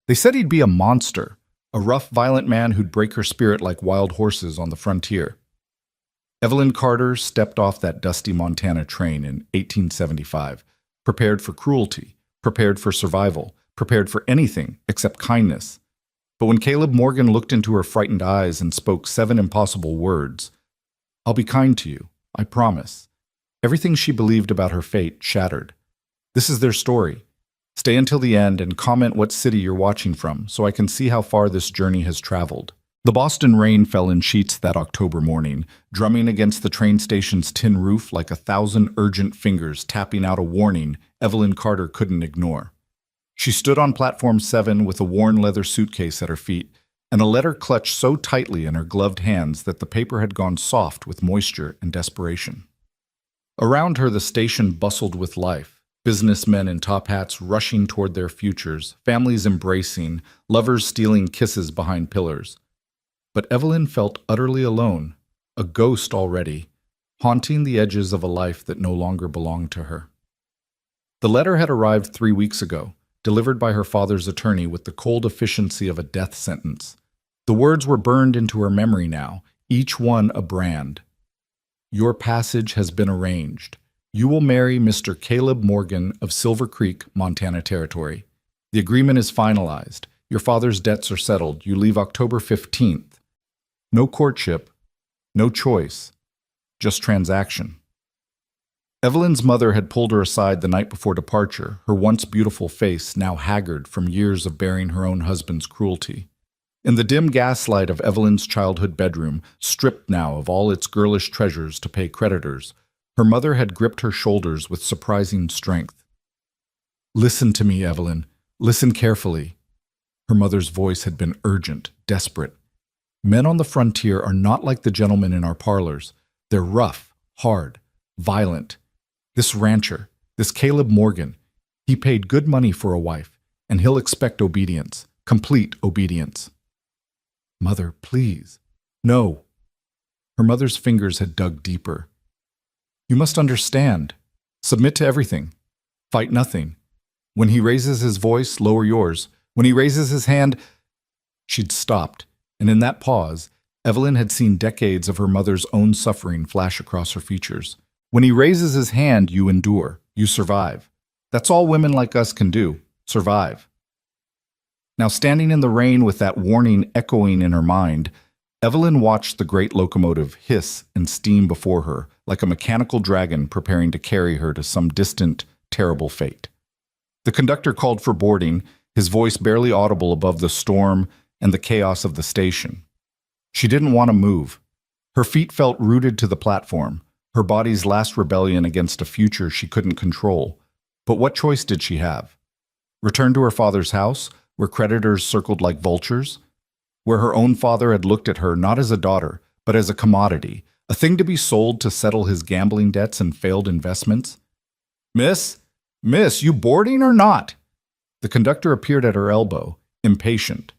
They said he'd be a monster, a rough, violent man who'd break her spirit like wild horses on the frontier. Evelyn Carter stepped off that dusty Montana train in 1875, prepared for cruelty, prepared for survival, prepared for anything except kindness. But when Caleb Morgan looked into her frightened eyes and spoke 7 impossible words, "I'll be kind to you, I promise," everything she believed about her fate shattered. This is their story. Stay until the end and comment what city you're watching from so I can see how far this journey has traveled. The Boston rain fell in sheets that October morning, drumming against the train station's tin roof like 1,000 urgent fingers tapping out a warning Evelyn Carter couldn't ignore. She stood on platform 7 with a worn leather suitcase at her feet and a letter clutched so tightly in her gloved hands that the paper had gone soft with moisture and desperation. Around her, the station bustled with life. Businessmen in top hats rushing toward their futures, families embracing, lovers stealing kisses behind pillars. But Evelyn felt utterly alone, a ghost already, haunting the edges of a life that no longer belonged to her. The letter had arrived 3 weeks ago, delivered by her father's attorney with the cold efficiency of a death sentence. The words were burned into her memory now, each one a brand. "Your passage has been arranged. You will marry Mr. Caleb Morgan of Silver Creek, Montana Territory. The agreement is finalized. Your father's debts are settled. You leave October 15th. No courtship, no choice, just transaction." Evelyn's mother had pulled her aside the night before departure, her once beautiful face now haggard from years of bearing her own husband's cruelty. In the dim gaslight of Evelyn's childhood bedroom, stripped now of all its girlish treasures to pay creditors, her mother had gripped her shoulders with surprising strength. "Listen to me, Evelyn. Listen carefully." Her mother's voice had been urgent, desperate. "Men on the frontier are not like the gentlemen in our parlors. They're rough, hard, violent. This rancher, this Caleb Morgan, he paid good money for a wife, and he'll expect obedience, complete obedience." "Mother, please." "No." Her mother's fingers had dug deeper. "You must understand. Submit to everything. Fight nothing. When he raises his voice, lower yours. When he raises his hand—" She'd stopped, and in that pause, Evelyn had seen decades of her mother's own suffering flash across her features. "When he raises his hand, you endure. You survive. That's all women like us can do. Survive." Now, standing in the rain with that warning echoing in her mind, Evelyn watched the great locomotive hiss and steam before her, like a mechanical dragon preparing to carry her to some distant, terrible fate. The conductor called for boarding, his voice barely audible above the storm and the chaos of the station. She didn't want to move. Her feet felt rooted to the platform, her body's last rebellion against a future she couldn't control. But what choice did she have? Return to her father's house, where creditors circled like vultures? Where her own father had looked at her not as a daughter, but as a commodity, a thing to be sold to settle his gambling debts and failed investments? Miss, you boarding or not?" The conductor appeared at her elbow, impatient.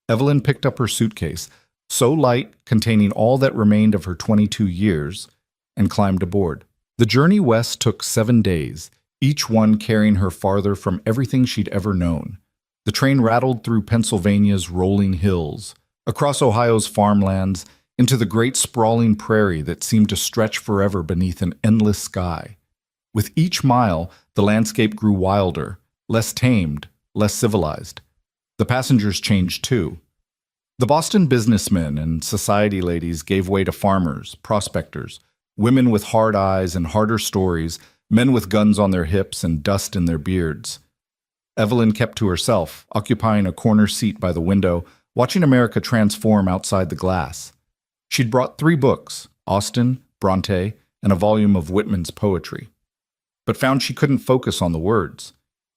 Evelyn picked up her suitcase, so light, containing all that remained of her 22 years, and climbed aboard. The journey west took 7 days, each one carrying her farther from everything she'd ever known. The train rattled through Pennsylvania's rolling hills, across Ohio's farmlands, into the great sprawling prairie that seemed to stretch forever beneath an endless sky. With each mile, the landscape grew wilder, less tamed, less civilized. The passengers changed too. The Boston businessmen and society ladies gave way to farmers, prospectors, women with hard eyes and harder stories, men with guns on their hips and dust in their beards. Evelyn kept to herself, occupying a corner seat by the window, watching America transform outside the glass. She'd brought 3 books, Austen, Bronte, and a volume of Whitman's poetry, but found she couldn't focus on the words.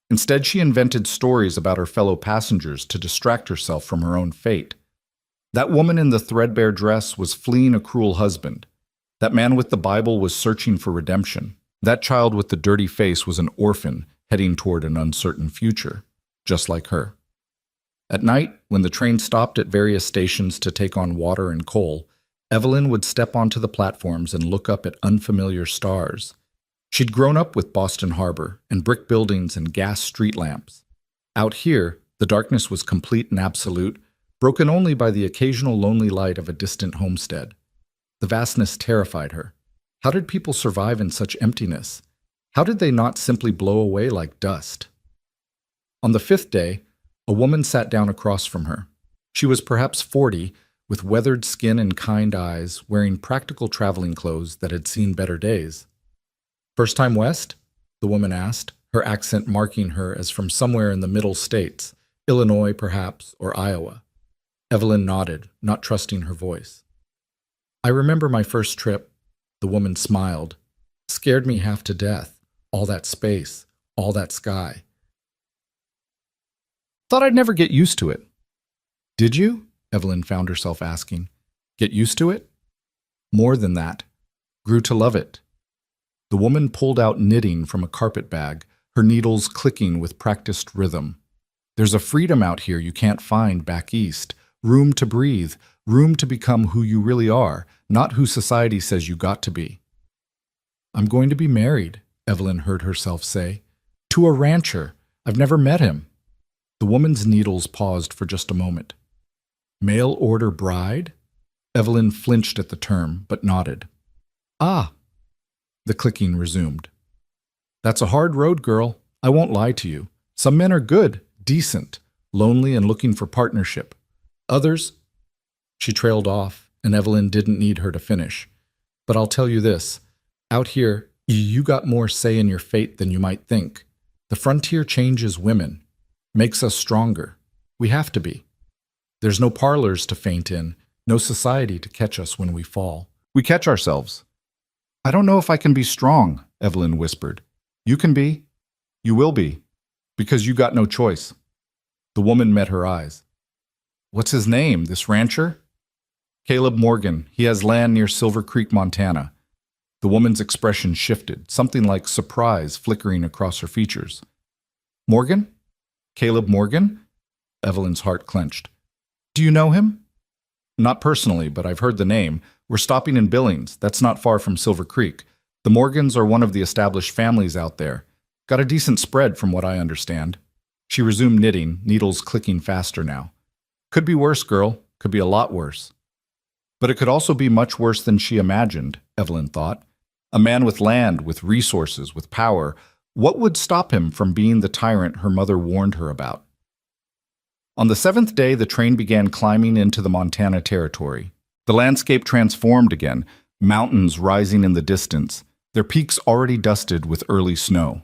Instead, she invented stories about her fellow passengers to distract herself from her own fate. That woman in the threadbare dress was fleeing a cruel husband. That man with the Bible was searching for redemption. That child with the dirty face was an orphan heading toward an uncertain future, just like her. At night, when the train stopped at various stations to take on water and coal, Evelyn would step onto the platforms and look up at unfamiliar stars. She'd grown up with Boston Harbor and brick buildings and gas street lamps. Out here, The darkness was complete and absolute, broken only by the occasional lonely light of a distant homestead. The vastness terrified her. How did people survive in such emptiness? How did they not simply blow away like dust? On the fifth day, a woman sat down across from her. She was perhaps 40, with weathered skin and kind eyes, wearing practical traveling clothes that had seen better days. "First time west?" the woman asked, her accent marking her as from somewhere in the middle states, Illinois perhaps, or Iowa. Evelyn nodded, not trusting her voice. "I remember my first trip." The woman smiled. "Scared me half to death. All that space, all that sky. Thought I'd never get used to it." "Did you?" Evelyn found herself asking. "Get used to it?" "More than that. Grew to love it." The woman pulled out knitting from a carpet bag, her needles clicking with practiced rhythm. "There's a freedom out here you can't find back east. Room to breathe, room to become who you really are, not who society says you got to be." "I'm going to be married," Evelyn heard herself say. "To a rancher. I've never met him." The woman's needles paused for just a moment. "Mail order bride?" Evelyn flinched at the term, but nodded. "Ah." The clicking resumed. "That's a hard road, girl. I won't lie to you. Some men are good, decent, lonely and looking for partnership. Others—" She trailed off, and Evelyn didn't need her to finish. "But I'll tell you this. Out here, you got more say in your fate than you might think. The frontier changes women, makes us stronger. We have to be. There's no parlors to faint in, no society to catch us when we fall. We catch ourselves." "I don't know if I can be strong," Evelyn whispered. "You can be. You will be. Because you got no choice." The woman met her eyes. "What's his name, this rancher?" "Caleb Morgan. He has land near Silver Creek, Montana." The woman's expression shifted, something like surprise flickering across her features. "Morgan? Caleb Morgan?" Evelyn's heart clenched. "Do you know him?" "Not personally, but I've heard the name. We're stopping in Billings. That's not far from Silver Creek. The Morgans are one of the established families out there. Got a decent spread from what I understand." She resumed knitting, needles clicking faster now. "Could be worse, girl. Could be a lot worse." But it could also be much worse than she imagined, Evelyn thought. A man with land, with resources, with power. What would stop him from being the tyrant her mother warned her about? On the seventh day, the train began climbing into the Montana territory. The landscape transformed again, mountains rising in the distance, their peaks already dusted with early snow.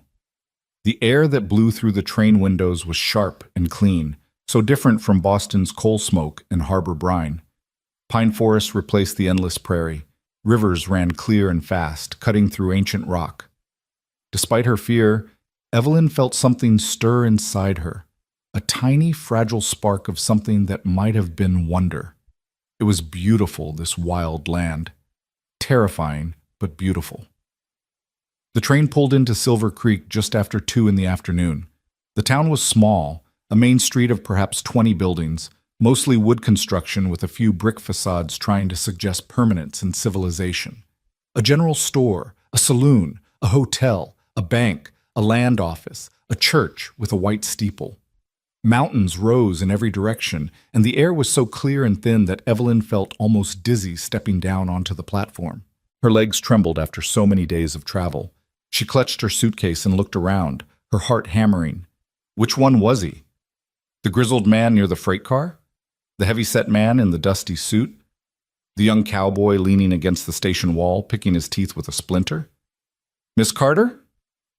The air that blew through the train windows was sharp and clean, so different from Boston's coal smoke and harbor brine. Pine forests replaced the endless prairie. Rivers ran clear and fast, cutting through ancient rock. Despite her fear, Evelyn felt something stir inside her, a tiny, fragile spark of something that might have been wonder. It was beautiful, this wild land. Terrifying, but beautiful. The train pulled into Silver Creek just after 2 in the afternoon. The town was small, a main street of perhaps 20 buildings, mostly wood construction with a few brick facades trying to suggest permanence and civilization. A general store, a saloon, a hotel, a bank, a land office, a church with a white steeple. Mountains rose in every direction, and the air was so clear and thin that Evelyn felt almost dizzy stepping down onto the platform. Her legs trembled after so many days of travel. She clutched her suitcase and looked around, her heart hammering. Which one was he? The grizzled man near the freight car? The heavy-set man in the dusty suit? The young cowboy leaning against the station wall, picking his teeth with a splinter? "Miss Carter?"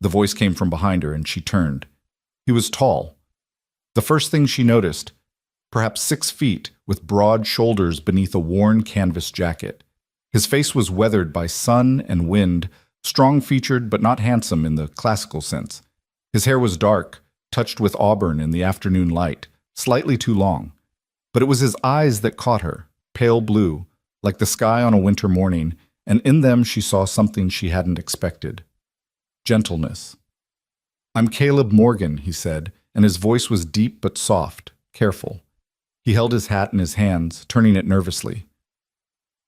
The voice came from behind her, and she turned. He was tall. The first thing she noticed, perhaps 6 feet, with broad shoulders beneath a worn canvas jacket. His face was weathered by sun and wind, strong-featured but not handsome in the classical sense. His hair was dark, touched with auburn in the afternoon light, slightly too long. But it was his eyes that caught her, pale blue, like the sky on a winter morning, and in them she saw something she hadn't expected. Gentleness. "I'm Caleb Morgan," he said, and his voice was deep but soft, careful. He held his hat in his hands, turning it nervously.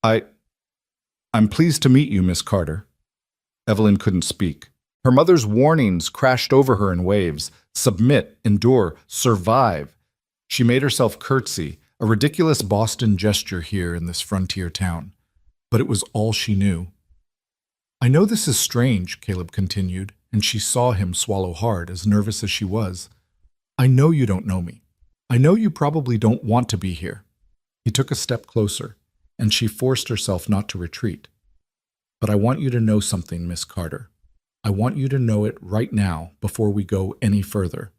I'm pleased to meet you, Miss Carter." Evelyn couldn't speak. Her mother's warnings crashed over her in waves. Submit, endure, survive. She made herself curtsy, a ridiculous Boston gesture here in this frontier town. But it was all she knew. I know this is strange, Caleb continued, and she saw him swallow hard, as nervous as she was. I know you don't know me. I know you probably don't want to be here. He took a step closer, and she forced herself not to retreat. But I want you to know something, Miss Carter. I want you to know it right now before we go any further.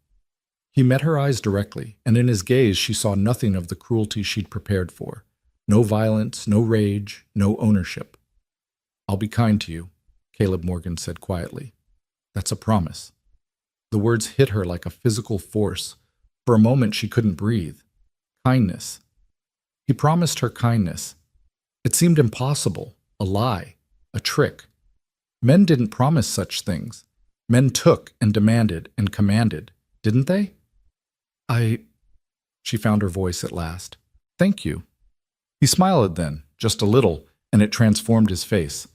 He met her eyes directly, and in his gaze she saw nothing of the cruelty she'd prepared for. No violence, no rage, no ownership. I'll be kind to you, Caleb Morgan said quietly. That's a promise. The words hit her like a physical force. For a moment she couldn't breathe. Kindness. He promised her kindness. It seemed impossible, a lie, a trick. Men didn't promise such things. Men took and demanded and commanded, didn't they? She found her voice at last. Thank you. He smiled then, just a little, and it transformed his face.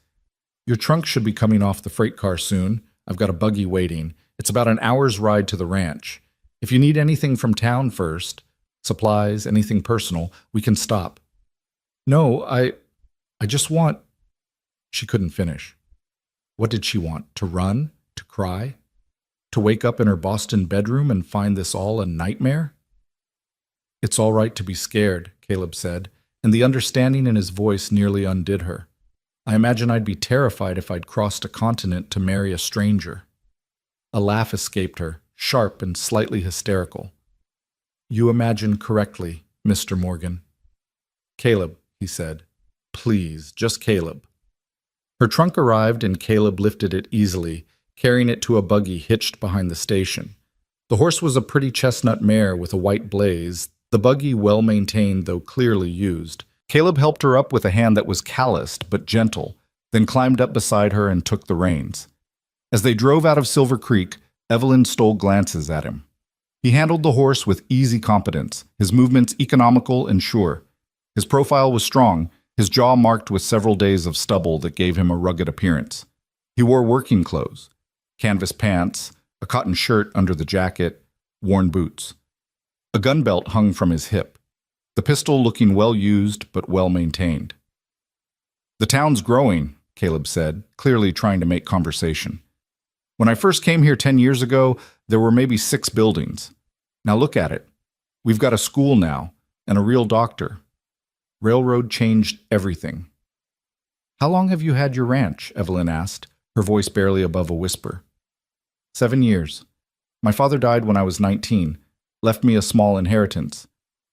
Your trunk should be coming off the freight car soon. I've got a buggy waiting. It's about an hour's ride to the ranch. If you need anything from town first, supplies, anything personal, we can stop. No, I just want... She couldn't finish. What did she want? To run? To cry? To wake up in her Boston bedroom and find this all a nightmare? It's all right to be scared, Caleb said, and the understanding in his voice nearly undid her. I imagine I'd be terrified if I'd crossed a continent to marry a stranger. A laugh escaped her, sharp and slightly hysterical. You imagine correctly, Mr. Morgan. Caleb, he said. Please, just Caleb. Her trunk arrived and Caleb lifted it easily, carrying it to a buggy hitched behind the station. The horse was a pretty chestnut mare with a white blaze, the buggy well-maintained though clearly used. Caleb helped her up with a hand that was calloused but gentle, then climbed up beside her and took the reins. As they drove out of Silver Creek, Evelyn stole glances at him. He handled the horse with easy competence, his movements economical and sure. His profile was strong, his jaw marked with several days of stubble that gave him a rugged appearance. He wore working clothes, canvas pants, a cotton shirt under the jacket, worn boots. A gun belt hung from his hip, the pistol looking well used but well maintained. The town's growing, Caleb said, clearly trying to make conversation. When I first came here 10 years ago, there were maybe 6 buildings. Now look at it. We've got a school now, and a real doctor. Railroad changed everything. How long have you had your ranch? Evelyn asked, her voice barely above a whisper. 7 years. My father died when I was 19, left me a small inheritance.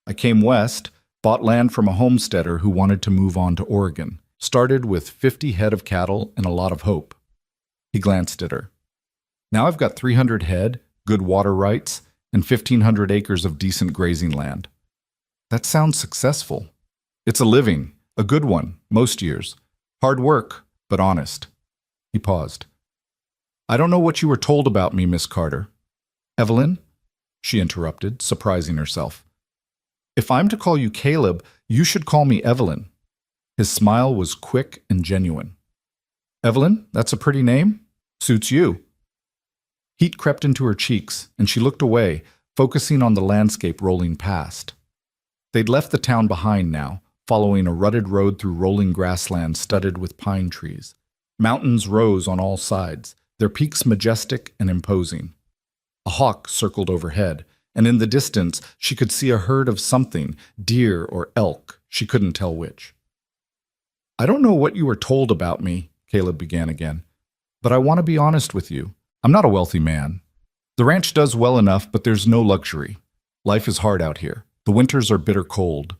I came west, bought land from a homesteader who wanted to move on to Oregon. Started with 50 head of cattle and a lot of hope. He glanced at her. Now I've got 300 head, good water rights, and 1,500 acres of decent grazing land. That sounds successful. It's a living, a good one, most years. Hard work, but honest. He paused. I don't know what you were told about me, Miss Carter. Evelyn? She interrupted, surprising herself. If I'm to call you Caleb, you should call me Evelyn. His smile was quick and genuine. Evelyn, that's a pretty name. Suits you. Heat crept into her cheeks, and she looked away, focusing on the landscape rolling past. They'd left the town behind now, following a rutted road through rolling grassland studded with pine trees. Mountains rose on all sides, their peaks majestic and imposing. A hawk circled overhead, and in the distance she could see a herd of something, deer or elk, she couldn't tell which. I don't know what you were told about me, Caleb began again, but I want to be honest with you. I'm not a wealthy man. The ranch does well enough, but there's no luxury. Life is hard out here. The winters are bitter cold.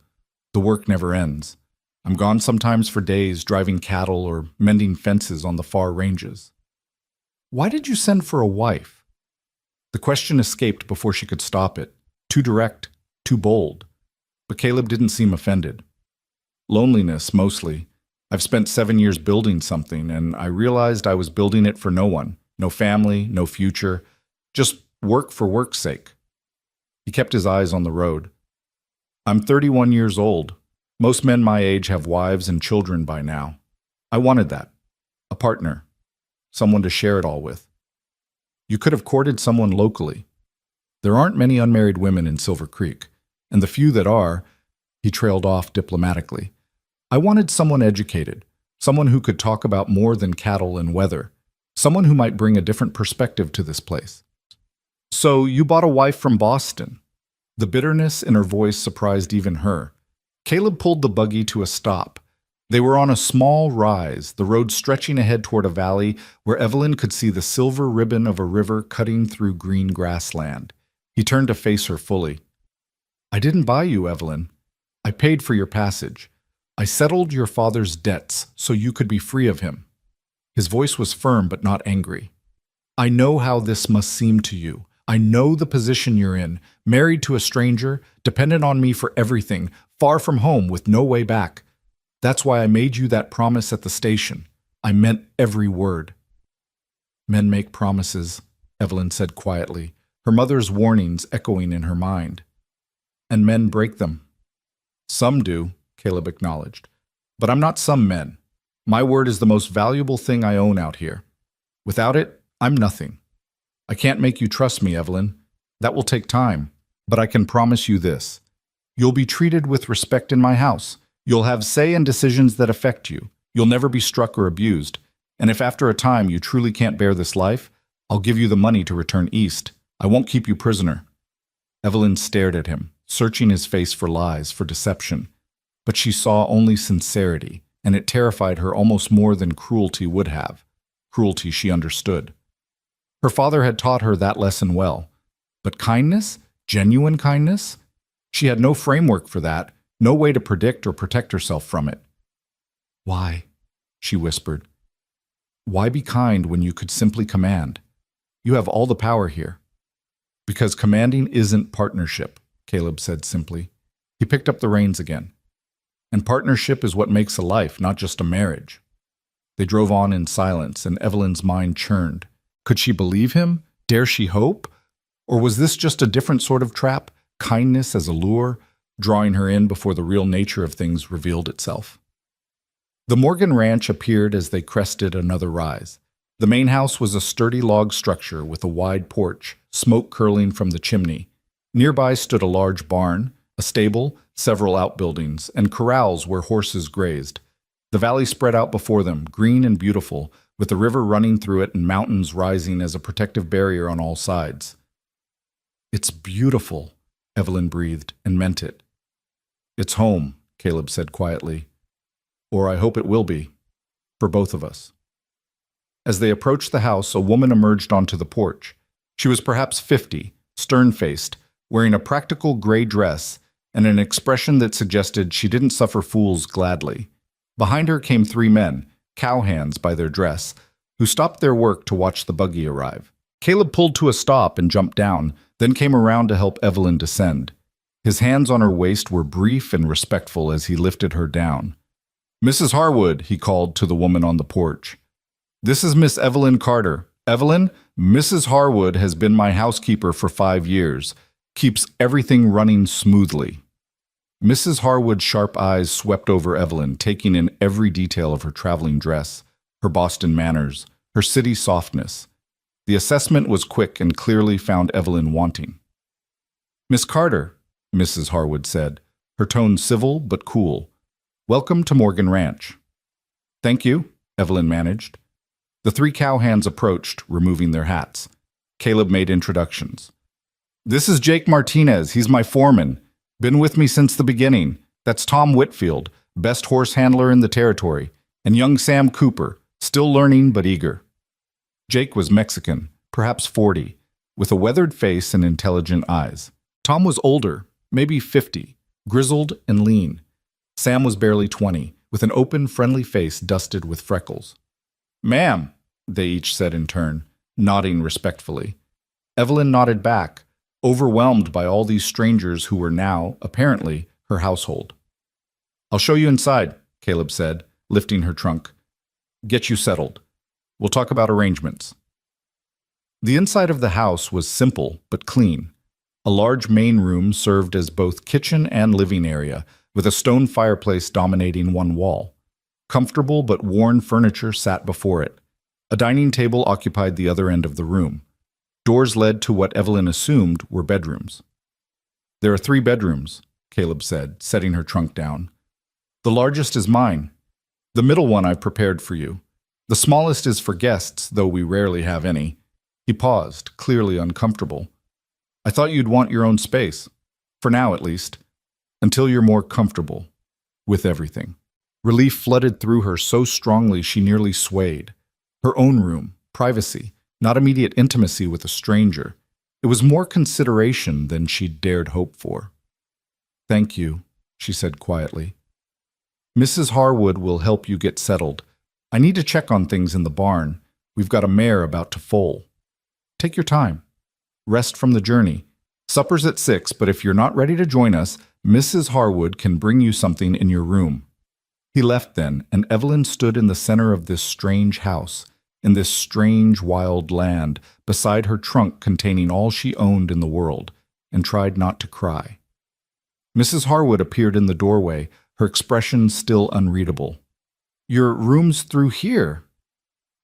The work never ends. I'm gone sometimes for days driving cattle or mending fences on the far ranges. Why did you send for a wife? The question escaped before she could stop it. Too direct, too bold. But Caleb didn't seem offended. Loneliness, mostly. I've spent 7 years building something, and I realized I was building it for no one. No family, no future. Just work for work's sake. He kept his eyes on the road. I'm 31 years old. Most men my age have wives and children by now. I wanted that. A partner. Someone to share it all with. You could have courted someone locally. There aren't many unmarried women in Silver Creek. And the few that are, he trailed off diplomatically. I wanted someone educated, someone who could talk about more than cattle and weather, someone who might bring a different perspective to this place. So you bought a wife from Boston. The bitterness in her voice surprised even her. Caleb pulled the buggy to a stop. They were on a small rise, the road stretching ahead toward a valley where Evelyn could see the silver ribbon of a river cutting through green grassland. He turned to face her fully. I didn't buy you, Evelyn. I paid for your passage. I settled your father's debts so you could be free of him. His voice was firm but not angry. I know how this must seem to you. I know the position you're in, married to a stranger, dependent on me for everything, far from home with no way back. That's why I made you that promise at the station. I meant every word. Men make promises, Evelyn said quietly, her mother's warnings echoing in her mind. And men break them. Some do, Caleb acknowledged. But I'm not some men. My word is the most valuable thing I own out here. Without it, I'm nothing. I can't make you trust me, Evelyn. That will take time. But I can promise you this. You'll be treated with respect in my house. You'll have say in decisions that affect you. You'll never be struck or abused. And if after a time you truly can't bear this life, I'll give you the money to return east. I won't keep you prisoner. Evelyn stared at him, searching his face for lies, for deception. But she saw only sincerity, and it terrified her almost more than cruelty would have. Cruelty she understood. Her father had taught her that lesson well. But kindness? Genuine kindness? She had no framework for that, no way to predict or protect herself from it. Why? She whispered. Why be kind when you could simply command? You have all the power here. Because commanding isn't partnership, Caleb said simply. He picked up the reins again. And partnership is what makes a life, not just a marriage. They drove on in silence, and Evelyn's mind churned. Could she believe him? Dare she hope? Or was this just a different sort of trap, kindness as a lure, drawing her in before the real nature of things revealed itself? The Morgan Ranch appeared as they crested another rise. The main house was a sturdy log structure with a wide porch, smoke curling from the chimney. Nearby stood a large barn, a stable, several outbuildings, and corrals where horses grazed. The valley spread out before them, green and beautiful, with the river running through it and mountains rising as a protective barrier on all sides. It's beautiful, Evelyn breathed, and meant it. It's home, Caleb said quietly. Or I hope it will be, for both of us. As they approached the house, a woman emerged onto the porch. She was perhaps 50, stern-faced, wearing a practical gray dress and an expression that suggested she didn't suffer fools gladly. Behind her came 3 men, cowhands by their dress, who stopped their work to watch the buggy arrive. Caleb pulled to a stop and jumped down, then came around to help Evelyn descend. His hands on her waist were brief and respectful as he lifted her down. Mrs. Harwood, he called to the woman on the porch. This is Miss Evelyn Carter. Evelyn, Mrs. Harwood has been my housekeeper for 5 years. Keeps everything running smoothly. Mrs. Harwood's sharp eyes swept over Evelyn, taking in every detail of her traveling dress, her Boston manners, her city softness. The assessment was quick and clearly found Evelyn wanting. Miss Carter, Mrs. Harwood said, her tone civil but cool. Welcome to Morgan Ranch. Thank you, Evelyn managed. The 3 cowhands approached, removing their hats. Caleb made introductions. This is Jake Martinez. He's my foreman. Been with me since the beginning. That's Tom Whitfield, best horse handler in the territory. And young Sam Cooper, still learning but eager. Jake was Mexican, perhaps 40, with a weathered face and intelligent eyes. Tom was older, maybe 50, grizzled and lean. Sam was barely 20, with an open, friendly face dusted with freckles. Ma'am, they each said in turn, nodding respectfully. Evelyn nodded back, overwhelmed by all these strangers who were now, apparently, her household. I'll show you inside, Caleb said, lifting her trunk. Get you settled. We'll talk about arrangements. The inside of the house was simple but clean. A large main room served as both kitchen and living area, with a stone fireplace dominating one wall. Comfortable but worn furniture sat before it. A dining table occupied the other end of the room. Doors led to what Evelyn assumed were bedrooms. There are 3 bedrooms, Caleb said, setting her trunk down. The largest is mine. The middle one I've prepared for you. The smallest is for guests, though we rarely have any. He paused, clearly uncomfortable. I thought you'd want your own space. For now, at least. Until you're more comfortable. With everything. Relief flooded through her so strongly she nearly swayed. Her own room, privacy, not immediate intimacy with a stranger. It was more consideration than she'd dared hope for. Thank you, she said quietly. Mrs. Harwood will help you get settled. I need to check on things in the barn. We've got a mare about to foal. Take your time. Rest from the journey. Supper's at 6, but if you're not ready to join us, Mrs. Harwood can bring you something in your room. He left then, and Evelyn stood in the center of this strange house, in this strange wild land, beside her trunk containing all she owned in the world, and tried not to cry. Mrs. Harwood appeared in the doorway, her expression still unreadable. Your room's through here.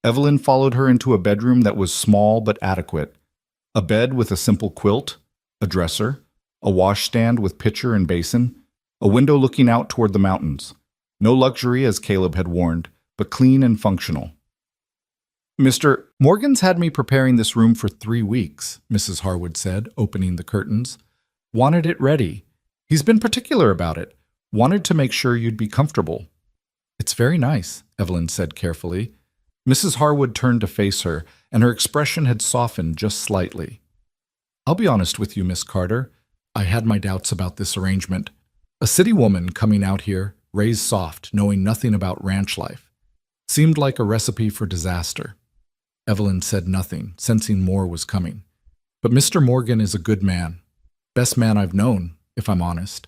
Evelyn followed her into a bedroom that was small but adequate. A bed with a simple quilt, a dresser, a washstand with pitcher and basin, a window looking out toward the mountains. No luxury, as Caleb had warned, but clean and functional. Mr. Morgan's had me preparing this room for 3 weeks, Mrs. Harwood said, opening the curtains. Wanted it ready. He's been particular about it. Wanted to make sure you'd be comfortable. It's very nice, Evelyn said carefully. Mrs. Harwood turned to face her, and her expression had softened just slightly. I'll be honest with you, Miss Carter. I had my doubts about this arrangement. A city woman coming out here, raised soft, knowing nothing about ranch life. Seemed like a recipe for disaster. Evelyn said nothing, sensing more was coming. But Mr. Morgan is a good man. Best man I've known, if I'm honest.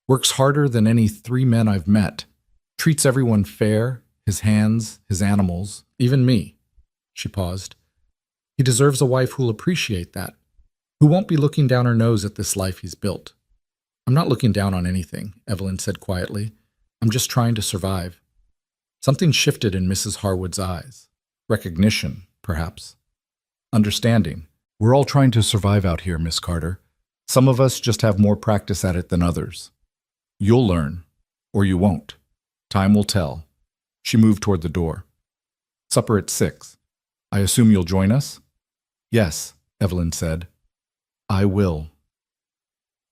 Works harder than any 3 men I've met. Treats everyone fair, his hands, his animals, even me. She paused. He deserves a wife who'll appreciate that, who won't be looking down her nose at this life he's built. I'm not looking down on anything, Evelyn said quietly. I'm just trying to survive. Something shifted in Mrs. Harwood's eyes. Recognition, perhaps. Understanding. We're all trying to survive out here, Miss Carter. Some of us just have more practice at it than others. You'll learn, or you won't. Time will tell. She moved toward the door. Supper at 6. I assume you'll join us? Yes, Evelyn said. I will.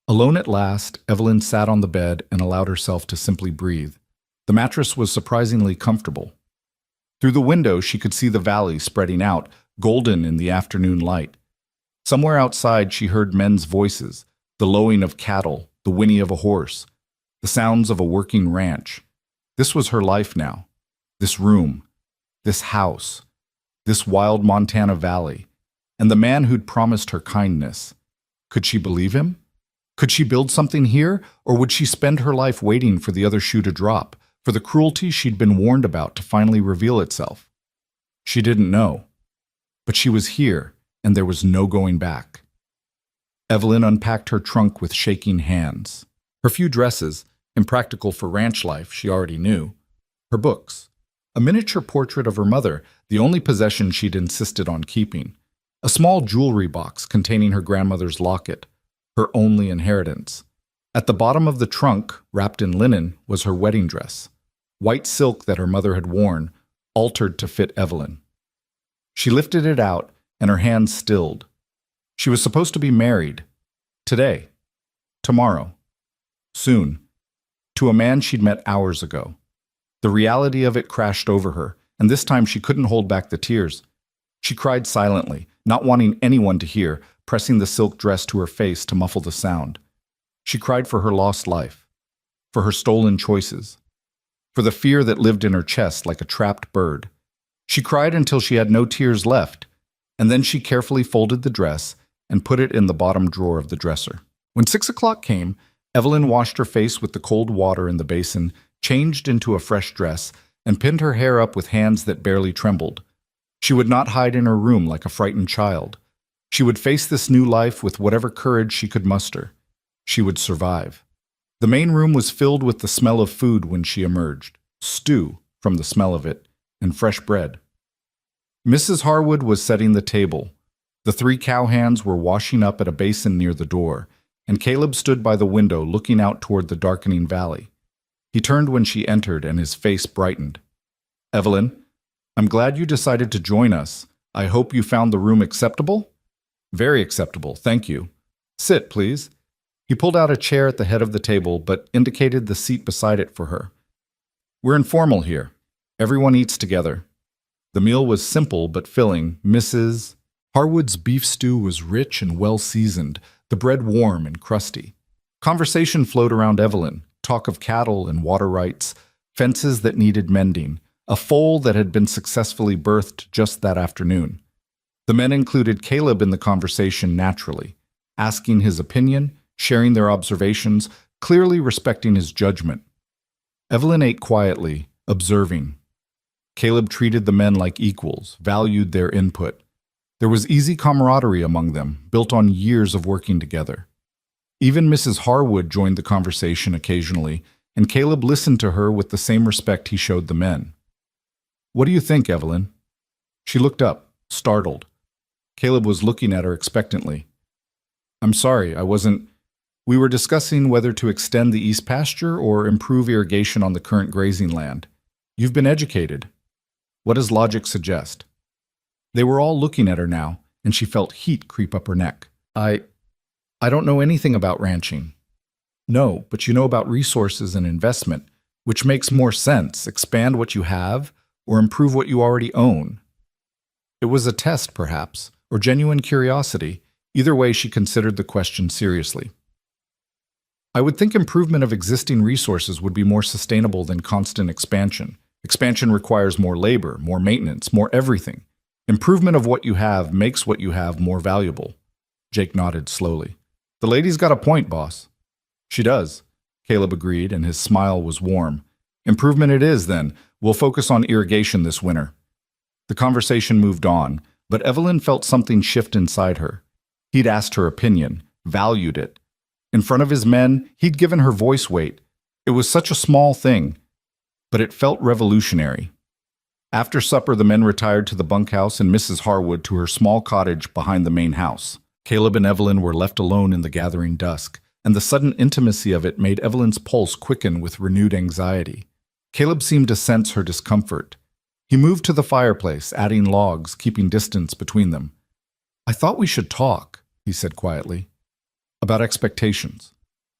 Alone at last, Evelyn sat on the bed and allowed herself to simply breathe. The mattress was surprisingly comfortable. Through the window, she could see the valley spreading out, golden in the afternoon light. Somewhere outside, she heard men's voices, the lowing of cattle, the whinny of a horse, the sounds of a working ranch. This was her life now. This room, this house, this wild Montana valley, and the man who'd promised her kindness. Could she believe him? Could she build something here, or would she spend her life waiting for the other shoe to drop, for the cruelty she'd been warned about to finally reveal itself? She didn't know. But she was here, and there was no going back. Evelyn unpacked her trunk with shaking hands. Her few dresses, impractical for ranch life, she already knew. Her books. A miniature portrait of her mother, the only possession she'd insisted on keeping. A small jewelry box containing her grandmother's locket, her only inheritance. At the bottom of the trunk, wrapped in linen, was her wedding dress. White silk that her mother had worn, altered to fit Evelyn. She lifted it out, and her hands stilled. She was supposed to be married. Today. Tomorrow. Soon. To a man she'd met hours ago. The reality of it crashed over her, and this time she couldn't hold back the tears. She cried silently, not wanting anyone to hear, pressing the silk dress to her face to muffle the sound. She cried for her lost life, for her stolen choices, for the fear that lived in her chest like a trapped bird. She cried until she had no tears left, and then she carefully folded the dress and put it in the bottom drawer of the dresser. When 6 o'clock came, Evelyn washed her face with the cold water in the basin, changed into a fresh dress, and pinned her hair up with hands that barely trembled. She would not hide in her room like a frightened child. She would face this new life with whatever courage she could muster. She would survive. The main room was filled with the smell of food when she emerged, stew from the smell of it, and fresh bread. Mrs. Harwood was setting the table. The 3 cowhands were washing up at a basin near the door, and Caleb stood by the window looking out toward the darkening valley. He turned when she entered, and his face brightened. "Evelyn, I'm glad you decided to join us. I hope you found the room acceptable?" "Very acceptable, thank you. Sit, please." He pulled out a chair at the head of the table, but indicated the seat beside it for her. "We're informal here. Everyone eats together." The meal was simple but filling. Mrs. Harwood's beef stew was rich and well-seasoned, the bread warm and crusty. Conversation flowed around Evelyn, talk of cattle and water rights, fences that needed mending, a foal that had been successfully birthed just that afternoon. The men included Caleb in the conversation naturally, asking his opinion, sharing their observations, clearly respecting his judgment. Evelyn ate quietly, observing. Caleb treated the men like equals, valued their input. There was easy camaraderie among them, built on years of working together. Even Mrs. Harwood joined the conversation occasionally, and Caleb listened to her with the same respect he showed the men. "What do you think, Evelyn?" She looked up, startled. Caleb was looking at her expectantly. "I'm sorry, We were discussing whether to extend the east pasture or improve irrigation on the current grazing land. You've been educated. What does logic suggest?" They were all looking at her now, and she felt heat creep up her neck. I don't know anything about ranching." "No, but you know about resources and investment. Which makes more sense, expand what you have or improve what you already own?" It was a test, perhaps, or genuine curiosity. Either way, she considered the question seriously. "I would think improvement of existing resources would be more sustainable than constant expansion. Expansion requires more labor, more maintenance, more everything. Improvement of what you have makes what you have more valuable." Jake nodded slowly. "The lady's got a point, boss." "She does," Caleb agreed, and his smile was warm. "Improvement it is, then. We'll focus on irrigation this winter." The conversation moved on, but Evelyn felt something shift inside her. He'd asked her opinion, valued it. In front of his men, he'd given her voice weight. It was such a small thing, but it felt revolutionary. After supper, the men retired to the bunkhouse and Mrs. Harwood to her small cottage behind the main house. Caleb and Evelyn were left alone in the gathering dusk, and the sudden intimacy of it made Evelyn's pulse quicken with renewed anxiety. Caleb seemed to sense her discomfort. He moved to the fireplace, adding logs, keeping distance between them. "I thought we should talk," he said quietly. "About expectations.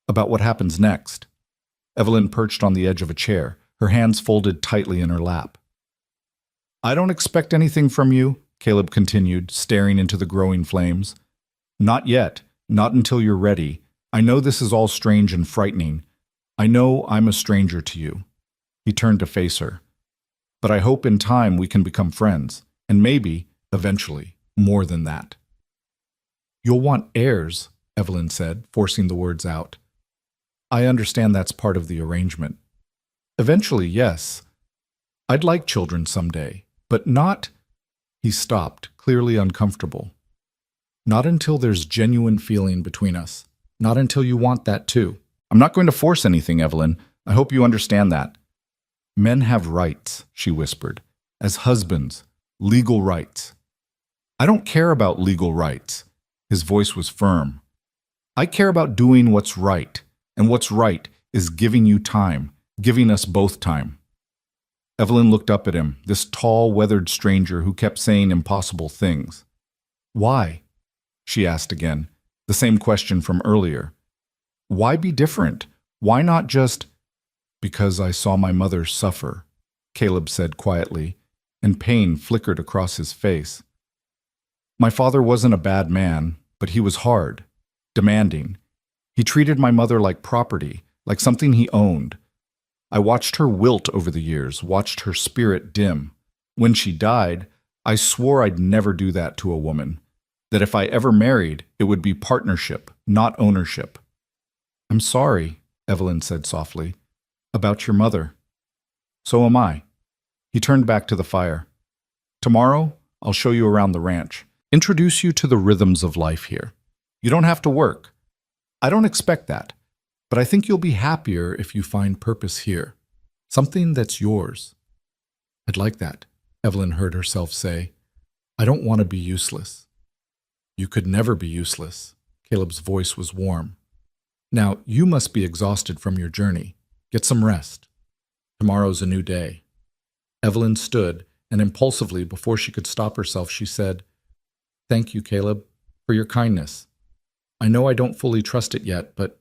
About what happens next." Evelyn perched on the edge of a chair, her hands folded tightly in her lap. "I don't expect anything from you," Caleb continued, staring into the growing flames. "Not yet. Not until you're ready. I know this is all strange and frightening. I know I'm a stranger to you." He turned to face her. "But I hope in time we can become friends, and maybe, eventually, more than that." "You'll want heirs," Evelyn said, forcing the words out. "I understand that's part of the arrangement." "Eventually, yes. I'd like children someday, but not—" He stopped, clearly uncomfortable. "Not until there's genuine feeling between us. Not until you want that too. I'm not going to force anything, Evelyn. I hope you understand that." "Men have rights," she whispered. "As husbands, legal rights." "I don't care about legal rights." His voice was firm. "I care about doing what's right, and what's right is giving you time, giving us both time." Evelyn looked up at him, this tall, weathered stranger who kept saying impossible things. "Why?" she asked again, the same question from earlier. "Why be different? Why not just—" "Because I saw my mother suffer," Caleb said quietly, and pain flickered across his face. "My father wasn't a bad man, but he was hard, demanding. He treated my mother like property, like something he owned. I watched her wilt over the years, watched her spirit dim. When she died, I swore I'd never do that to a woman, that if I ever married, it would be partnership, not ownership." "I'm sorry," Evelyn said softly, "about your mother." "So am I." He turned back to the fire. "Tomorrow, I'll show you around the ranch, introduce you to the rhythms of life here. You don't have to work. I don't expect that, but I think you'll be happier if you find purpose here, something that's yours." "I'd like that," Evelyn heard herself say. "I don't want to be useless." "You could never be useless." Caleb's voice was warm. Now, you must be exhausted from your journey. Get some rest. Tomorrow's a new day." Evelyn stood, and impulsively, before she could stop herself, she said, "Thank you, Caleb, for your kindness. I know I don't fully trust it yet, but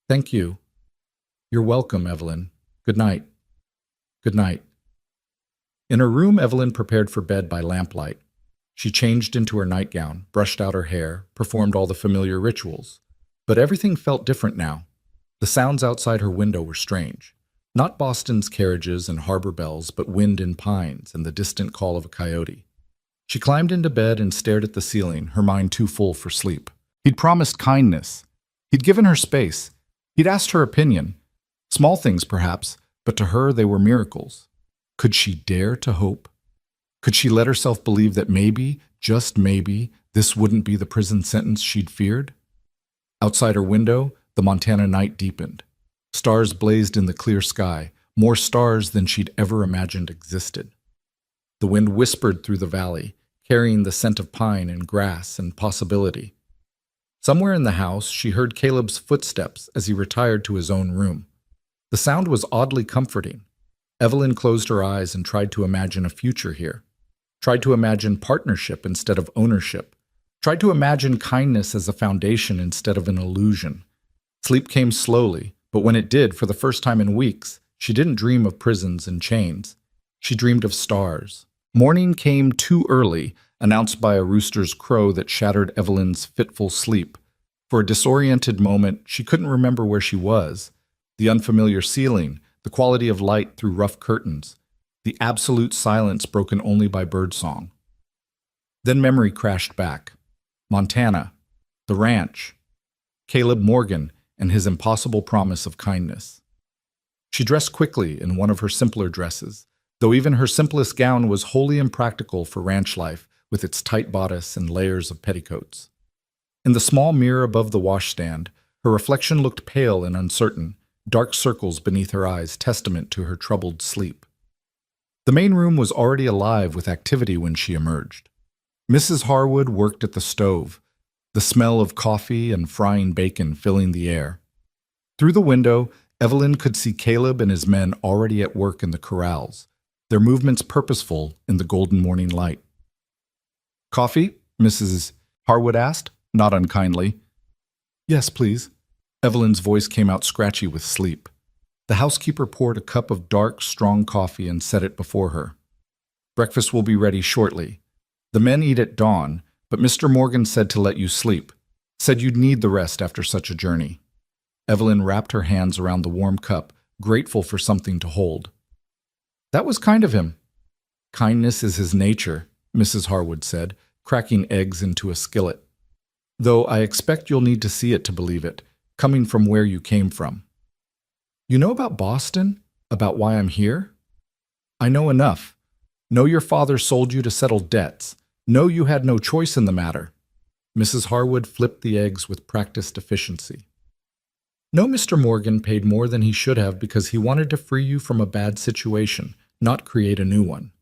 thank you." "You're welcome, Evelyn. Good night." "Good night." In her room, Evelyn prepared for bed by lamplight. She changed into her nightgown, brushed out her hair, performed all the familiar rituals. But everything felt different now. The sounds outside her window were strange. Not Boston's carriages and harbor bells, but wind in pines and the distant call of a coyote. She climbed into bed and stared at the ceiling, her mind too full for sleep. He'd promised kindness. He'd given her space. He'd asked her opinion. Small things, perhaps, but to her they were miracles. Could she dare to hope? Could she let herself believe that maybe, just maybe, this wouldn't be the prison sentence she'd feared? Outside her window, the Montana night deepened. Stars blazed in the clear sky, more stars than she'd ever imagined existed. The wind whispered through the valley, carrying the scent of pine and grass and possibility. Somewhere in the house, she heard Caleb's footsteps as he retired to his own room. The sound was oddly comforting. Evelyn closed her eyes and tried to imagine a future here. Tried to imagine partnership instead of ownership. Tried to imagine kindness as a foundation instead of an illusion. Sleep came slowly, but when it did, for the first time in weeks, she didn't dream of prisons and chains. She dreamed of stars. Morning came too early, announced by a rooster's crow that shattered Evelyn's fitful sleep. For a disoriented moment, she couldn't remember where she was. The unfamiliar ceiling, the quality of light through rough curtains, the absolute silence broken only by birdsong. Then memory crashed back. Montana, the ranch, Caleb Morgan, and his impossible promise of kindness. She dressed quickly in one of her simpler dresses, though even her simplest gown was wholly impractical for ranch life with its tight bodice and layers of petticoats. In the small mirror above the washstand, her reflection looked pale and uncertain, dark circles beneath her eyes testament to her troubled sleep. The main room was already alive with activity when she emerged. Mrs. Harwood worked at the stove, the smell of coffee and frying bacon filling the air. Through the window, Evelyn could see Caleb and his men already at work in the corrals, their movements purposeful in the golden morning light. "Coffee?" Mrs. Harwood asked, not unkindly. "Yes, please." Evelyn's voice came out scratchy with sleep. The housekeeper poured a cup of dark, strong coffee and set it before her. "Breakfast will be ready shortly. The men eat at dawn, but Mr. Morgan said to let you sleep. Said you'd need the rest after such a journey." Evelyn wrapped her hands around the warm cup, grateful for something to hold. "That was kind of him." "Kindness is his nature," Mrs. Harwood said, cracking eggs into a skillet. "Though I expect you'll need to see it to believe it, coming from where you came from." "You know about Boston? About why I'm here?" "I know enough. Know your father sold you to settle debts. Know you had no choice in the matter." Mrs. Harwood flipped the eggs with practiced efficiency. "Know Mr. Morgan paid more than he should have because he wanted to free you from a bad situation, not create a new one."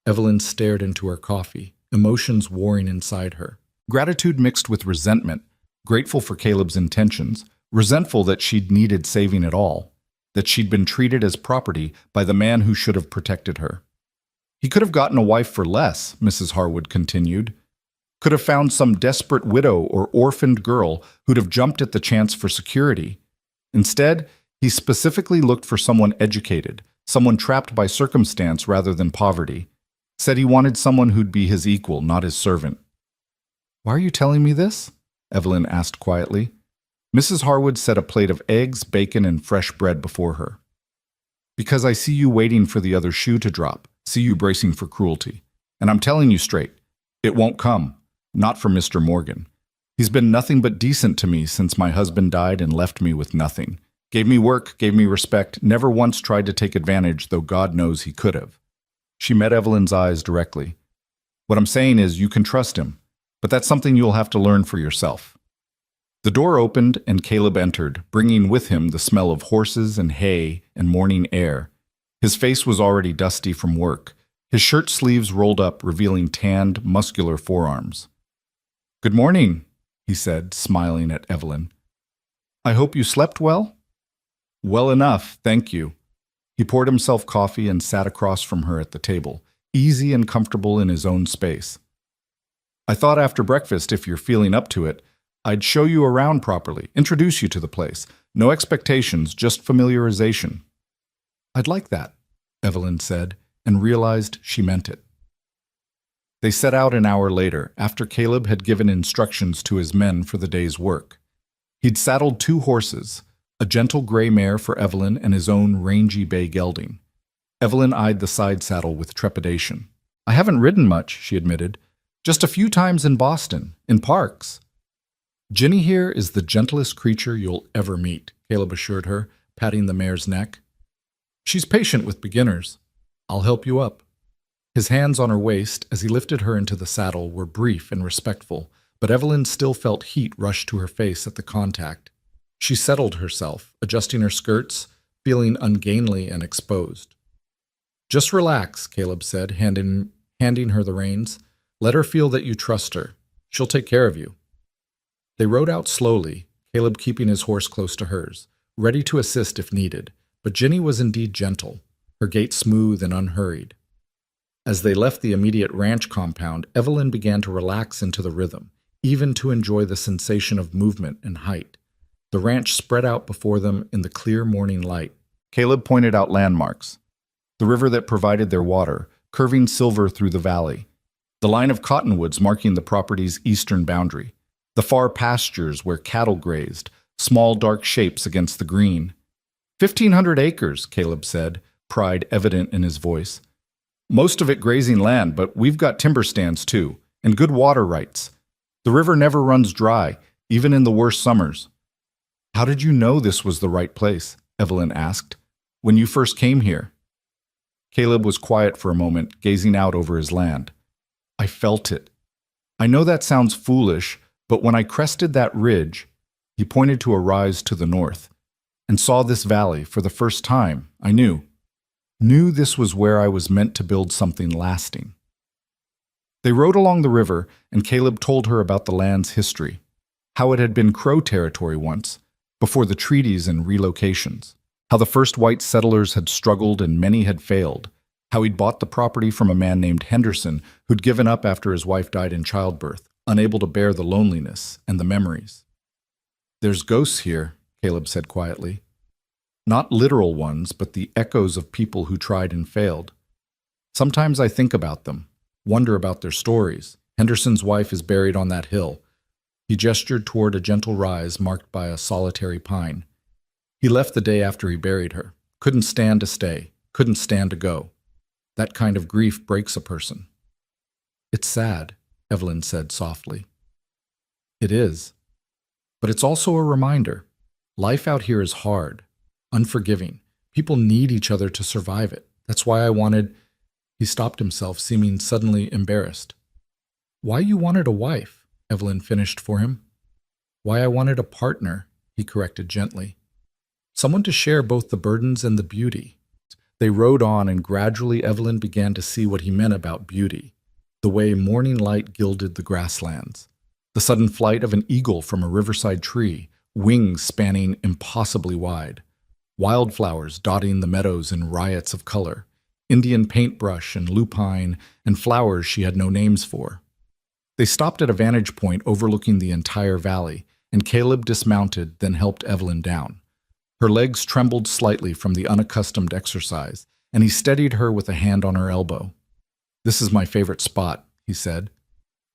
Evelyn stared into her coffee, emotions warring inside her. Gratitude mixed with resentment, grateful for Caleb's intentions, resentful that she'd needed saving at all, that she'd been treated as property by the man who should have protected her. "He could have gotten a wife for less," Mrs. Harwood continued. "Could have found some desperate widow or orphaned girl who'd have jumped at the chance for security. Instead, he specifically looked for someone educated, someone trapped by circumstance rather than poverty. Said he wanted someone who'd be his equal, not his servant." "Why are you telling me this?" Evelyn asked quietly. Mrs. Harwood set a plate of eggs, bacon, and fresh bread before her. "Because I see you waiting for the other shoe to drop, see you bracing for cruelty. And I'm telling you straight, it won't come. Not from Mr. Morgan. He's been nothing but decent to me since my husband died and left me with nothing. Gave me work, gave me respect, never once tried to take advantage, though God knows he could have." She met Evelyn's eyes directly. "What I'm saying is you can trust him, but that's something you'll have to learn for yourself." The door opened and Caleb entered, bringing with him the smell of horses and hay and morning air. His face was already dusty from work, his shirt sleeves rolled up, revealing tanned, muscular forearms. "Good morning," he said, smiling at Evelyn. I hope you slept well? Well enough, thank you. He poured himself coffee and sat across from her at the table, easy and comfortable in his own space. I thought after breakfast, if you're feeling up to it, I'd show you around properly, introduce you to the place. No expectations, just familiarization. I'd like that, Evelyn said, and realized she meant it. They set out an hour later, after Caleb had given instructions to his men for the day's work. He'd saddled 2 horses, a gentle gray mare for Evelyn and his own rangy bay gelding. Evelyn eyed the side saddle with trepidation. I haven't ridden much, she admitted. Just a few times in Boston, in parks. Ginny here is the gentlest creature you'll ever meet, Caleb assured her, patting the mare's neck. She's patient with beginners. I'll help you up. His hands on her waist, as he lifted her into the saddle, were brief and respectful, but Evelyn still felt heat rush to her face at the contact. She settled herself, adjusting her skirts, feeling ungainly and exposed. Just relax, Caleb said, handing her the reins. Let her feel that you trust her. She'll take care of you. They rode out slowly, Caleb keeping his horse close to hers, ready to assist if needed, but Ginny was indeed gentle, her gait smooth and unhurried. As they left the immediate ranch compound, Evelyn began to relax into the rhythm, even to enjoy the sensation of movement and height. The ranch spread out before them in the clear morning light. Caleb pointed out landmarks. The river that provided their water, curving silver through the valley. The line of cottonwoods marking the property's eastern boundary. The far pastures where cattle grazed, small dark shapes against the green. 1,500 acres, Caleb said, pride evident in his voice. Most of it grazing land, but we've got timber stands too, and good water rights. The river never runs dry, even in the worst summers. How did you know this was the right place? Evelyn asked. When you first came here? Caleb was quiet for a moment, gazing out over his land. I felt it. I know that sounds foolish, but when I crested that ridge, he pointed to a rise to the north, and saw this valley for the first time, I knew this was where I was meant to build something lasting. They rode along the river, and Caleb told her about the land's history, how it had been Crow territory once, before the treaties and relocations, how the first white settlers had struggled and many had failed, how he'd bought the property from a man named Henderson who'd given up after his wife died in childbirth, unable to bear the loneliness and the memories. There's ghosts here, Caleb said quietly. Not literal ones, but the echoes of people who tried and failed. Sometimes I think about them, wonder about their stories. Henderson's wife is buried on that hill. He gestured toward a gentle rise marked by a solitary pine. He left the day after he buried her. Couldn't stand to stay, couldn't stand to go. That kind of grief breaks a person. It's sad, Evelyn said softly. It is. But it's also a reminder. Life out here is hard, unforgiving. People need each other to survive it. That's why I wanted... He stopped himself, seeming suddenly embarrassed. Why you wanted a wife, Evelyn finished for him. Why I wanted a partner, he corrected gently. Someone to share both the burdens and the beauty. They rode on, and gradually Evelyn began to see what he meant about beauty, the way morning light gilded the grasslands, the sudden flight of an eagle from a riverside tree, wings spanning impossibly wide, wildflowers dotting the meadows in riots of color, Indian paintbrush and lupine, and flowers she had no names for. They stopped at a vantage point overlooking the entire valley, and Caleb dismounted, then helped Evelyn down. Her legs trembled slightly from the unaccustomed exercise, and he steadied her with a hand on her elbow. This is my favorite spot, he said.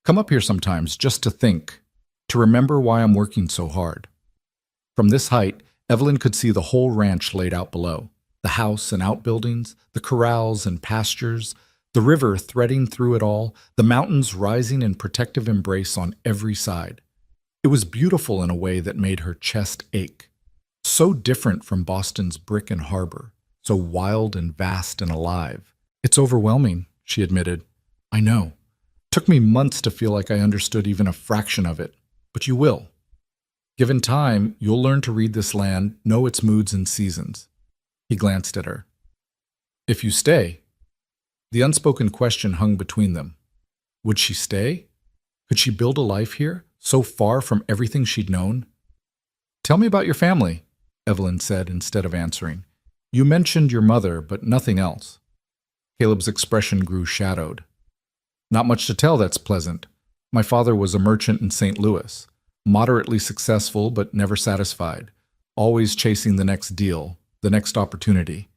Come up here sometimes just to think, to remember why I'm working so hard. From this height, Evelyn could see the whole ranch laid out below, the house and outbuildings, the corrals and pastures, the river threading through it all, the mountains rising in protective embrace on every side. It was beautiful in a way that made her chest ache. So different from Boston's brick and harbor, so wild and vast and alive. It's overwhelming, she admitted. I know. Took me months to feel like I understood even a fraction of it, but you will. Given time, you'll learn to read this land, know its moods and seasons. He glanced at her. If you stay. The unspoken question hung between them. Would she stay? Could she build a life here, so far from everything she'd known? Tell me about your family, Evelyn said instead of answering. You mentioned your mother, but nothing else. Caleb's expression grew shadowed. Not much to tell that's pleasant. My father was a merchant in St. Louis, moderately successful but never satisfied, always chasing the next deal, the next opportunity.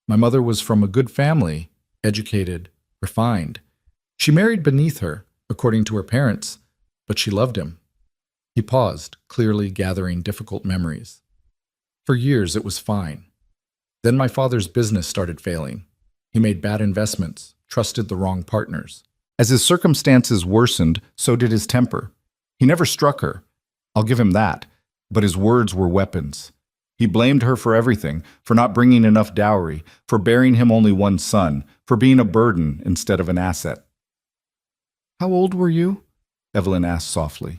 My mother was from a good family, educated, refined. She married beneath her, according to her parents, but she loved him. He paused, clearly gathering difficult memories. For years it was fine. Then my father's business started failing. He made bad investments, trusted the wrong partners. As his circumstances worsened, so did his temper. He never struck her. I'll give him that. But his words were weapons. He blamed her for everything, for not bringing enough dowry, for bearing him only one son, for being a burden instead of an asset. How old were you? Evelyn asked softly.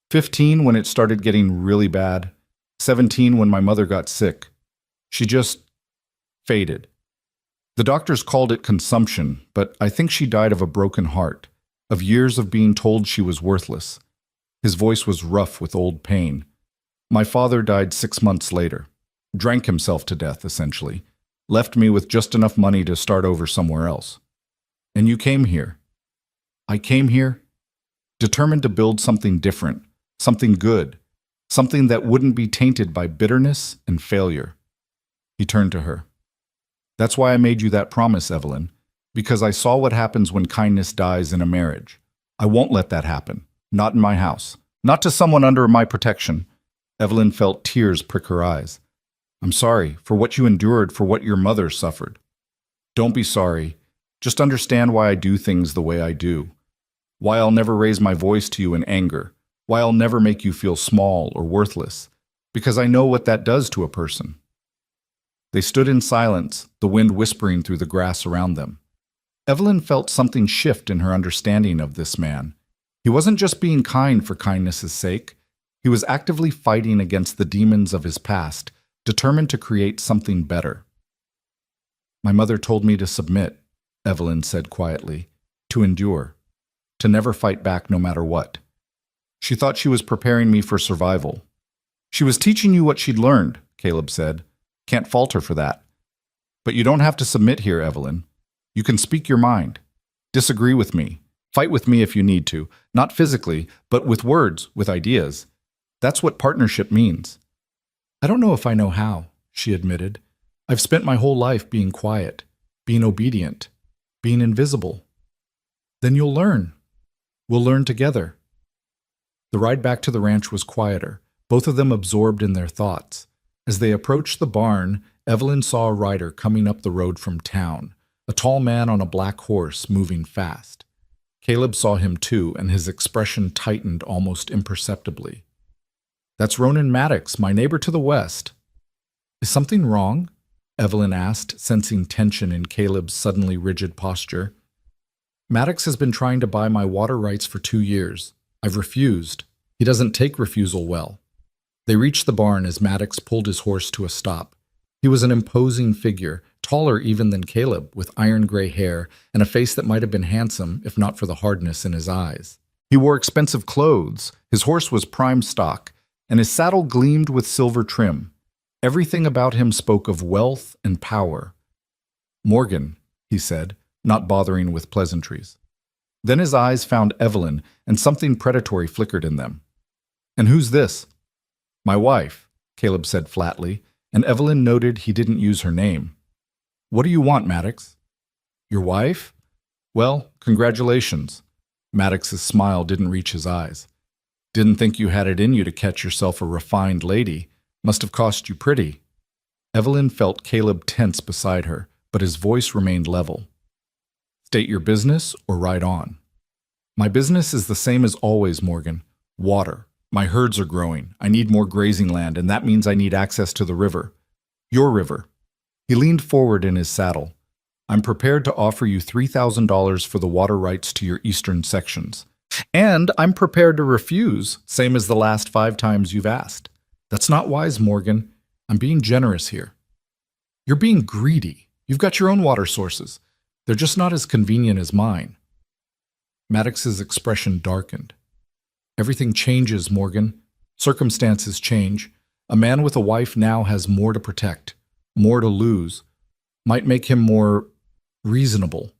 15 when it started getting really bad. 17 when my mother got sick. She just faded. The doctors called it consumption, but I think she died of a broken heart, of years of being told she was worthless. His voice was rough with old pain. My father died 6 months later, drank himself to death, essentially, left me with just enough money to start over somewhere else. And you came here. I came here, determined to build something different, something good, something that wouldn't be tainted by bitterness and failure. He turned to her. That's why I made you that promise, Evelyn, because I saw what happens when kindness dies in a marriage. I won't let that happen. Not in my house. Not to someone under my protection. Evelyn felt tears prick her eyes. I'm sorry for what you endured, for what your mother suffered. Don't be sorry. Just understand why I do things the way I do. Why I'll never raise my voice to you in anger. Why I'll never make you feel small or worthless. Because I know what that does to a person. They stood in silence, the wind whispering through the grass around them. Evelyn felt something shift in her understanding of this man. He wasn't just being kind for kindness' sake. He was actively fighting against the demons of his past, determined to create something better. My mother told me to submit, Evelyn said quietly, to endure, to never fight back no matter what. She thought she was preparing me for survival. She was teaching you what she'd learned, Caleb said. Can't fault her for that. But you don't have to submit here, Evelyn. You can speak your mind. Disagree with me. Fight with me if you need to. Not physically, but with words, with ideas. That's what partnership means. I don't know if I know how, she admitted. I've spent my whole life being quiet, being obedient, being invisible. Then you'll learn. We'll learn together. The ride back to the ranch was quieter, both of them absorbed in their thoughts. As they approached the barn, Evelyn saw a rider coming up the road from town, a tall man on a black horse moving fast. Caleb saw him too, and his expression tightened almost imperceptibly. That's Ronan Maddox, my neighbor to the west. Is something wrong? Evelyn asked, sensing tension in Caleb's suddenly rigid posture. Maddox has been trying to buy my water rights for 2 years. I've refused. He doesn't take refusal well. They reached the barn as Maddox pulled his horse to a stop. He was an imposing figure, taller even than Caleb, with iron-gray hair and a face that might have been handsome if not for the hardness in his eyes. He wore expensive clothes, his horse was prime stock, and his saddle gleamed with silver trim. Everything about him spoke of wealth and power. Morgan, he said, not bothering with pleasantries. Then his eyes found Evelyn, and something predatory flickered in them. And who's this? My wife, Caleb said flatly, and Evelyn noted he didn't use her name. What do you want, Maddox? Your wife? Well, congratulations. Maddox's smile didn't reach his eyes. Didn't think you had it in you to catch yourself a refined lady. Must have cost you pretty. Evelyn felt Caleb tense beside her, but his voice remained level. State your business or ride on. My business is the same as always, Morgan. Water. My herds are growing. I need more grazing land, and that means I need access to the river. Your river. He leaned forward in his saddle. I'm prepared to offer you $3,000 for the water rights to your eastern sections. And I'm prepared to refuse, same as the last 5 times you've asked. That's not wise, Morgan. I'm being generous here. You're being greedy. You've got your own water sources. They're just not as convenient as mine. Maddox's expression darkened. Everything changes, Morgan. Circumstances change. A man with a wife now has more to protect, more to lose, might make him more reasonable.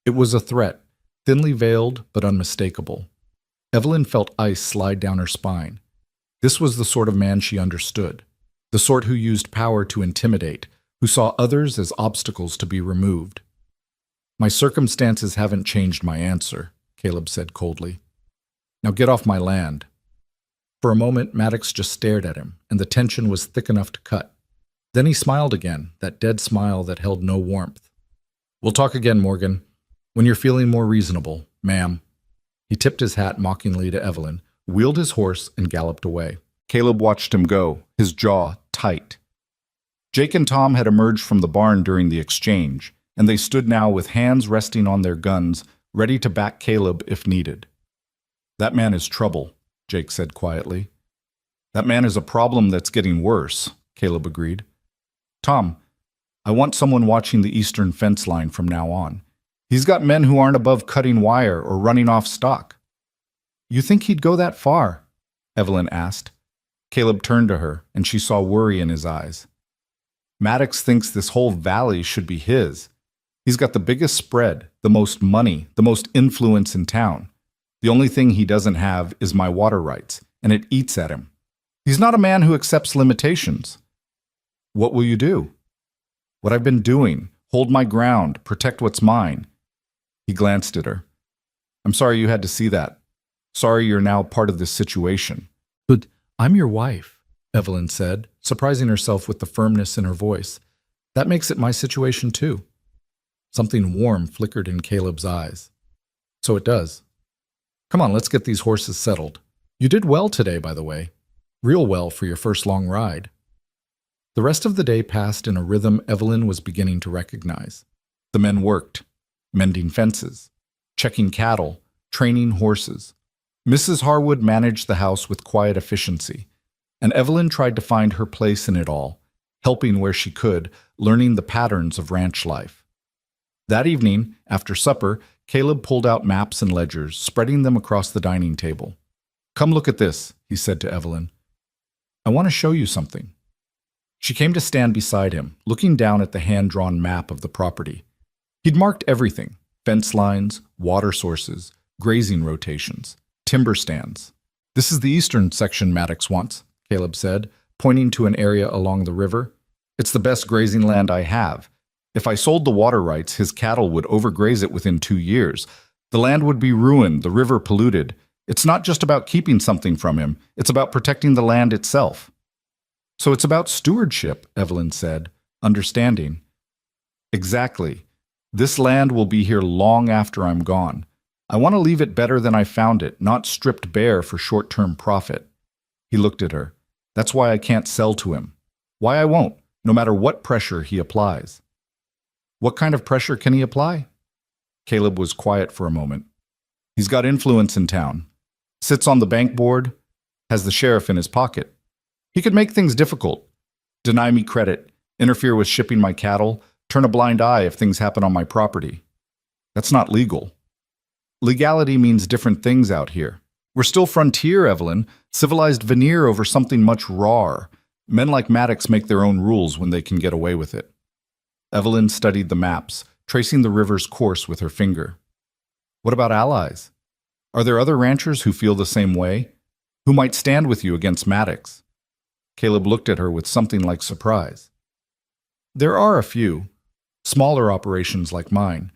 It was a threat, thinly veiled but unmistakable. Evelyn felt ice slide down her spine. This was the sort of man she understood, the sort who used power to intimidate, who saw others as obstacles to be removed. "My circumstances haven't changed my answer," Caleb said coldly. "Now get off my land." For a moment, Maddox just stared at him, and the tension was thick enough to cut. Then he smiled again, that dead smile that held no warmth. "We'll talk again, Morgan, when you're feeling more reasonable, ma'am." He tipped his hat mockingly to Evelyn, wheeled his horse, and galloped away. Caleb watched him go, his jaw tight. Jake and Tom had emerged from the barn during the exchange, and they stood now with hands resting on their guns, ready to back Caleb if needed. "That man is trouble," Jake said quietly. "That man is a problem that's getting worse," Caleb agreed. "Tom, I want someone watching the eastern fence line from now on. He's got men who aren't above cutting wire or running off stock." "You think he'd go that far?" Evelyn asked. Caleb turned to her, and she saw worry in his eyes. "Maddox thinks this whole valley should be his. He's got the biggest spread, the most money, the most influence in town. The only thing he doesn't have is my water rights, and it eats at him. He's not a man who accepts limitations." "What will you do?" "What I've been doing. Hold my ground, protect what's mine." He glanced at her. "I'm sorry you had to see that. Sorry you're now part of this situation." "But I'm your wife," Evelyn said, surprising herself with the firmness in her voice. "That makes it my situation too." Something warm flickered in Caleb's eyes. "So it does. Come on, let's get these horses settled. You did well today, by the way. Real well for your first long ride." The rest of the day passed in a rhythm Evelyn was beginning to recognize. The men worked, mending fences, checking cattle, training horses. Mrs. Harwood managed the house with quiet efficiency, and Evelyn tried to find her place in it all, helping where she could, learning the patterns of ranch life. That evening, after supper, Caleb pulled out maps and ledgers, spreading them across the dining table. "Come look at this," he said to Evelyn. "I want to show you something." She came to stand beside him, looking down at the hand-drawn map of the property. He'd marked everything: fence lines, water sources, grazing rotations, timber stands. "This is the eastern section Maddox wants," Caleb said, pointing to an area along the river. "It's the best grazing land I have. If I sold the water rights, his cattle would overgraze it within 2 years. The land would be ruined, the river polluted. It's not just about keeping something from him, it's about protecting the land itself." "So it's about stewardship," Evelyn said, understanding. "Exactly. This land will be here long after I'm gone. I want to leave it better than I found it, not stripped bare for short-term profit." He looked at her. "That's why I can't sell to him. Why I won't, no matter what pressure he applies." "What kind of pressure can he apply?" Caleb was quiet for a moment. "He's got influence in town. Sits on the bank board, has the sheriff in his pocket. He could make things difficult, deny me credit, interfere with shipping my cattle, turn a blind eye if things happen on my property. That's not legal. Legality means different things out here. We're still frontier, Evelyn, civilized veneer over something much rawer. Men like Maddox make their own rules when they can get away with it." Evelyn studied the maps, tracing the river's course with her finger. "What about allies? Are there other ranchers who feel the same way? Who might stand with you against Maddox?" Caleb looked at her with something like surprise. "There are a few, smaller operations like mine,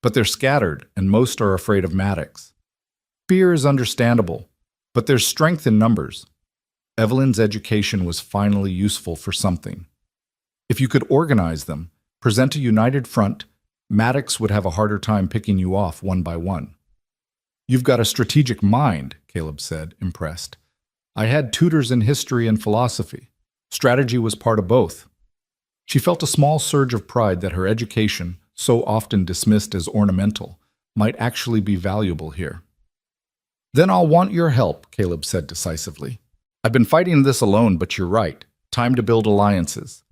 but they're scattered and most are afraid of Maddox. Fear is understandable, but there's strength in numbers." Evelyn's education was finally useful for something. If you could organize them, present a united front, Maddox would have a harder time picking you off one by one. "You've got a strategic mind," Caleb said, impressed. "I had tutors in history and philosophy. Strategy was part of both." She felt a small surge of pride that her education, so often dismissed as ornamental, might actually be valuable here. "Then I'll want your help," Caleb said decisively. "I've been fighting this alone, but you're right. Time to build alliances."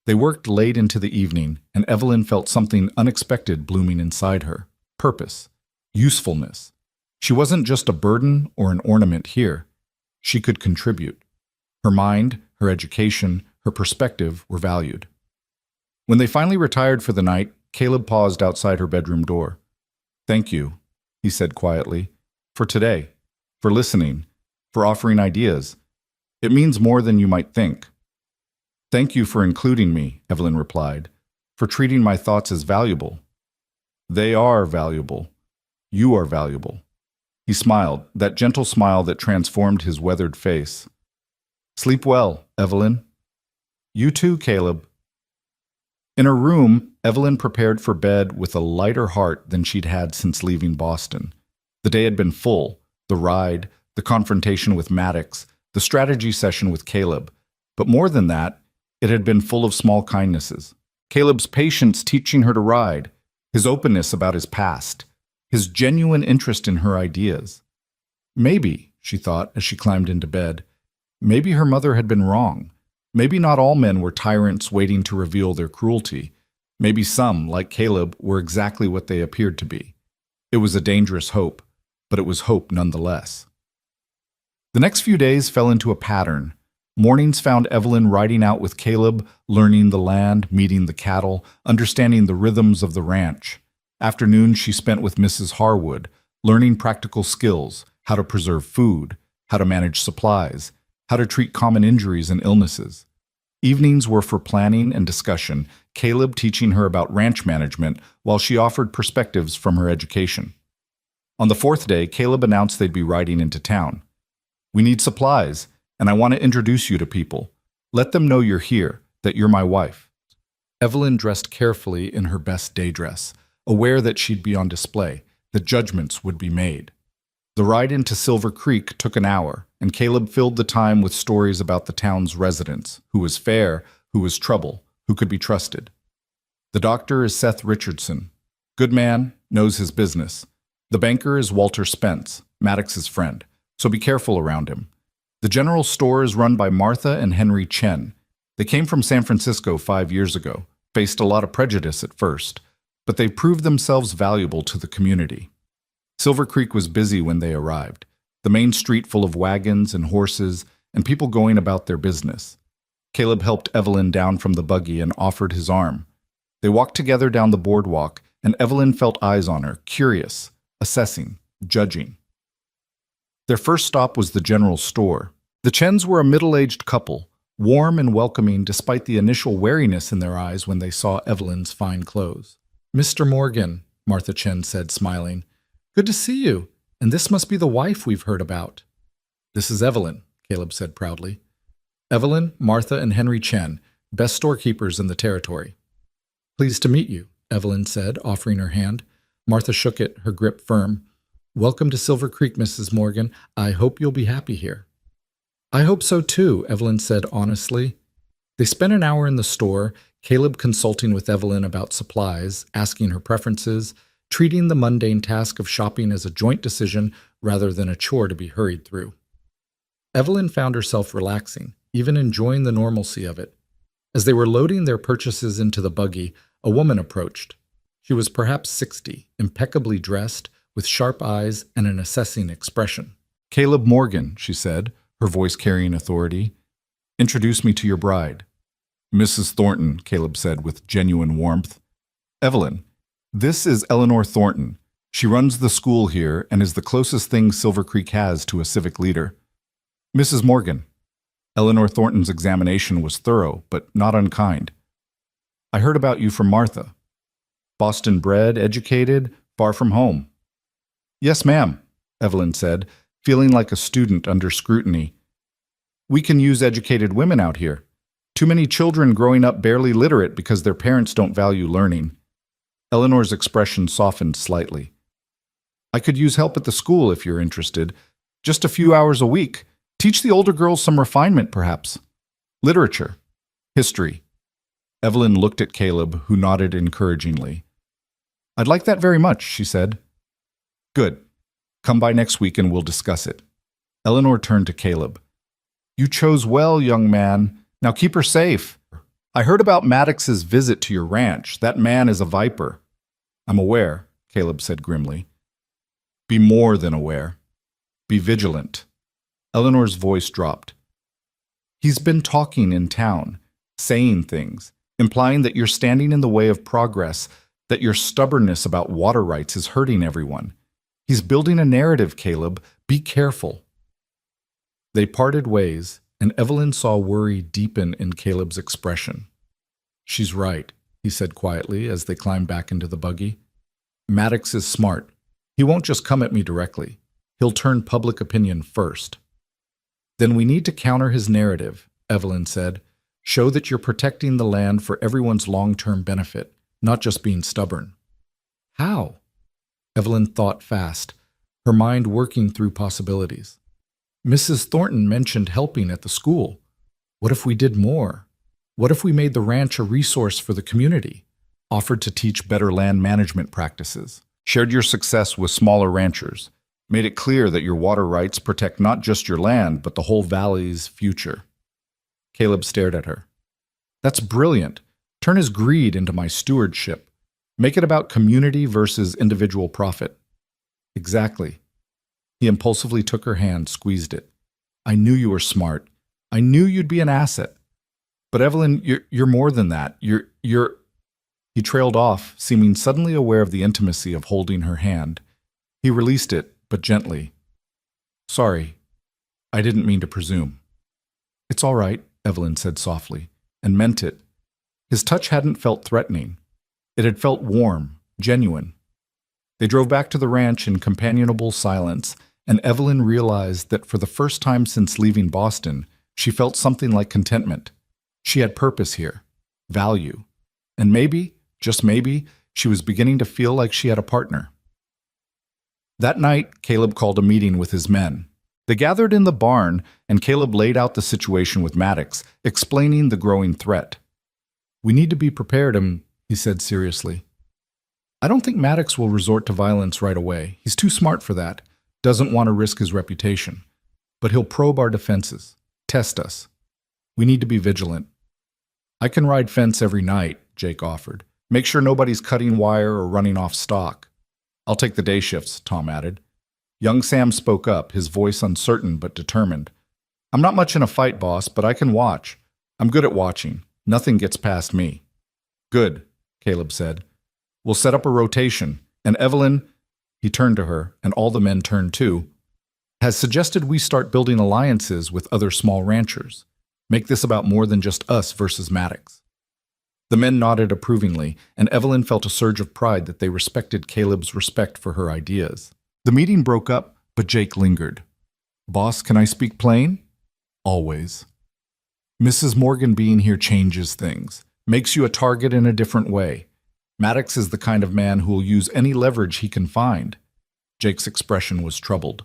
They worked late into the evening, and Evelyn felt something unexpected blooming inside her. Purpose. Usefulness. She wasn't just a burden or an ornament here. She could contribute. Her mind, her education, her perspective were valued. When they finally retired for the night, Caleb paused outside her bedroom door. "Thank you," he said quietly, "for today, for listening, for offering ideas. It means more than you might think." "Thank you for including me," Evelyn replied, "for treating my thoughts as valuable." "They are valuable. You are valuable." He smiled, that gentle smile that transformed his weathered face. "Sleep well, Evelyn." "You too, Caleb." In her room, Evelyn prepared for bed with a lighter heart than she'd had since leaving Boston. The day had been full: the ride, the confrontation with Maddox, the strategy session with Caleb. But more than that, it had been full of small kindnesses. Caleb's patience teaching her to ride, his openness about his past, his genuine interest in her ideas. Maybe, she thought as she climbed into bed, maybe her mother had been wrong. Maybe not all men were tyrants waiting to reveal their cruelty. Maybe some, like Caleb, were exactly what they appeared to be. It was a dangerous hope, but it was hope nonetheless. The next few days fell into a pattern. Mornings found Evelyn riding out with Caleb, learning the land, meeting the cattle, understanding the rhythms of the ranch. Afternoons she spent with Mrs. Harwood, learning practical skills, how to preserve food, how to manage supplies, how to treat common injuries and illnesses. Evenings were for planning and discussion, Caleb teaching her about ranch management while she offered perspectives from her education. On the fourth day, Caleb announced they'd be riding into town. "We need supplies, and I want to introduce you to people. Let them know you're here, that you're my wife." Evelyn dressed carefully in her best day dress, aware that she'd be on display, that judgments would be made. The ride into Silver Creek took an hour, and Caleb filled the time with stories about the town's residents, who was fair, who was trouble, who could be trusted. "The doctor is Seth Richardson. Good man, knows his business. The banker is Walter Spence, Maddox's friend, so be careful around him. The general store is run by Martha and Henry Chen. They came from San Francisco 5 years ago, faced a lot of prejudice at first, but they proved themselves valuable to the community." Silver Creek was busy when they arrived, the main street full of wagons and horses and people going about their business. Caleb helped Evelyn down from the buggy and offered his arm. They walked together down the boardwalk, and Evelyn felt eyes on her, curious, assessing, judging. Their first stop was the general store. The Chens were a middle-aged couple, warm and welcoming despite the initial wariness in their eyes when they saw Evelyn's fine clothes. "Mr. Morgan," Martha Chen said, smiling. "Good to see you, and this must be the wife we've heard about." "This is Evelyn," Caleb said proudly. "Evelyn, Martha, and Henry Chen, best storekeepers in the territory." "Pleased to meet you," Evelyn said, offering her hand. Martha shook it, her grip firm. "Welcome to Silver Creek, Mrs. Morgan. I hope you'll be happy here." "I hope so too," Evelyn said honestly. They spent an hour in the store, Caleb consulting with Evelyn about supplies, asking her preferences, treating the mundane task of shopping as a joint decision rather than a chore to be hurried through. Evelyn found herself relaxing, even enjoying the normalcy of it. As they were loading their purchases into the buggy, a woman approached. She was perhaps 60, impeccably dressed, with sharp eyes and an assessing expression. "Caleb Morgan," she said, her voice carrying authority. "Introduce me to your bride." "Mrs. Thornton," Caleb said with genuine warmth. "Evelyn, this is Eleanor Thornton. She runs the school here and is the closest thing Silver Creek has to a civic leader. Mrs. Morgan." Eleanor Thornton's examination was thorough, but not unkind. "I heard about you from Martha. Boston bred, educated, far from home." "Yes, ma'am," Evelyn said, feeling like a student under scrutiny. "We can use educated women out here. Too many children growing up barely literate because their parents don't value learning." Eleanor's expression softened slightly. "I could use help at the school if you're interested. Just a few hours a week. Teach the older girls some refinement, perhaps. Literature. History." Evelyn looked at Caleb, who nodded encouragingly. "I'd like that very much," she said. "Good. Come by next week and we'll discuss it." Eleanor turned to Caleb. "You chose well, young man. Now keep her safe. I heard about Maddox's visit to your ranch. That man is a viper." "I'm aware," Caleb said grimly. "Be more than aware. Be vigilant." Eleanor's voice dropped. He's been talking in town, saying things, implying that you're standing in the way of progress, that your stubbornness about water rights is hurting everyone. He's building a narrative, Caleb. Be careful. They parted ways, and Evelyn saw worry deepen in Caleb's expression. She's right, he said quietly as they climbed back into the buggy. Maddox is smart. He won't just come at me directly. He'll turn public opinion first. Then we need to counter his narrative, Evelyn said. Show that you're protecting the land for everyone's long-term benefit, not just being stubborn. How? Evelyn thought fast, her mind working through possibilities. Mrs. Thornton mentioned helping at the school. What if we did more? What if we made the ranch a resource for the community? Offered to teach better land management practices? Shared your success with smaller ranchers? Made it clear that your water rights protect not just your land, but the whole valley's future? Caleb stared at her. That's brilliant. Turn his greed into my stewardship. Make it about community versus individual profit. Exactly. He impulsively took her hand, squeezed it. I knew you were smart. I knew you'd be an asset. But Evelyn, you're more than that. You're... He trailed off, seeming suddenly aware of the intimacy of holding her hand. He released it, but gently. Sorry, I didn't mean to presume. It's all right, Evelyn said softly, and meant it. His touch hadn't felt threatening. It had felt warm, genuine. They drove back to the ranch in companionable silence, and Evelyn realized that for the first time since leaving Boston, she felt something like contentment. She had purpose here, value, and maybe, just maybe, she was beginning to feel like she had a partner. That night, Caleb called a meeting with his men. They gathered in the barn, and Caleb laid out the situation with Maddox, explaining the growing threat. We need to be prepared, he said seriously. I don't think Maddox will resort to violence right away. He's too smart for that. Doesn't want to risk his reputation. But he'll probe our defenses, test us. We need to be vigilant. I can ride fence every night, Jake offered. Make sure nobody's cutting wire or running off stock. I'll take the day shifts, Tom added. Young Sam spoke up, his voice uncertain but determined. I'm not much in a fight, boss, but I can watch. I'm good at watching. Nothing gets past me. Good, Caleb said. We'll set up a rotation, and Evelyn, he turned to her, and all the men turned too, has suggested we start building alliances with other small ranchers. Make this about more than just us versus Maddox. The men nodded approvingly, and Evelyn felt a surge of pride that they respected Caleb's respect for her ideas. The meeting broke up, but Jake lingered. Boss, can I speak plain? Always. Mrs. Morgan being here changes things, makes you a target in a different way. Maddox is the kind of man who will use any leverage he can find. Jake's expression was troubled.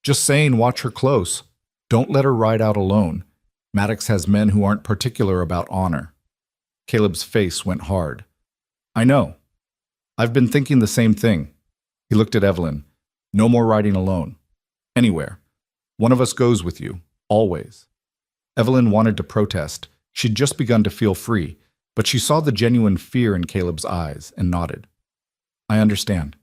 Just saying, watch her close. Don't let her ride out alone. Maddox has men who aren't particular about honor. Caleb's face went hard. I know. I've been thinking the same thing. He looked at Evelyn. No more riding alone. Anywhere. One of us goes with you. Always. Evelyn wanted to protest. She'd just begun to feel free, but she saw the genuine fear in Caleb's eyes and nodded. I understand.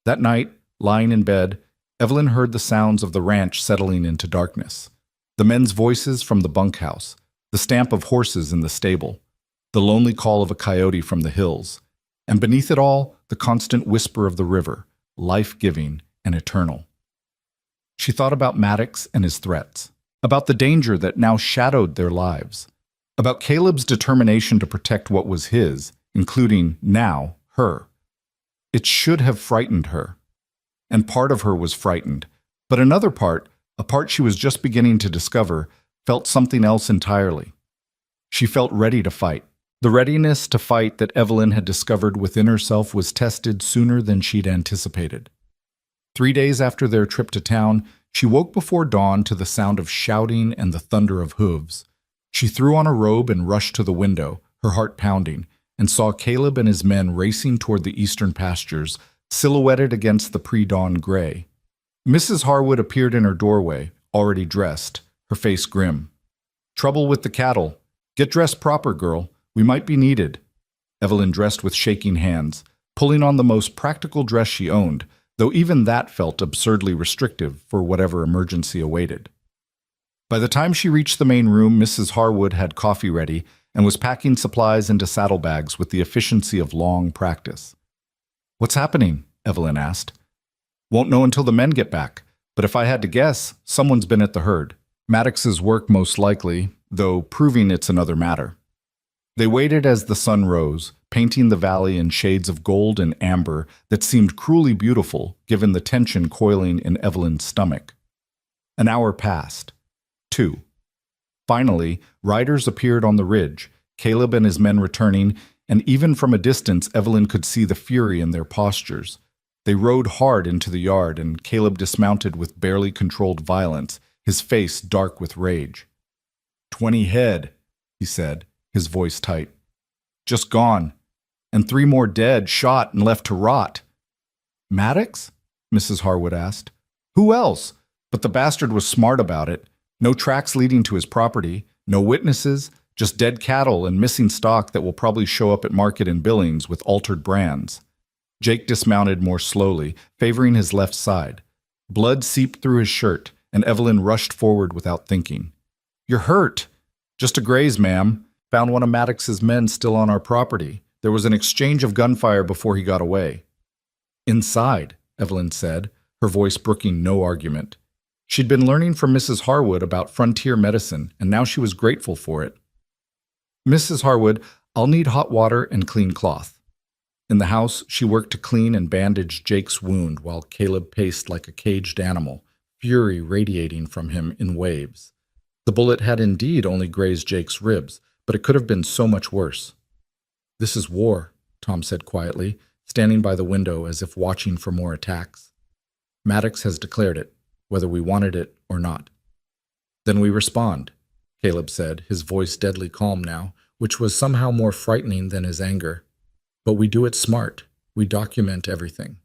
That night, lying in bed, Evelyn heard the sounds of the ranch settling into darkness. The men's voices from the bunkhouse, the stamp of horses in the stable, the lonely call of a coyote from the hills, and beneath it all, the constant whisper of the river, life-giving and eternal. She thought about Maddox and his threats, about the danger that now shadowed their lives, about Caleb's determination to protect what was his, including, now, her. It should have frightened her. And part of her was frightened, but another part, a part she was just beginning to discover, felt something else entirely. She felt ready to fight. The readiness to fight that Evelyn had discovered within herself was tested sooner than she'd anticipated. 3 days after their trip to town, she woke before dawn to the sound of shouting and the thunder of hooves. She threw on a robe and rushed to the window, her heart pounding, and saw Caleb and his men racing toward the eastern pastures, silhouetted against the pre-dawn gray. Mrs. Harwood appeared in her doorway, already dressed, her face grim. Trouble with the cattle. Get dressed proper, girl. We might be needed. Evelyn dressed with shaking hands, pulling on the most practical dress she owned, though even that felt absurdly restrictive for whatever emergency awaited. By the time she reached the main room, Mrs. Harwood had coffee ready and was packing supplies into saddlebags with the efficiency of long practice. "What's happening?" Evelyn asked. "Won't know until the men get back, but if I had to guess, someone's been at the herd. Maddox's work most likely, though proving it's another matter." They waited as the sun rose, painting the valley in shades of gold and amber that seemed cruelly beautiful given the tension coiling in Evelyn's stomach. An hour passed. 2. Finally, riders appeared on the ridge, Caleb and his men returning, and even from a distance Evelyn could see the fury in their postures. They rode hard into the yard, and Caleb dismounted with barely controlled violence, his face dark with rage. 20 head, he said, his voice tight. Just gone. And 3 more dead, shot, and left to rot. Maddox? Mrs. Harwood asked. Who else? But the bastard was smart about it. No tracks leading to his property, no witnesses, just dead cattle and missing stock that will probably show up at market in Billings with altered brands. Jake dismounted more slowly, favoring his left side. Blood seeped through his shirt, and Evelyn rushed forward without thinking. You're hurt. Just a graze, ma'am. Found one of Maddox's men still on our property. There was an exchange of gunfire before he got away. Inside, Evelyn said, her voice brooking no argument. She'd been learning from Mrs. Harwood about frontier medicine, and now she was grateful for it. Mrs. Harwood, I'll need hot water and clean cloth. In the house, she worked to clean and bandage Jake's wound while Caleb paced like a caged animal, fury radiating from him in waves. The bullet had indeed only grazed Jake's ribs, but it could have been so much worse. This is war, Tom said quietly, standing by the window as if watching for more attacks. Maddox has declared it, whether we wanted it or not. Then we respond, Caleb said, his voice deadly calm now, which was somehow more frightening than his anger. But we do it smart. We document everything.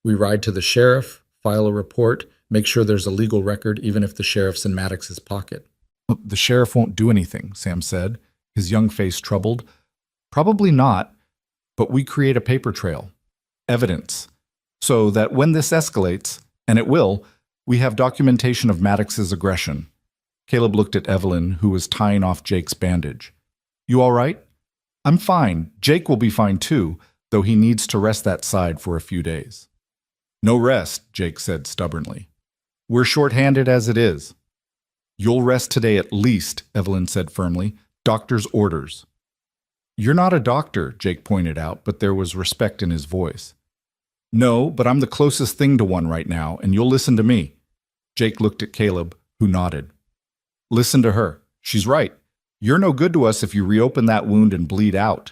We ride to the sheriff, file a report, make sure there's a legal record even if the sheriff's in Maddox's pocket. The sheriff won't do anything, Sam said, his young face troubled. Probably not, but we create a paper trail. Evidence. So that when this escalates, and it will, we have documentation of Maddox's aggression. Caleb looked at Evelyn, who was tying off Jake's bandage. You all right? I'm fine. Jake will be fine too, though he needs to rest that side for a few days. No rest, Jake said stubbornly. We're short-handed as it is. You'll rest today at least, Evelyn said firmly. Doctor's orders. You're not a doctor, Jake pointed out, but there was respect in his voice. No, but I'm the closest thing to one right now, and you'll listen to me. Jake looked at Caleb, who nodded. Listen to her. She's right. You're no good to us if you reopen that wound and bleed out.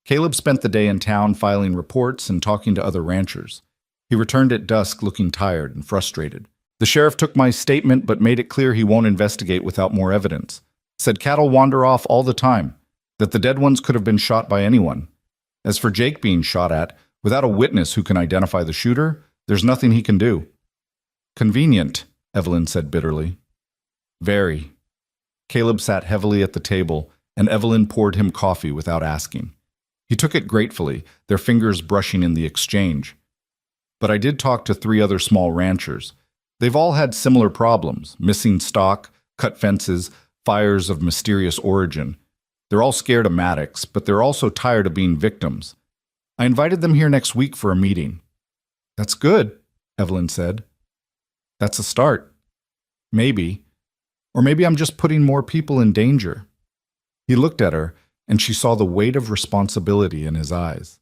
Caleb spent the day in town filing reports and talking to other ranchers. He returned at dusk looking tired and frustrated. The sheriff took my statement but made it clear he won't investigate without more evidence. Said cattle wander off all the time, that the dead ones could have been shot by anyone. As for Jake being shot at, without a witness who can identify the shooter, there's nothing he can do. Convenient, Evelyn said bitterly. Very. Caleb sat heavily at the table, and Evelyn poured him coffee without asking. He took it gratefully, their fingers brushing in the exchange. But I did talk to 3 other small ranchers. They've all had similar problems, missing stock, cut fences, fires of mysterious origin. They're all scared of Maddox, but they're also tired of being victims. I invited them here next week for a meeting. That's good, Evelyn said. That's a start. Maybe. Or maybe I'm just putting more people in danger. He looked at her, and she saw the weight of responsibility in his eyes.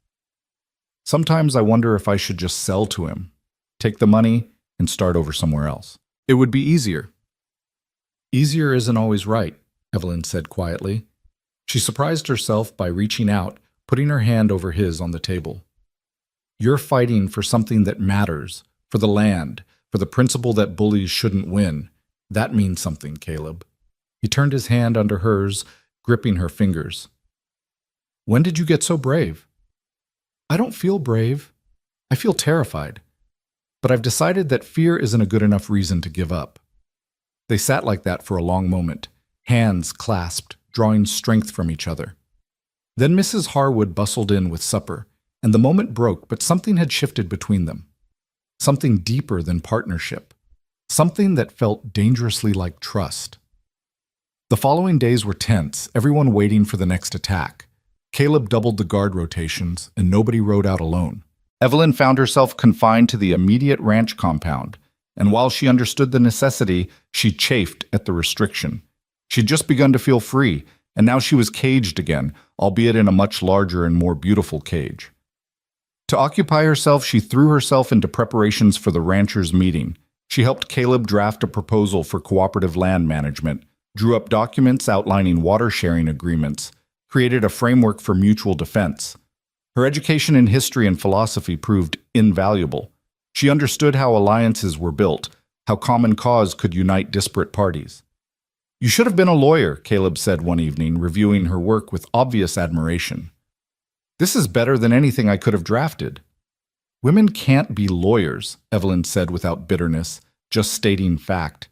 Sometimes I wonder if I should just sell to him, take the money, and start over somewhere else. It would be easier. Easier isn't always right, Evelyn said quietly. She surprised herself by reaching out, putting her hand over his on the table. You're fighting for something that matters, for the land, for the principle that bullies shouldn't win. That means something, Caleb. He turned his hand under hers, gripping her fingers. When did you get so brave? I don't feel brave. I feel terrified. But I've decided that fear isn't a good enough reason to give up. They sat like that for a long moment, hands clasped, drawing strength from each other. Then Mrs. Harwood bustled in with supper, and the moment broke, but something had shifted between them. Something deeper than partnership. Something that felt dangerously like trust. The following days were tense, everyone waiting for the next attack. Caleb doubled the guard rotations, and nobody rode out alone. Evelyn found herself confined to the immediate ranch compound, and while she understood the necessity, she chafed at the restriction. She'd just begun to feel free, and now she was caged again, albeit in a much larger and more beautiful cage. To occupy herself, she threw herself into preparations for the ranchers' meeting. She helped Caleb draft a proposal for cooperative land management, drew up documents outlining water-sharing agreements, created a framework for mutual defense. Her education in history and philosophy proved invaluable. She understood how alliances were built, how common cause could unite disparate parties. "You should have been a lawyer," Caleb said one evening, reviewing her work with obvious admiration. "This is better than anything I could have drafted." "Women can't be lawyers," Evelyn said without bitterness, just stating fact.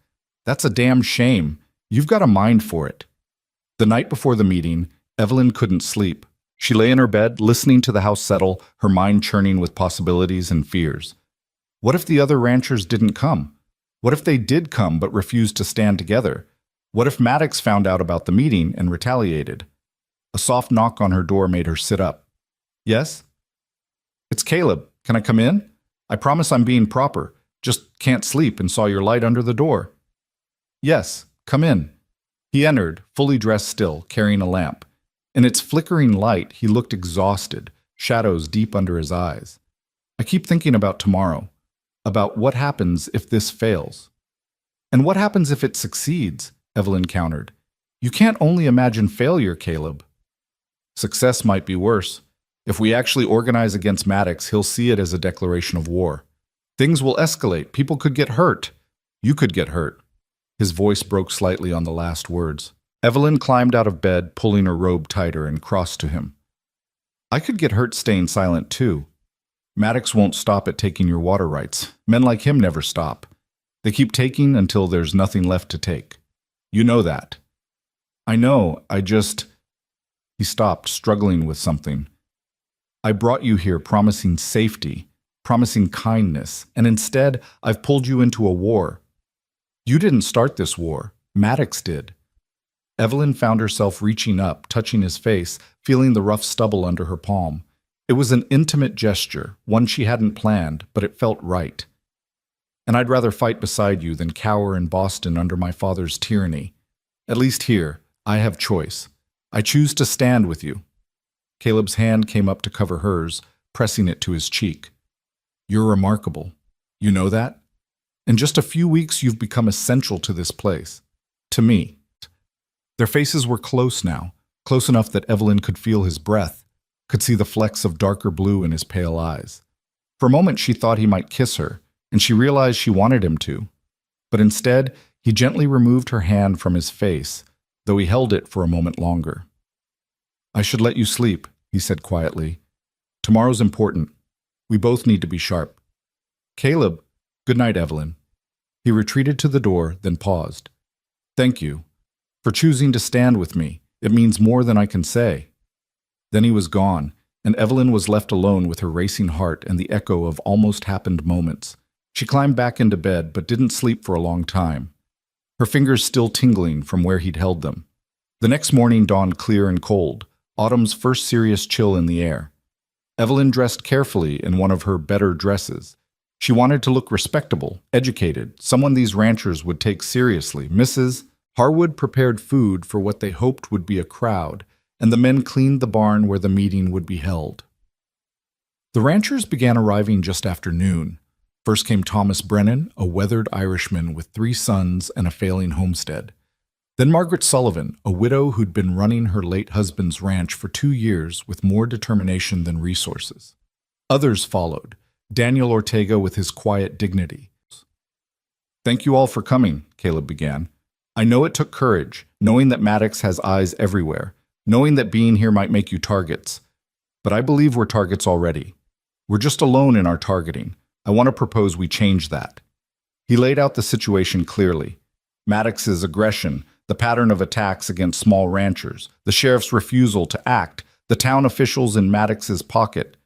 "That's a damn shame. You've got a mind for it." The night before the meeting, Evelyn couldn't sleep. She lay in her bed, listening to the house settle, her mind churning with possibilities and fears. What if the other ranchers didn't come? What if they did come but refused to stand together? What if Maddox found out about the meeting and retaliated? A soft knock on her door made her sit up. "Yes?" "It's Caleb. Can I come in? I promise I'm being proper. Just can't sleep and saw your light under the door." "Yes, come in." He entered, fully dressed still, carrying a lamp. In its flickering light, he looked exhausted, shadows deep under his eyes. "I keep thinking about tomorrow, about what happens if this fails." "And what happens if it succeeds?" Evelyn countered. "You can't only imagine failure, Caleb." "Success might be worse. If we actually organize against Maddox, he'll see it as a declaration of war. Things will escalate. People could get hurt. You could get hurt." His voice broke slightly on the last words. Evelyn climbed out of bed, pulling her robe tighter, and crossed to him. "I could get hurt staying silent, too. Maddox won't stop at taking your water rights. Men like him never stop. They keep taking until there's nothing left to take. You know that." "I know, He stopped, struggling with something. "I brought you here promising safety, promising kindness, and instead I've pulled you into a war. You didn't start this war. Maddox did." Evelyn found herself reaching up, touching his face, feeling the rough stubble under her palm. It was an intimate gesture, one she hadn't planned, but it felt right. "And I'd rather fight beside you than cower in Boston under my father's tyranny. At least here, I have choice. I choose to stand with you." Caleb's hand came up to cover hers, pressing it to his cheek. "You're remarkable. You know that? In just a few weeks, you've become essential to this place. To me." Their faces were close now, close enough that Evelyn could feel his breath, could see the flecks of darker blue in his pale eyes. For a moment, she thought he might kiss her, and she realized she wanted him to. But instead, he gently removed her hand from his face, though he held it for a moment longer. "I should let you sleep," he said quietly. "Tomorrow's important. We both need to be sharp." "Caleb, good night, Evelyn." He retreated to the door, then paused. "Thank you for choosing to stand with me. It means more than I can say." Then he was gone, and Evelyn was left alone with her racing heart and the echo of almost happened moments. She climbed back into bed, but didn't sleep for a long time, her fingers still tingling from where he'd held them. The next morning dawned clear and cold, autumn's first serious chill in the air. Evelyn dressed carefully in one of her better dresses. She wanted to look respectable, educated, someone these ranchers would take seriously. Mrs. Harwood prepared food for what they hoped would be a crowd, and the men cleaned the barn where the meeting would be held. The ranchers began arriving just after noon. First came Thomas Brennan, a weathered Irishman with 3 sons and a failing homestead. Then Margaret Sullivan, a widow who'd been running her late husband's ranch for 2 years with more determination than resources. Others followed, Daniel Ortega with his quiet dignity. "Thank you all for coming," Caleb began. "I know it took courage, knowing that Maddox has eyes everywhere, knowing that being here might make you targets. But I believe we're targets already. We're just alone in our targeting. I want to propose we change that." He laid out the situation clearly. Maddox's aggression, the pattern of attacks against small ranchers, the sheriff's refusal to act, the town officials in Maddox's pocket.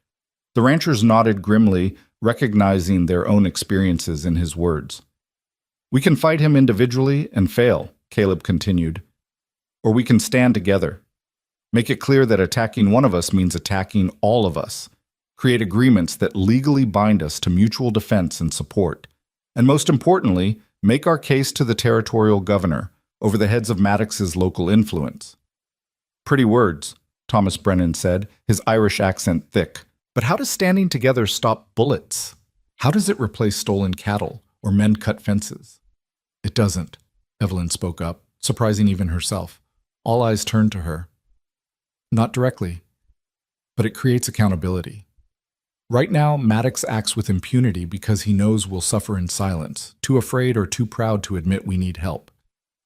The ranchers nodded grimly, recognizing their own experiences in his words. "We can fight him individually and fail," Caleb continued. Or we can stand together. Make it clear that attacking one of us means attacking all of us. Create agreements that legally bind us to mutual defense and support. And most importantly, make our case to the territorial governor over the heads of Maddox's local influence. Pretty words, Thomas Brennan said, his Irish accent thick. But how does standing together stop bullets? How does it replace stolen cattle or mend cut fences? It doesn't, Evelyn spoke up, surprising even herself. All eyes turned to her. Not directly, but it creates accountability. Right now, Maddox acts with impunity because he knows we'll suffer in silence, too afraid or too proud to admit we need help.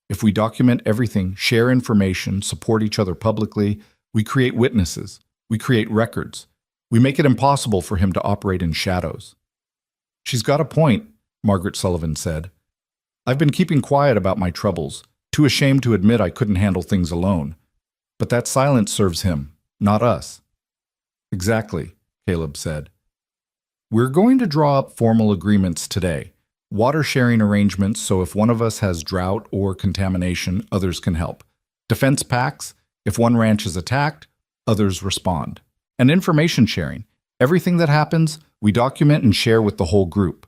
If we document everything, share information, support each other publicly, we create witnesses, we create records. We make it impossible for him to operate in shadows. She's got a point, Margaret Sullivan said. I've been keeping quiet about my troubles, too ashamed to admit I couldn't handle things alone. But that silence serves him, not us. Exactly, Caleb said. We're going to draw up formal agreements today. Water sharing arrangements so if one of us has drought or contamination, others can help. Defense packs, if one ranch is attacked, others respond. And information sharing. Everything that happens, we document and share with the whole group.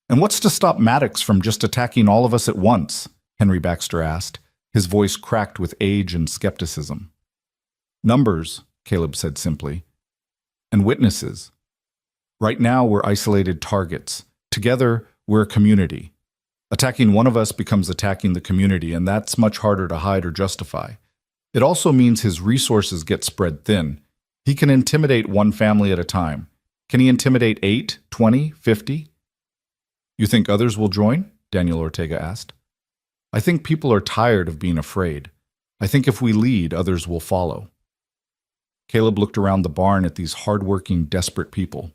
And what's to stop Maddox from just attacking all of us at once? Henry Baxter asked, his voice cracked with age and skepticism. Numbers, Caleb said simply. And witnesses. Right now, we're isolated targets. Together, we're a community. Attacking one of us becomes attacking the community, and that's much harder to hide or justify. It also means his resources get spread thin. He can intimidate one family at a time. Can he intimidate 8, 20, 50? You think others will join? Daniel Ortega asked. I think people are tired of being afraid. I think if we lead, others will follow. Caleb looked around the barn at these hard-working, desperate people.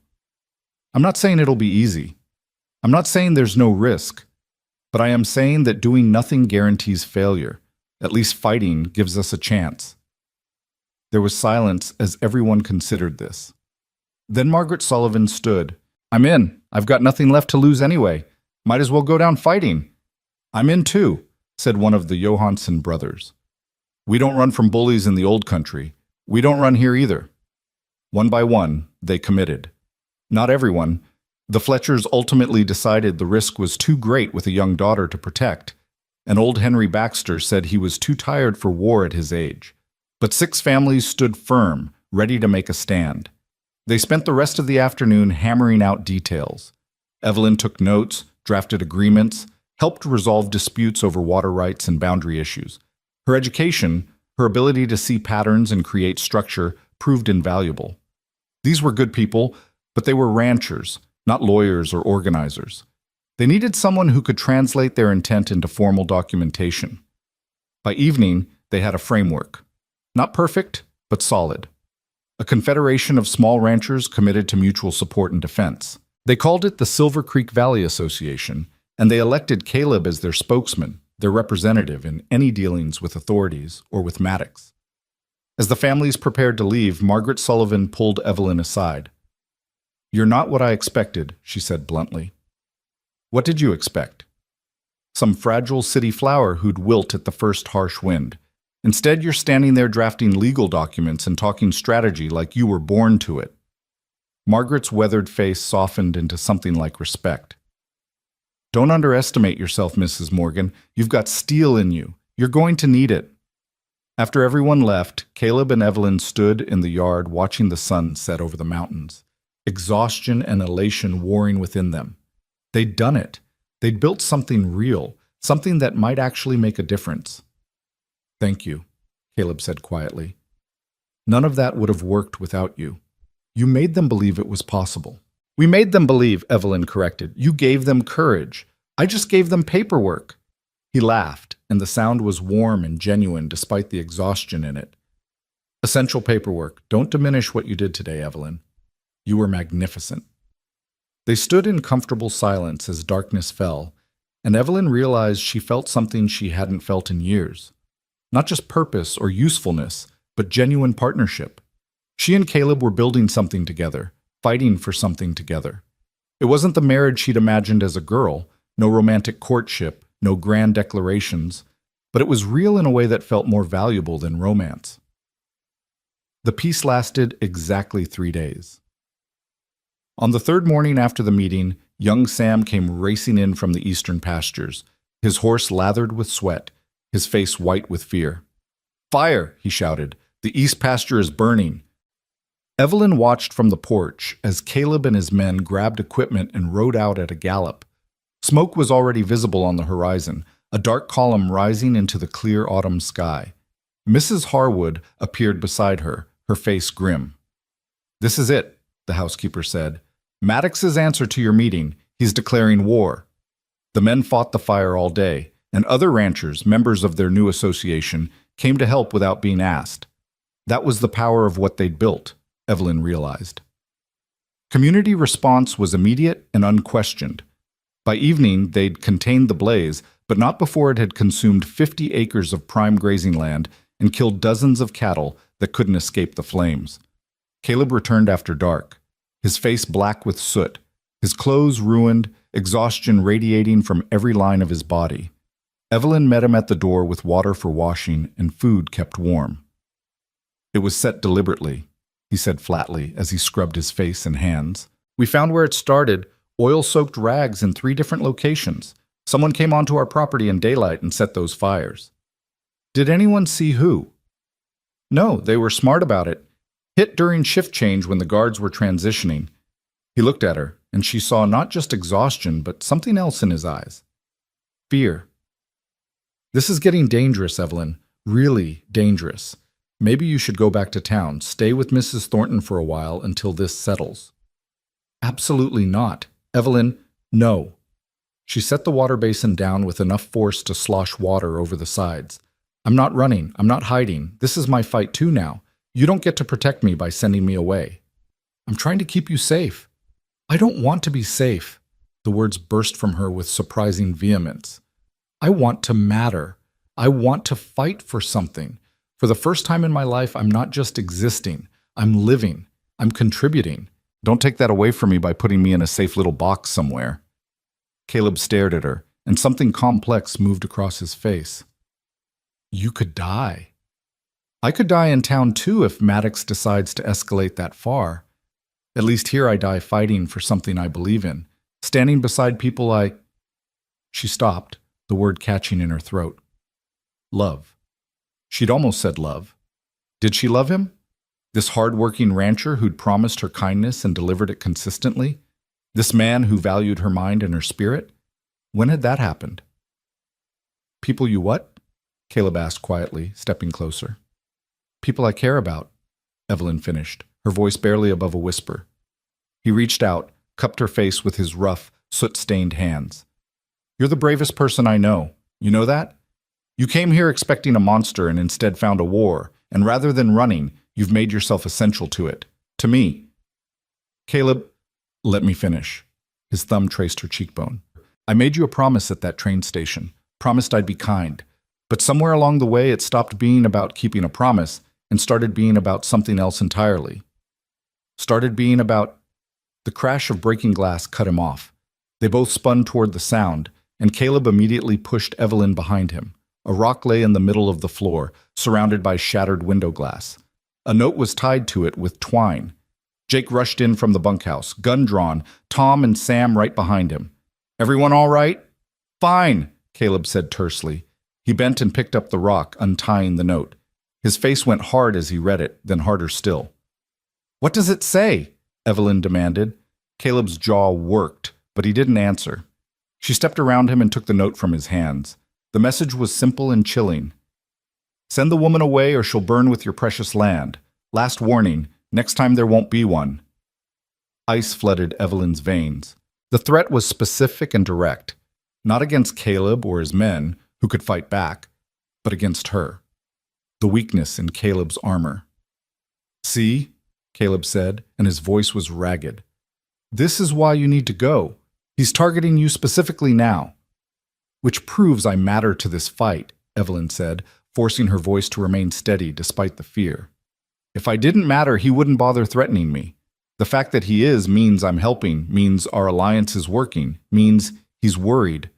I'm not saying it'll be easy. I'm not saying there's no risk. But I am saying that doing nothing guarantees failure. At least fighting gives us a chance. There was silence as everyone considered this. Then Margaret Sullivan stood. I'm in. I've got nothing left to lose anyway. Might as well go down fighting. I'm in too, said one of the Johansson brothers. We don't run from bullies in the old country. We don't run here either. One by one, they committed. Not everyone. The Fletchers ultimately decided the risk was too great with a young daughter to protect, and old Henry Baxter said he was too tired for war at his age. But 6 families stood firm, ready to make a stand. They spent the rest of the afternoon hammering out details. Evelyn took notes, drafted agreements, helped resolve disputes over water rights and boundary issues. Her education, her ability to see patterns and create structure, proved invaluable. These were good people, but they were ranchers, not lawyers or organizers. They needed someone who could translate their intent into formal documentation. By evening, they had a framework. Not perfect, but solid. A confederation of small ranchers committed to mutual support and defense. They called it the Silver Creek Valley Association, and they elected Caleb as their spokesman, their representative in any dealings with authorities or with Maddox. As the families prepared to leave, Margaret Sullivan pulled Evelyn aside. You're not what I expected, she said bluntly. What did you expect? Some fragile city flower who'd wilt at the first harsh wind. Instead, you're standing there drafting legal documents and talking strategy like you were born to it. Margaret's weathered face softened into something like respect. Don't underestimate yourself, Mrs. Morgan. You've got steel in you. You're going to need it. After everyone left, Caleb and Evelyn stood in the yard watching the sun set over the mountains. Exhaustion and elation warring within them. They'd done it. They'd built something real, something that might actually make a difference. Thank you, Caleb said quietly. None of that would have worked without you. You made them believe it was possible. We made them believe, Evelyn corrected. You gave them courage. I just gave them paperwork. He laughed, and the sound was warm and genuine despite the exhaustion in it. Essential paperwork. Don't diminish what you did today, Evelyn. You were magnificent. They stood in comfortable silence as darkness fell, and Evelyn realized she felt something she hadn't felt in years. Not just purpose or usefulness, but genuine partnership. She and Caleb were building something together, fighting for something together. It wasn't the marriage she'd imagined as a girl, no romantic courtship, no grand declarations. but it was real in a way that felt more valuable than romance. The peace lasted exactly 3 days. On the third morning after the meeting, young Sam came racing in from the eastern pastures, his horse lathered with sweat, his face white with fear. "Fire!" he shouted. "The east pasture is burning." Evelyn watched from the porch as Caleb and his men grabbed equipment and rode out at a gallop. Smoke was already visible on the horizon, a dark column rising into the clear autumn sky. Mrs. Harwood appeared beside her, her face grim. "This is it," the housekeeper said. "Maddox's answer to your meeting. He's declaring war." The men fought the fire all day, and other ranchers, members of their new association, came to help without being asked. That was the power of what they'd built, Evelyn realized. Community response was immediate and unquestioned. By evening, they'd contained the blaze, but not before it had consumed 50 acres of prime grazing land and killed dozens of cattle that couldn't escape the flames. Caleb returned after dark, his face black with soot, his clothes ruined, exhaustion radiating from every line of his body. Evelyn met him at the door with water for washing and food kept warm. "It was set deliberately," he said flatly as he scrubbed his face and hands. "We found where it started, oil-soaked rags in 3 different locations. Someone came onto our property in daylight and set those fires." "Did anyone see who?" "No, they were smart about it. Hit during shift change when the guards were transitioning." He looked at her, and she saw not just exhaustion, but something else in his eyes. Fear. "This is getting dangerous, Evelyn. Really dangerous. Maybe you should go back to town, stay with Mrs. Thornton for a while until this settles." "Absolutely not. Evelyn, no." She set the water basin down with enough force to slosh water over the sides. "I'm not running. I'm not hiding. This is my fight too now. You don't get to protect me by sending me away. I'm trying to keep you safe." "I don't want to be safe." The words burst from her with surprising vehemence. "I want to matter. I want to fight for something. For the first time in my life, I'm not just existing. I'm living. I'm contributing. Don't take that away from me by putting me in a safe little box somewhere." Caleb stared at her, and something complex moved across his face. "You could die." "I could die in town too if Maddox decides to escalate that far. At least here I die fighting for something I believe in, standing beside people I—" She stopped, the word catching in her throat. Love. She'd almost said love. Did she love him? This hard-working rancher who'd promised her kindness and delivered it consistently? This man who valued her mind and her spirit? When had that happened? "People you what?" Caleb asked quietly, stepping closer. "People I care about," Evelyn finished, her voice barely above a whisper. He reached out, cupped her face with his rough, soot-stained hands. "You're the bravest person I know. You know that? You came here expecting a monster and instead found a war, and rather than running, you've made yourself essential to it. To me." "Caleb, let me finish." His thumb traced her cheekbone. "I made you a promise at that train station, promised I'd be kind. But somewhere along the way it stopped being about keeping a promise and started being about something else entirely. Started being about—" The crash of breaking glass cut him off. They both spun toward the sound, and Caleb immediately pushed Evelyn behind him. A rock lay in the middle of the floor, surrounded by shattered window glass. A note was tied to it with twine. Jake rushed in from the bunkhouse, gun drawn, Tom and Sam right behind him. "Everyone all right?" "Fine," Caleb said tersely. He bent and picked up the rock, untying the note. His face went hard as he read it, then harder still. "What does it say?" Evelyn demanded. Caleb's jaw worked, but he didn't answer. She stepped around him and took the note from his hands. The message was simple and chilling. "Send the woman away or she'll burn with your precious land. Last warning, next time there won't be one." Ice flooded Evelyn's veins. The threat was specific and direct, not against Caleb or his men, who could fight back, but against her. The weakness in Caleb's armor. "See?" Caleb said, and his voice was ragged. "This is why you need to go. He's targeting you specifically now." "Which proves I matter to this fight," Evelyn said, forcing her voice to remain steady despite the fear. "If I didn't matter, he wouldn't bother threatening me. The fact that he is means I'm helping, means our alliance is working, means he's worried.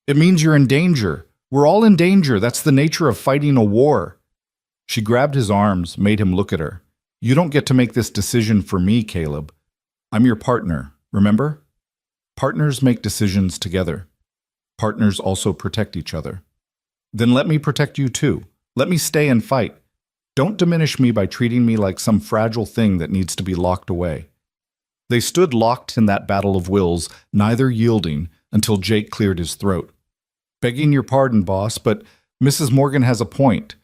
It means you're in danger. We're all in danger. That's the nature of fighting a war. She grabbed his arms, made him look at her. You don't get to make this decision for me, Caleb. I'm your partner, remember? Partners make decisions together. Partners also protect each other. Then let me protect you too. Let me stay and fight. Don't diminish me by treating me like some fragile thing that needs to be locked away. They stood locked in that battle of wills, neither yielding, until Jake cleared his throat. Begging your pardon, boss, but Mrs. Morgan has a point.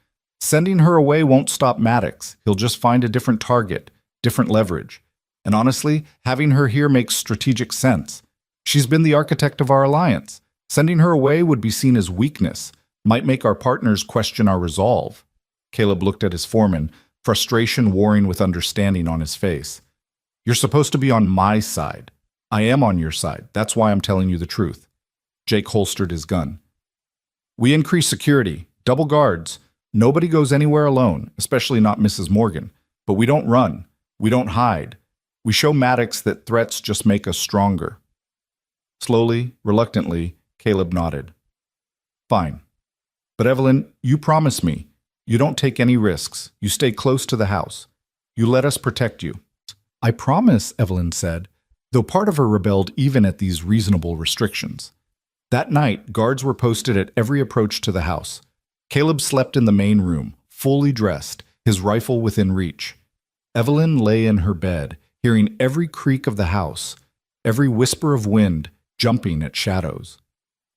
Sending her away won't stop Maddox. He'll just find a different target, different leverage. And honestly, having her here makes strategic sense. She's been the architect of our alliance. Sending her away would be seen as weakness, might make our partners question our resolve. Caleb looked at his foreman, frustration warring with understanding on his face. You're supposed to be on my side. I am on your side. That's why I'm telling you the truth. Jake holstered his gun. We increase security, double guards. Nobody goes anywhere alone, especially not Mrs. Morgan. But we don't run. We don't hide. We show Maddox that threats just make us stronger. Slowly, reluctantly, Caleb nodded. Fine. But Evelyn, you promise me. You don't take any risks. You stay close to the house. You let us protect you. I promise, Evelyn said, though part of her rebelled even at these reasonable restrictions. That night, guards were posted at every approach to the house. Caleb slept in the main room, fully dressed, his rifle within reach. Evelyn lay in her bed, hearing every creak of the house, every whisper of wind, jumping at shadows.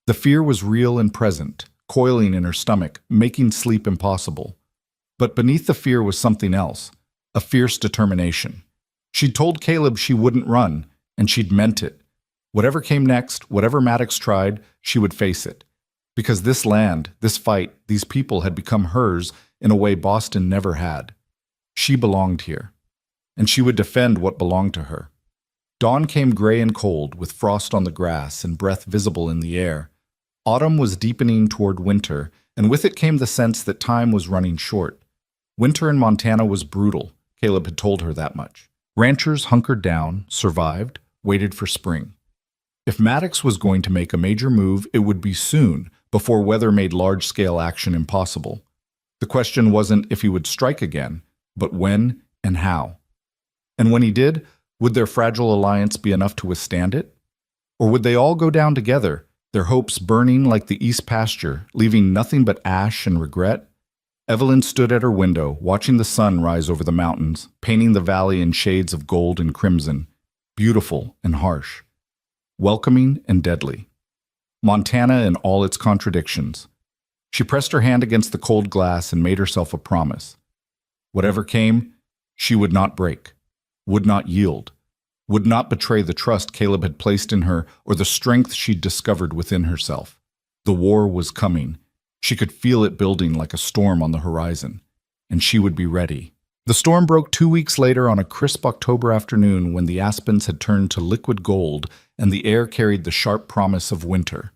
The fear was real and present, coiling in her stomach, making sleep impossible. But beneath the fear was something else, a fierce determination. She'd told Caleb she wouldn't run, and she'd meant it. Whatever came next, whatever Maddox tried, she would face it. Because this land, this fight, these people had become hers in a way Boston never had. She belonged here, and she would defend what belonged to her. Dawn came gray and cold, with frost on the grass and breath visible in the air. Autumn was deepening toward winter, and with it came the sense that time was running short. Winter in Montana was brutal. Caleb had told her that much. Ranchers hunkered down, survived, waited for spring. If Maddox was going to make a major move, it would be soon, before weather made large-scale action impossible. The question wasn't if he would strike again, but when and how. And when he did, would their fragile alliance be enough to withstand it? Or would they all go down together, their hopes burning like the east pasture, leaving nothing but ash and regret? Evelyn stood at her window, watching the sun rise over the mountains, painting the valley in shades of gold and crimson, beautiful and harsh, welcoming and deadly. Montana in all its contradictions. She pressed her hand against the cold glass and made herself a promise. Whatever came, she would not break, would not yield, would not betray the trust Caleb had placed in her or the strength she'd discovered within herself. The war was coming. She could feel it building like a storm on the horizon, and she would be ready. The storm broke 2 weeks later on a crisp October afternoon when the aspens had turned to liquid gold and the air carried the sharp promise of winter.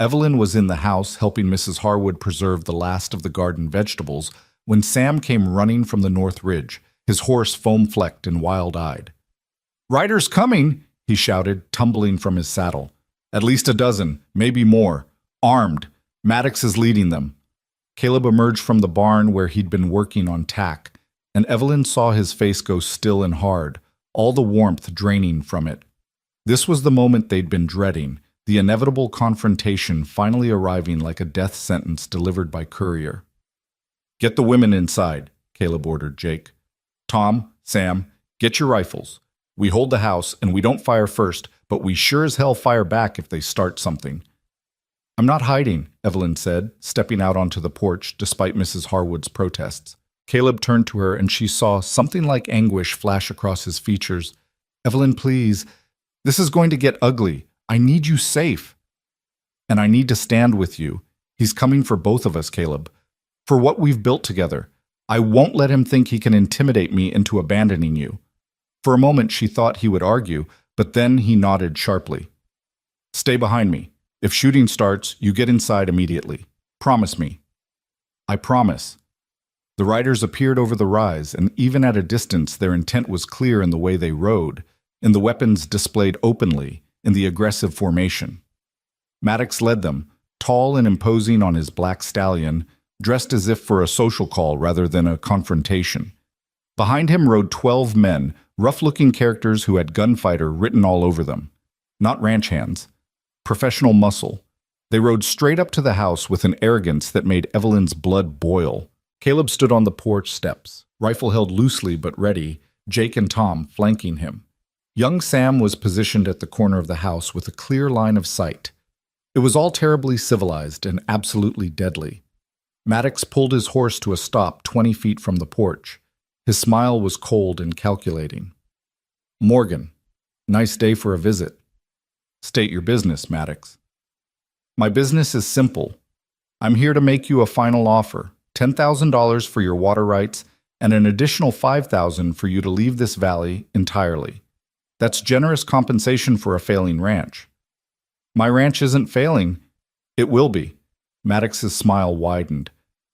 Evelyn was in the house helping Mrs. Harwood preserve the last of the garden vegetables when Sam came running from the North Ridge, his horse foam-flecked and wild-eyed. "Riders coming!" he shouted, tumbling from his saddle. "At least a dozen, maybe more. Armed. Maddox is leading them." Caleb emerged from the barn where he'd been working on tack, and Evelyn saw his face go still and hard, all the warmth draining from it. This was the moment they'd been dreading, the inevitable confrontation finally arriving like a death sentence delivered by courier. "Get the women inside," Caleb ordered Jake. "Tom, Sam, get your rifles. We hold the house, and we don't fire first, but we sure as hell fire back if they start something." "I'm not hiding," Evelyn said, stepping out onto the porch despite Mrs. Harwood's protests. Caleb turned to her, and she saw something like anguish flash across his features. "Evelyn, please. This is going to get ugly. I need you safe. And I need to stand with you. He's coming for both of us, Caleb. For what we've built together. I won't let him think he can intimidate me into abandoning you." For a moment she thought he would argue, but then he nodded sharply. "Stay behind me. If shooting starts, you get inside immediately. Promise me." "I promise." The riders appeared over the rise, and even at a distance their intent was clear in the way they rode, in the weapons displayed openly, in the aggressive formation. Maddox led them, tall and imposing on his black stallion, dressed as if for a social call rather than a confrontation. Behind him rode 12 men, rough-looking characters who had gunfighter written all over them. Not ranch hands. Professional muscle. They rode straight up to the house with an arrogance that made Evelyn's blood boil. Caleb stood on the porch steps, rifle held loosely but ready, Jake and Tom flanking him. Young Sam was positioned at the corner of the house with a clear line of sight. It was all terribly civilized and absolutely deadly. Maddox pulled his horse to a stop 20 feet from the porch. His smile was cold and calculating. "Morgan, nice day for a visit." "State your business, Maddox." "My business is simple. I'm here to make you a final offer, $10,000 for your water rights and an additional $5,000 for you to leave this valley entirely. That's generous compensation for a failing ranch." "My ranch isn't failing." "It will be." Maddox's smile widened.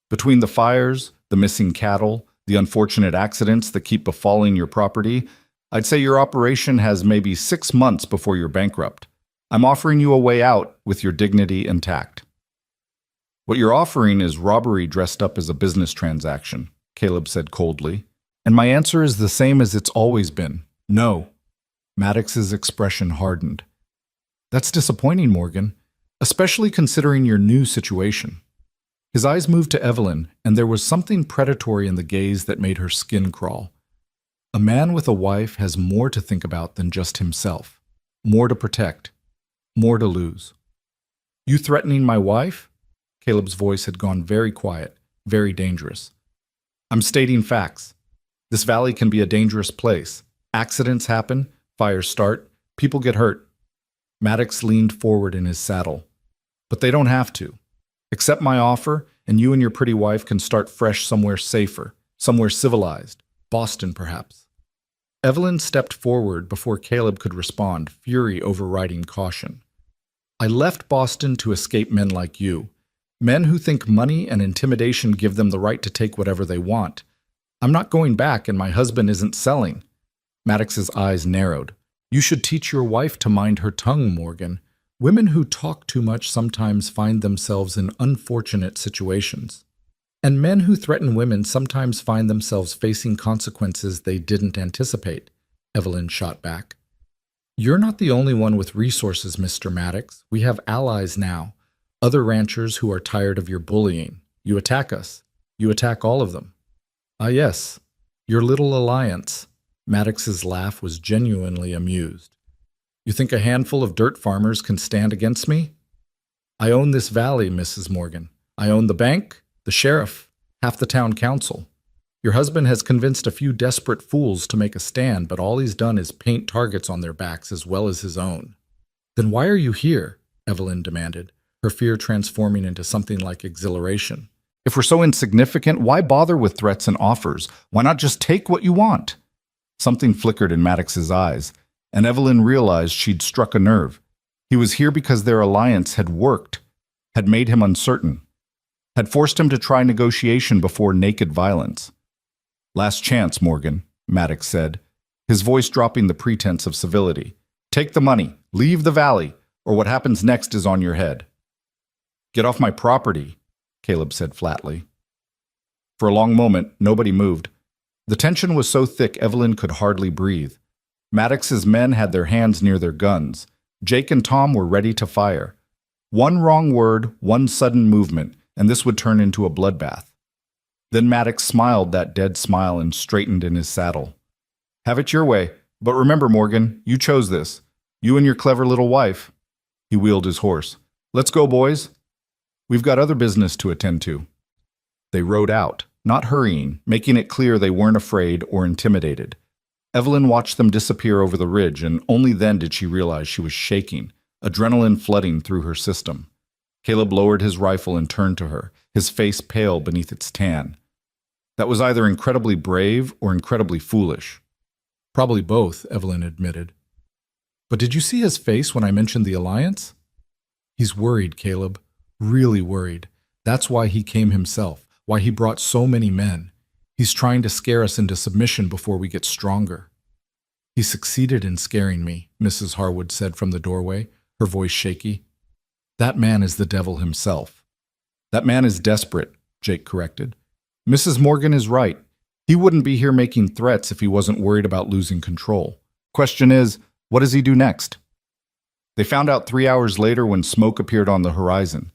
"Between the fires, the missing cattle, the unfortunate accidents that keep befalling your property, I'd say your operation has maybe 6 months before you're bankrupt. I'm offering you a way out with your dignity intact." "What you're offering is robbery dressed up as a business transaction," Caleb said coldly. "And my answer is the same as it's always been. No." Maddox's expression hardened. "That's disappointing, Morgan, especially considering your new situation." His eyes moved to Evelyn, and there was something predatory in the gaze that made her skin crawl. A man with a wife has more to think about than just himself. More to protect. More to lose. "You threatening my wife?" Caleb's voice had gone very quiet, very dangerous. "I'm stating facts. This valley can be a dangerous place. Accidents happen, fires start, people get hurt." Maddox leaned forward in his saddle. "But they don't have to. Accept my offer, and you and your pretty wife can start fresh somewhere safer, somewhere civilized, Boston perhaps." Evelyn stepped forward before Caleb could respond, fury overriding caution. "I left Boston to escape men like you, men who think money and intimidation give them the right to take whatever they want. I'm not going back, and my husband isn't selling." Maddox's eyes narrowed. "You should teach your wife to mind her tongue, Morgan. Women who talk too much sometimes find themselves in unfortunate situations. And men who threaten women sometimes find themselves facing consequences they didn't anticipate," Evelyn shot back. "You're not the only one with resources, Mr. Maddox. We have allies now. Other ranchers who are tired of your bullying. You attack us. You attack all of them." "Ah, yes. Your little alliance." Maddox's laugh was genuinely amused. "You think a handful of dirt farmers can stand against me? I own this valley, Mrs. Morgan. I own the bank, the sheriff, half the town council. Your husband has convinced a few desperate fools to make a stand, but all he's done is paint targets on their backs as well as his own." "Then why are you here?" Evelyn demanded, her fear transforming into something like exhilaration. "If we're so insignificant, why bother with threats and offers? Why not just take what you want?" Something flickered in Maddox's eyes, and Evelyn realized she'd struck a nerve. He was here because their alliance had worked, had made him uncertain, had forced him to try negotiation before naked violence. "Last chance, Morgan," Maddox said, his voice dropping the pretense of civility. "Take the money, leave the valley, or what happens next is on your head." "Get off my property," Caleb said flatly. For a long moment, nobody moved. The tension was so thick Evelyn could hardly breathe. Maddox's men had their hands near their guns. Jake and Tom were ready to fire. One wrong word, one sudden movement, and this would turn into a bloodbath. Then Maddox smiled that dead smile and straightened in his saddle. "Have it your way, but remember, Morgan, you chose this. You and your clever little wife." He wheeled his horse. "Let's go, boys. We've got other business to attend to." They rode out, not hurrying, making it clear they weren't afraid or intimidated. Evelyn watched them disappear over the ridge, and only then did she realize she was shaking, adrenaline flooding through her system. Caleb lowered his rifle and turned to her, his face pale beneath its tan. That was either incredibly brave or incredibly foolish. "Probably both," Evelyn admitted. "But did you see his face when I mentioned the alliance?" "He's worried, Caleb. Really worried. That's why he came himself, why he brought so many men. He's trying to scare us into submission before we get stronger." "He succeeded in scaring me," Mrs. Harwood said from the doorway, her voice shaky. That man is the devil himself. That man is desperate, Jake corrected. Mrs. Morgan is right. He wouldn't be here making threats if he wasn't worried about losing control. Question is, what does he do next? They found out 3 hours later when smoke appeared on the horizon.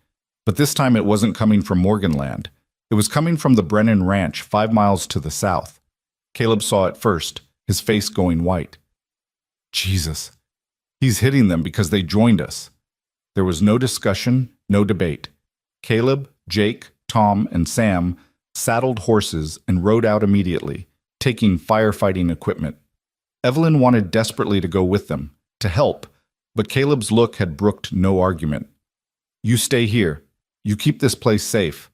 But this time it wasn't coming from Morganland. It was coming from the Brennan Ranch 5 miles to the south. Caleb saw it first, his face going white. Jesus, he's hitting them because they joined us. There was no discussion, no debate. Caleb, Jake, Tom, and Sam saddled horses and rode out immediately, taking firefighting equipment. Evelyn wanted desperately to go with them, to help, but Caleb's look had brooked no argument. You stay here. You keep this place safe.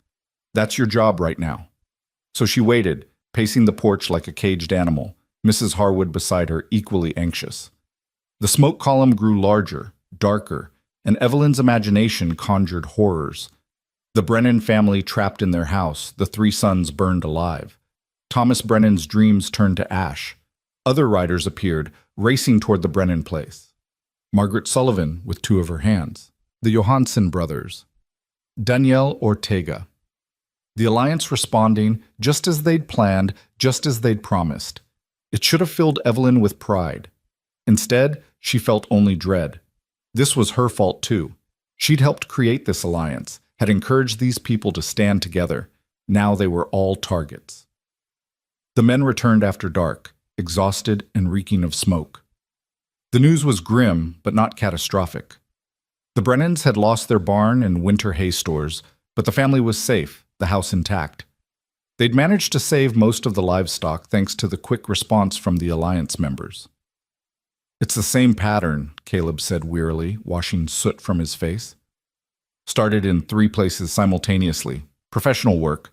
That's your job right now. So she waited, pacing the porch like a caged animal, Mrs. Harwood beside her, equally anxious. The smoke column grew larger, darker, and Evelyn's imagination conjured horrors. The Brennan family trapped in their house, the 3 sons burned alive. Thomas Brennan's dreams turned to ash. Other riders appeared, racing toward the Brennan place. Margaret Sullivan with 2 of her hands. The Johansson brothers. Danielle Ortega. The alliance responding just as they'd planned, just as they'd promised. It should have filled Evelyn with pride. Instead, she felt only dread. This was her fault too. She'd helped create this alliance, had encouraged these people to stand together. Now they were all targets. The men returned after dark, exhausted and reeking of smoke. The news was grim, but not catastrophic. The Brennans had lost their barn and winter hay stores, but the family was safe, the house intact. They'd managed to save most of the livestock thanks to the quick response from the alliance members. It's the same pattern, Caleb said wearily, washing soot from his face. Started in 3 places simultaneously, professional work,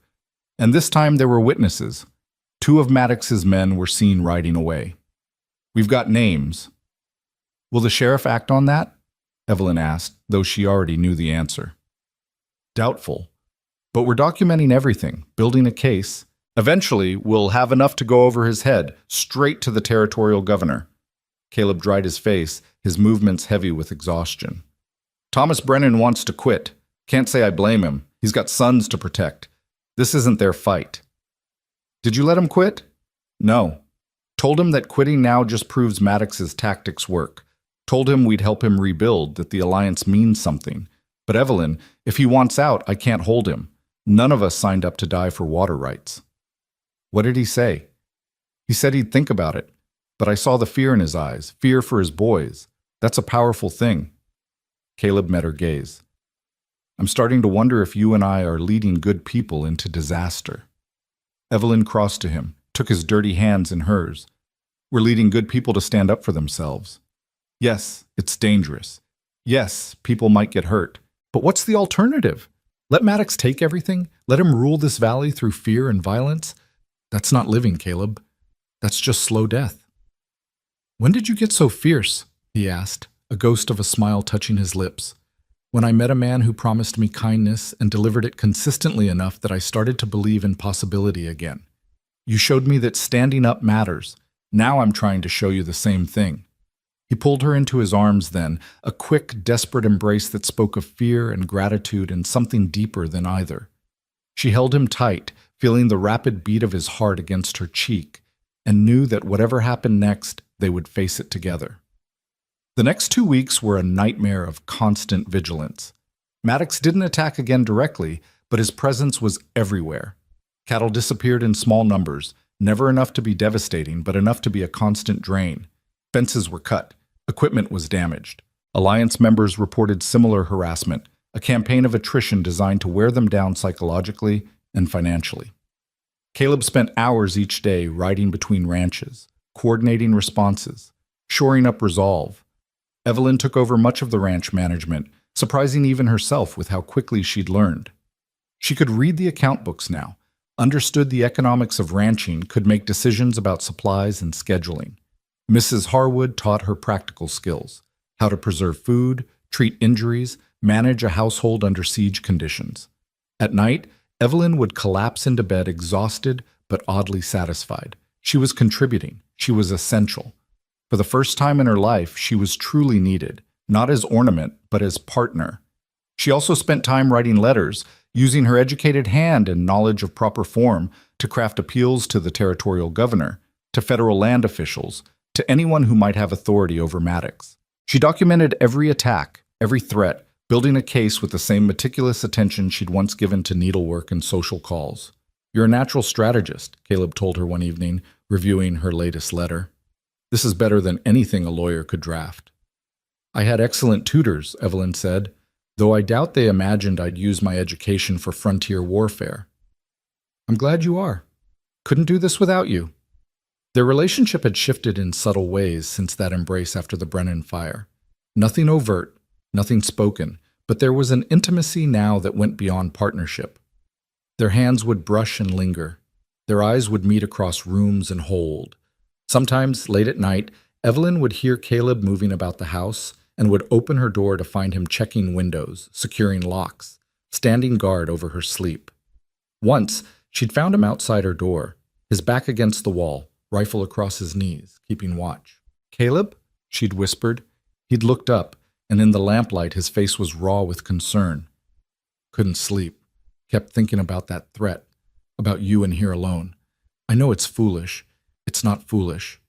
and this time there were witnesses. 2 of Maddox's men were seen riding away. We've got names. Will the sheriff act on that? Evelyn asked, though she already knew the answer. Doubtful. But we're documenting everything, building a case. Eventually, we'll have enough to go over his head, straight to the territorial governor. Caleb dried his face, his movements heavy with exhaustion. Thomas Brennan wants to quit. Can't say I blame him. He's got sons to protect. This isn't their fight. Did you let him quit? No. Told him that quitting now just proves Maddox's tactics work. Told him we'd help him rebuild, that the alliance means something. But Evelyn, if he wants out, I can't hold him. None of us signed up to die for water rights. What did he say? He said he'd think about it. But I saw the fear in his eyes, fear for his boys. That's a powerful thing. Caleb met her gaze. I'm starting to wonder if you and I are leading good people into disaster. Evelyn crossed to him, took his dirty hands in hers. We're leading good people to stand up for themselves. Yes, it's dangerous. Yes, people might get hurt. But what's the alternative? Let Maddox take everything? Let him rule this valley through fear and violence? That's not living, Caleb. That's just slow death. When did you get so fierce? He asked, a ghost of a smile touching his lips. When I met a man who promised me kindness and delivered it consistently enough that I started to believe in possibility again. You showed me that standing up matters. Now I'm trying to show you the same thing. He pulled her into his arms then, a quick, desperate embrace that spoke of fear and gratitude and something deeper than either. She held him tight, feeling the rapid beat of his heart against her cheek, and knew that whatever happened next, they would face it together. The next 2 weeks were a nightmare of constant vigilance. Maddox didn't attack again directly, but his presence was everywhere. Cattle disappeared in small numbers, never enough to be devastating, but enough to be a constant drain. Fences were cut. Equipment was damaged. Alliance members reported similar harassment, a campaign of attrition designed to wear them down psychologically and financially. Caleb spent hours each day riding between ranches, coordinating responses, shoring up resolve. Evelyn took over much of the ranch management, surprising even herself with how quickly she'd learned. She could read the account books now, understood the economics of ranching, could make decisions about supplies and scheduling. Mrs. Harwood taught her practical skills, how to preserve food, treat injuries, manage a household under siege conditions. At night, Evelyn would collapse into bed exhausted but oddly satisfied. She was contributing. She was essential. For the first time in her life, she was truly needed, not as ornament, but as partner. She also spent time writing letters, using her educated hand and knowledge of proper form to craft appeals to the territorial governor, to federal land officials, to anyone who might have authority over Maddox. She documented every attack, every threat, building a case with the same meticulous attention she'd once given to needlework and social calls. "You're a natural strategist," Caleb told her one evening, reviewing her latest letter. "This is better than anything a lawyer could draft." "I had excellent tutors," Evelyn said, "though I doubt they imagined I'd use my education for frontier warfare." "I'm glad you are. Couldn't do this without you." Their relationship had shifted in subtle ways since that embrace after the Brennan fire. Nothing overt, nothing spoken, but there was an intimacy now that went beyond partnership. Their hands would brush and linger. Their eyes would meet across rooms and hold. Sometimes, late at night, Evelyn would hear Caleb moving about the house and would open her door to find him checking windows, securing locks, standing guard over her sleep. Once, she'd found him outside her door, his back against the wall, rifle across his knees, keeping watch. "Caleb?" she'd whispered. He'd looked up, and in the lamplight his face was raw with concern. "Couldn't sleep. Kept thinking about that threat, about you in here alone. I know it's foolish. It's not foolish.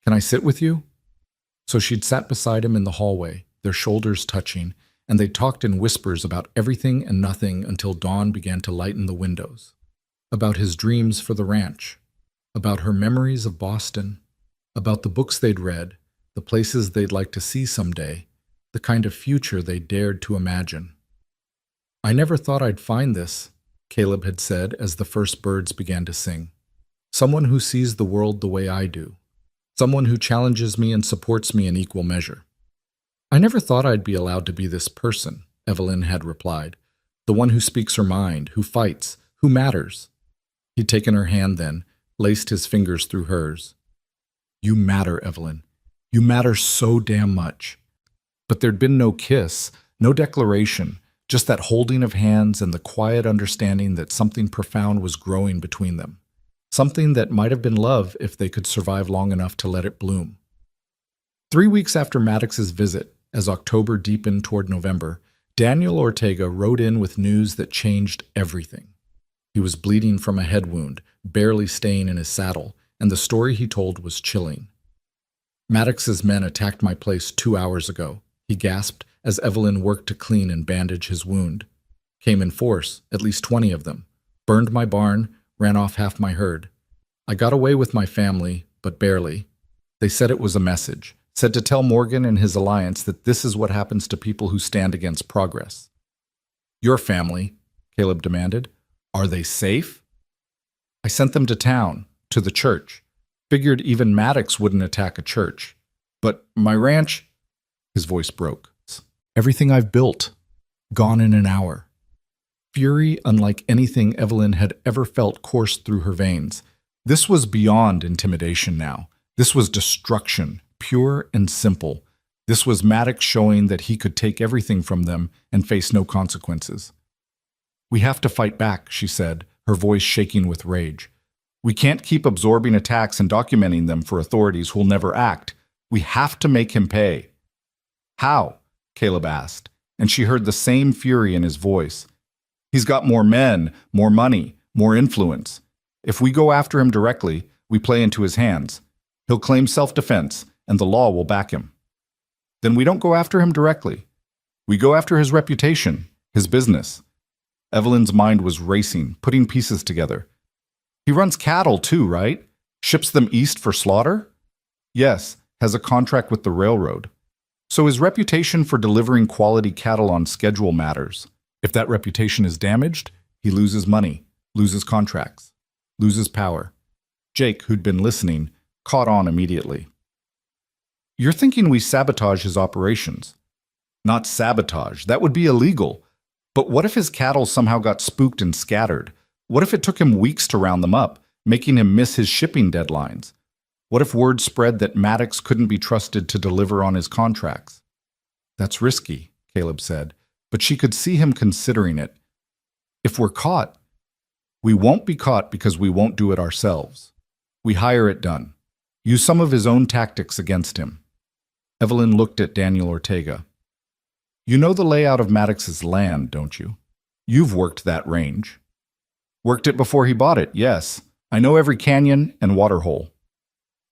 Can I sit with you?" So she'd sat beside him in the hallway, their shoulders touching, and they talked in whispers about everything and nothing until dawn began to lighten the windows. About his dreams for the ranch, about her memories of Boston, about the books they'd read, the places they'd like to see someday, the kind of future they dared to imagine. "I never thought I'd find this," Caleb had said as the first birds began to sing. "Someone who sees the world the way I do. Someone who challenges me and supports me in equal measure." "I never thought I'd be allowed to be this person," Evelyn had replied. "The one who speaks her mind, who fights, who matters." He'd taken her hand then, laced his fingers through hers. "You matter, Evelyn. You matter so damn much." But there'd been no kiss, no declaration, just that holding of hands and the quiet understanding that something profound was growing between them. Something that might have been love if they could survive long enough to let it bloom. 3 weeks after Maddox's visit, as October deepened toward November, Daniel Ortega rode in with news that changed everything. He was bleeding from a head wound, barely staying in his saddle, and the story he told was chilling. "Maddox's men attacked my place 2 hours ago," he gasped as Evelyn worked to clean and bandage his wound. "Came in force, at least 20 of them. Burned my barn, ran off half my herd. I got away with my family, but barely. They said it was a message, said to tell Morgan and his alliance that this is what happens to people who stand against progress." "Your family," Caleb demanded. "Are they safe?" "I sent them to town, to the church. Figured even Maddox wouldn't attack a church. But my ranch—" His voice broke. "Everything I've built, gone in an hour." Fury unlike anything Evelyn had ever felt coursed through her veins. This was beyond intimidation now. This was destruction, pure and simple. This was Maddox showing that he could take everything from them and face no consequences. "We have to fight back," she said, her voice shaking with rage. "We can't keep absorbing attacks and documenting them for authorities who'll never act. We have to make him pay." "How?" Caleb asked, and she heard the same fury in his voice. "He's got more men, more money, more influence. If we go after him directly, we play into his hands. He'll claim self-defense, and the law will back him. Then we don't go after him directly. We go after his reputation, his business." Evelyn's mind was racing, putting pieces together. "He runs cattle too, right? Ships them east for slaughter?" "Yes, has a contract with the railroad. So his reputation for delivering quality cattle on schedule matters. If that reputation is damaged, he loses money, loses contracts, loses power." Jake, who'd been listening, caught on immediately. "You're thinking we sabotage his operations." "Not sabotage. That would be illegal. But what if his cattle somehow got spooked and scattered? What if it took him weeks to round them up, making him miss his shipping deadlines? What if word spread that Maddox couldn't be trusted to deliver on his contracts?" "That's risky," Caleb said, but she could see him considering it. "If we're caught—" "We won't be caught because we won't do it ourselves. We hire it done. Use some of his own tactics against him." Evelyn looked at Daniel Ortega. You know the layout of Maddox's land, don't you? You've worked that range. Worked it before he bought it, yes. I know every canyon and waterhole.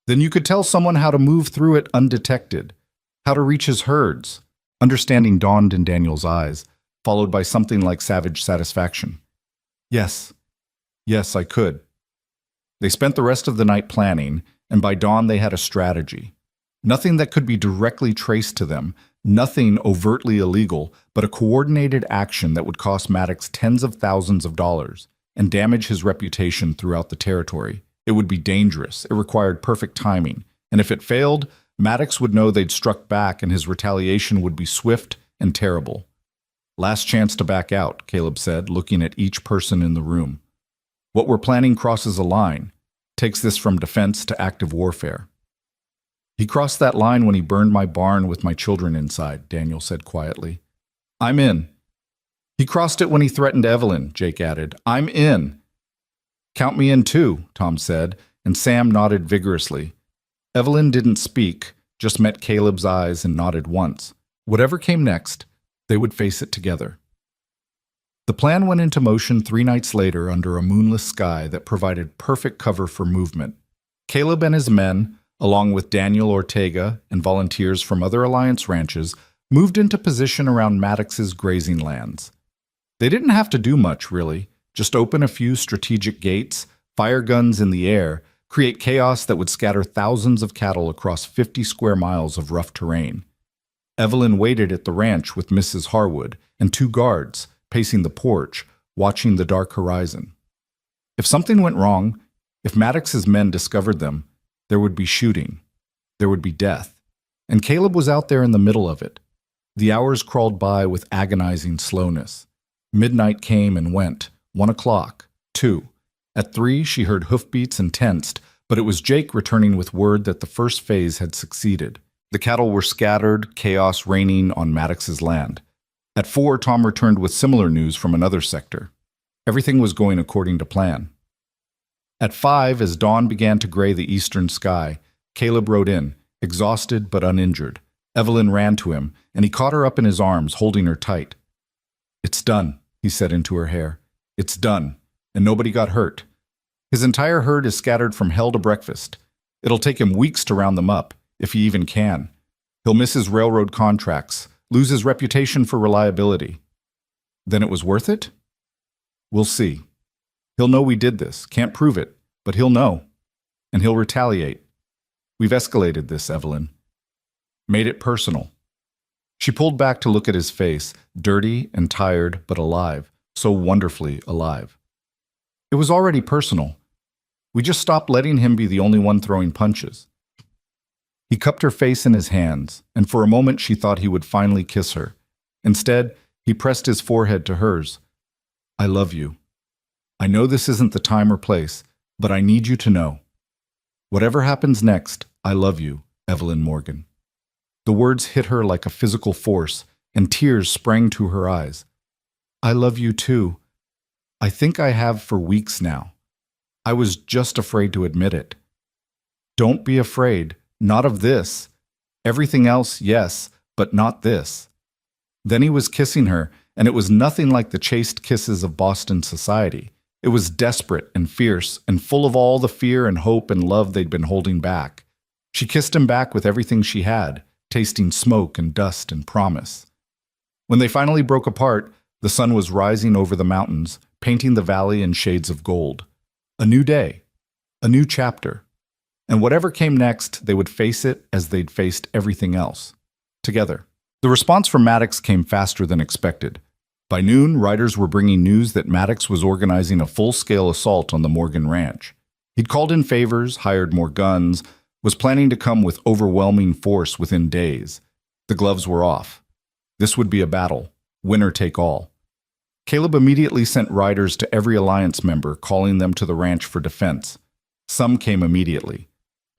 Then you could tell someone how to move through it undetected, how to reach his herds. Understanding dawned in Daniel's eyes, followed by something like savage satisfaction. Yes, I could. They spent the rest of the night planning, and by dawn they had a strategy. Nothing that could be directly traced to them, nothing overtly illegal, but a coordinated action that would cost Maddox tens of thousands of dollars and damage his reputation throughout the territory. It would be dangerous, it required perfect timing, and if it failed, Maddox would know they'd struck back and his retaliation would be swift and terrible. Last chance to back out, Caleb said, looking at each person in the room. What we're planning crosses a line, takes this from defense to active warfare. He crossed that line when he burned my barn with my children inside, Daniel said quietly. I'm in. He crossed it when he threatened Evelyn, Jake added. I'm in. Count me in too, Tom said, and Sam nodded vigorously. Evelyn didn't speak, just met Caleb's eyes and nodded once. Whatever came next, they would face it together. The plan went into motion 3 nights later under a moonless sky that provided perfect cover for movement. Caleb and his men, along with Daniel Ortega and volunteers from other Alliance ranches, moved into position around Maddox's grazing lands. They didn't have to do much, really, just open a few strategic gates, fire guns in the air, create chaos that would scatter thousands of cattle across 50 square miles of rough terrain. Evelyn waited at the ranch with Mrs. Harwood and 2 guards, pacing the porch, watching the dark horizon. If something went wrong, if Maddox's men discovered them, there would be shooting. There would be death. And Caleb was out there in the middle of it. The hours crawled by with agonizing slowness. Midnight came and went. 1 o'clock. 2. At 3, she heard hoofbeats and tensed, but it was Jake returning with word that the first phase had succeeded. The cattle were scattered, chaos reigning on Maddox's land. At 4, Tom returned with similar news from another sector. Everything was going according to plan. At 5, as dawn began to gray the eastern sky, Caleb rode in, exhausted but uninjured. Evelyn ran to him, and he caught her up in his arms, holding her tight. It's done, he said into her hair. It's done, and nobody got hurt. His entire herd is scattered from hell to breakfast. It'll take him weeks to round them up, if he even can. He'll miss his railroad contracts, lose his reputation for reliability. Then it was worth it? We'll see. He'll know we did this, can't prove it, but he'll know. And he'll retaliate. We've escalated this, Evelyn. Made it personal. She pulled back to look at his face, dirty and tired, but alive, so wonderfully alive. It was already personal. We just stopped letting him be the only one throwing punches. He cupped her face in his hands, and for a moment she thought he would finally kiss her. Instead, he pressed his forehead to hers. I love you. I know this isn't the time or place, but I need you to know. Whatever happens next, I love you, Evelyn Morgan. The words hit her like a physical force, and tears sprang to her eyes. I love you too. I think I have for weeks now. I was just afraid to admit it. Don't be afraid, not of this. Everything else, yes, but not this. Then he was kissing her, and it was nothing like the chaste kisses of Boston society. It was desperate and fierce and full of all the fear and hope and love they'd been holding back. She kissed him back with everything she had, tasting smoke and dust and promise. When they finally broke apart, the sun was rising over the mountains, painting the valley in shades of gold. A new day, a new chapter. And whatever came next, they would face it as they'd faced everything else, together. The response from Maddox came faster than expected. By noon, riders were bringing news that Maddox was organizing a full-scale assault on the Morgan Ranch. He'd called in favors, hired more guns, was planning to come with overwhelming force within days. The gloves were off. This would be a battle, winner take all. Caleb immediately sent riders to every Alliance member, calling them to the ranch for defense. Some came immediately.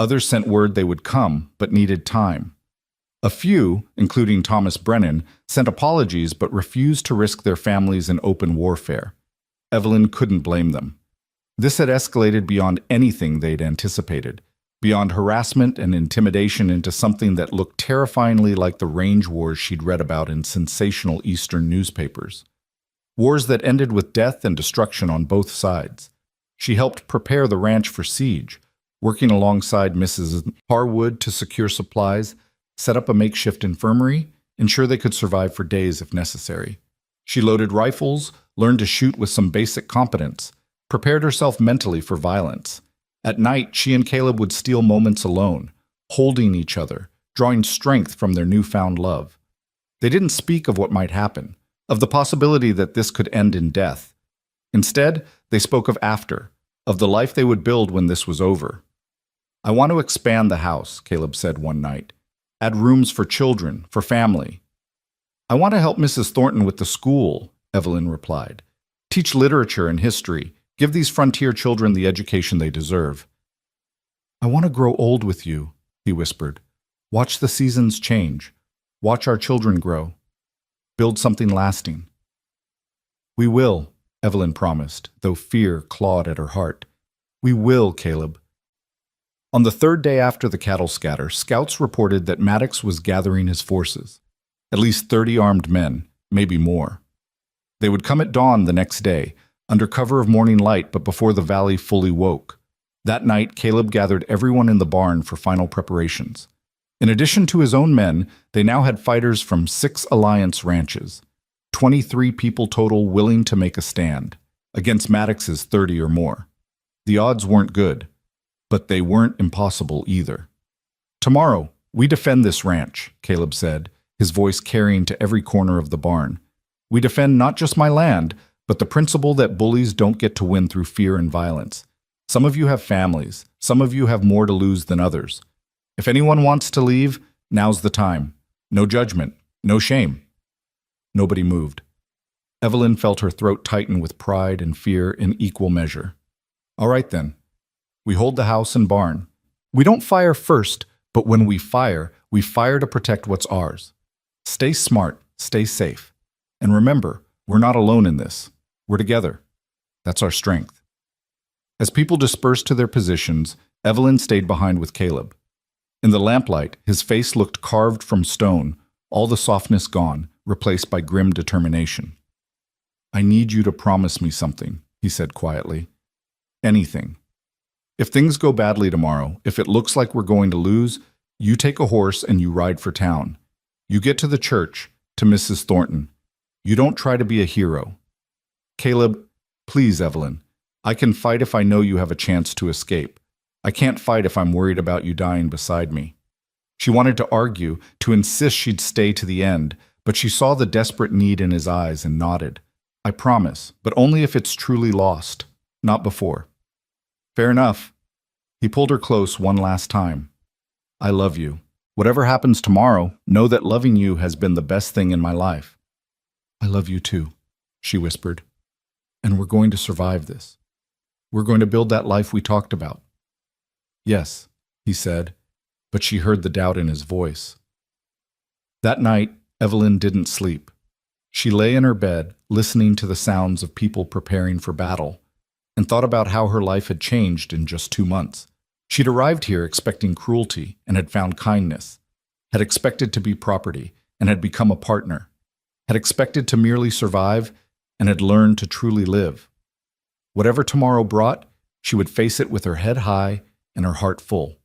Others sent word they would come, but needed time. A few, including Thomas Brennan, sent apologies but refused to risk their families in open warfare. Evelyn couldn't blame them. This had escalated beyond anything they'd anticipated. beyond harassment and intimidation into something that looked terrifyingly like the range wars she'd read about in sensational Eastern newspapers. Wars that ended with death and destruction on both sides. She helped prepare the ranch for siege, working alongside Mrs. Harwood to secure supplies, set up a makeshift infirmary, ensure they could survive for days if necessary. She loaded rifles, learned to shoot with some basic competence, prepared herself mentally for violence. At night, she and Caleb would steal moments alone, holding each other, drawing strength from their newfound love. They didn't speak of what might happen, of the possibility that this could end in death. Instead, they spoke of after, of the life they would build when this was over. "I want to expand the house," Caleb said one night. "Add rooms for children, for family." "I want to help Mrs. Thornton with the school," Evelyn replied. "Teach literature and history, give these frontier children the education they deserve." "I want to grow old with you," he whispered. "Watch the seasons change. Watch our children grow. Build something lasting." "We will," Evelyn promised, though fear clawed at her heart. "We will, Caleb." On the third day after the cattle scatter, scouts reported that Maddox was gathering his forces. At least 30 armed men, maybe more. They would come at dawn the next day, under cover of morning light but before the valley fully woke. That night, Caleb gathered everyone in the barn for final preparations. In addition to his own men, they now had fighters from 6 alliance ranches. 23 people total willing to make a stand, against Maddox's 30 or more. The odds weren't good, but they weren't impossible either. "Tomorrow, we defend this ranch," Caleb said, his voice carrying to every corner of the barn. "We defend not just my land, but the principle that bullies don't get to win through fear and violence. Some of you have families. Some of you have more to lose than others. If anyone wants to leave, now's the time. No judgment. No shame." Nobody moved. Evelyn felt her throat tighten with pride and fear in equal measure. "All right then. We hold the house and barn. We don't fire first, but when we fire to protect what's ours. Stay smart, stay safe. And remember, we're not alone in this. We're together. That's our strength." As people dispersed to their positions, Evelyn stayed behind with Caleb. In the lamplight, his face looked carved from stone, all the softness gone, replaced by grim determination. "I need you to promise me something," he said quietly. "Anything. If things go badly tomorrow, if it looks like we're going to lose, you take a horse and you ride for town. You get to the church, to Mrs. Thornton. You don't try to be a hero. Caleb, please, Evelyn. I can fight if I know you have a chance to escape. I can't fight if I'm worried about you dying beside me." She wanted to argue, to insist she'd stay to the end, but she saw the desperate need in his eyes and nodded. "I promise, but only if it's truly lost, not before." "Fair enough." He pulled her close one last time. "I love you. Whatever happens tomorrow, know that loving you has been the best thing in my life." "I love you too," she whispered. "And we're going to survive this. We're going to build that life we talked about." "Yes," he said, but she heard the doubt in his voice. That night, Evelyn didn't sleep. She lay in her bed, listening to the sounds of people preparing for battle, and thought about how her life had changed in just 2 months. She'd arrived here expecting cruelty and had found kindness, had expected to be property and had become a partner, had expected to merely survive and had learned to truly live. Whatever tomorrow brought, she would face it with her head high and her heart full.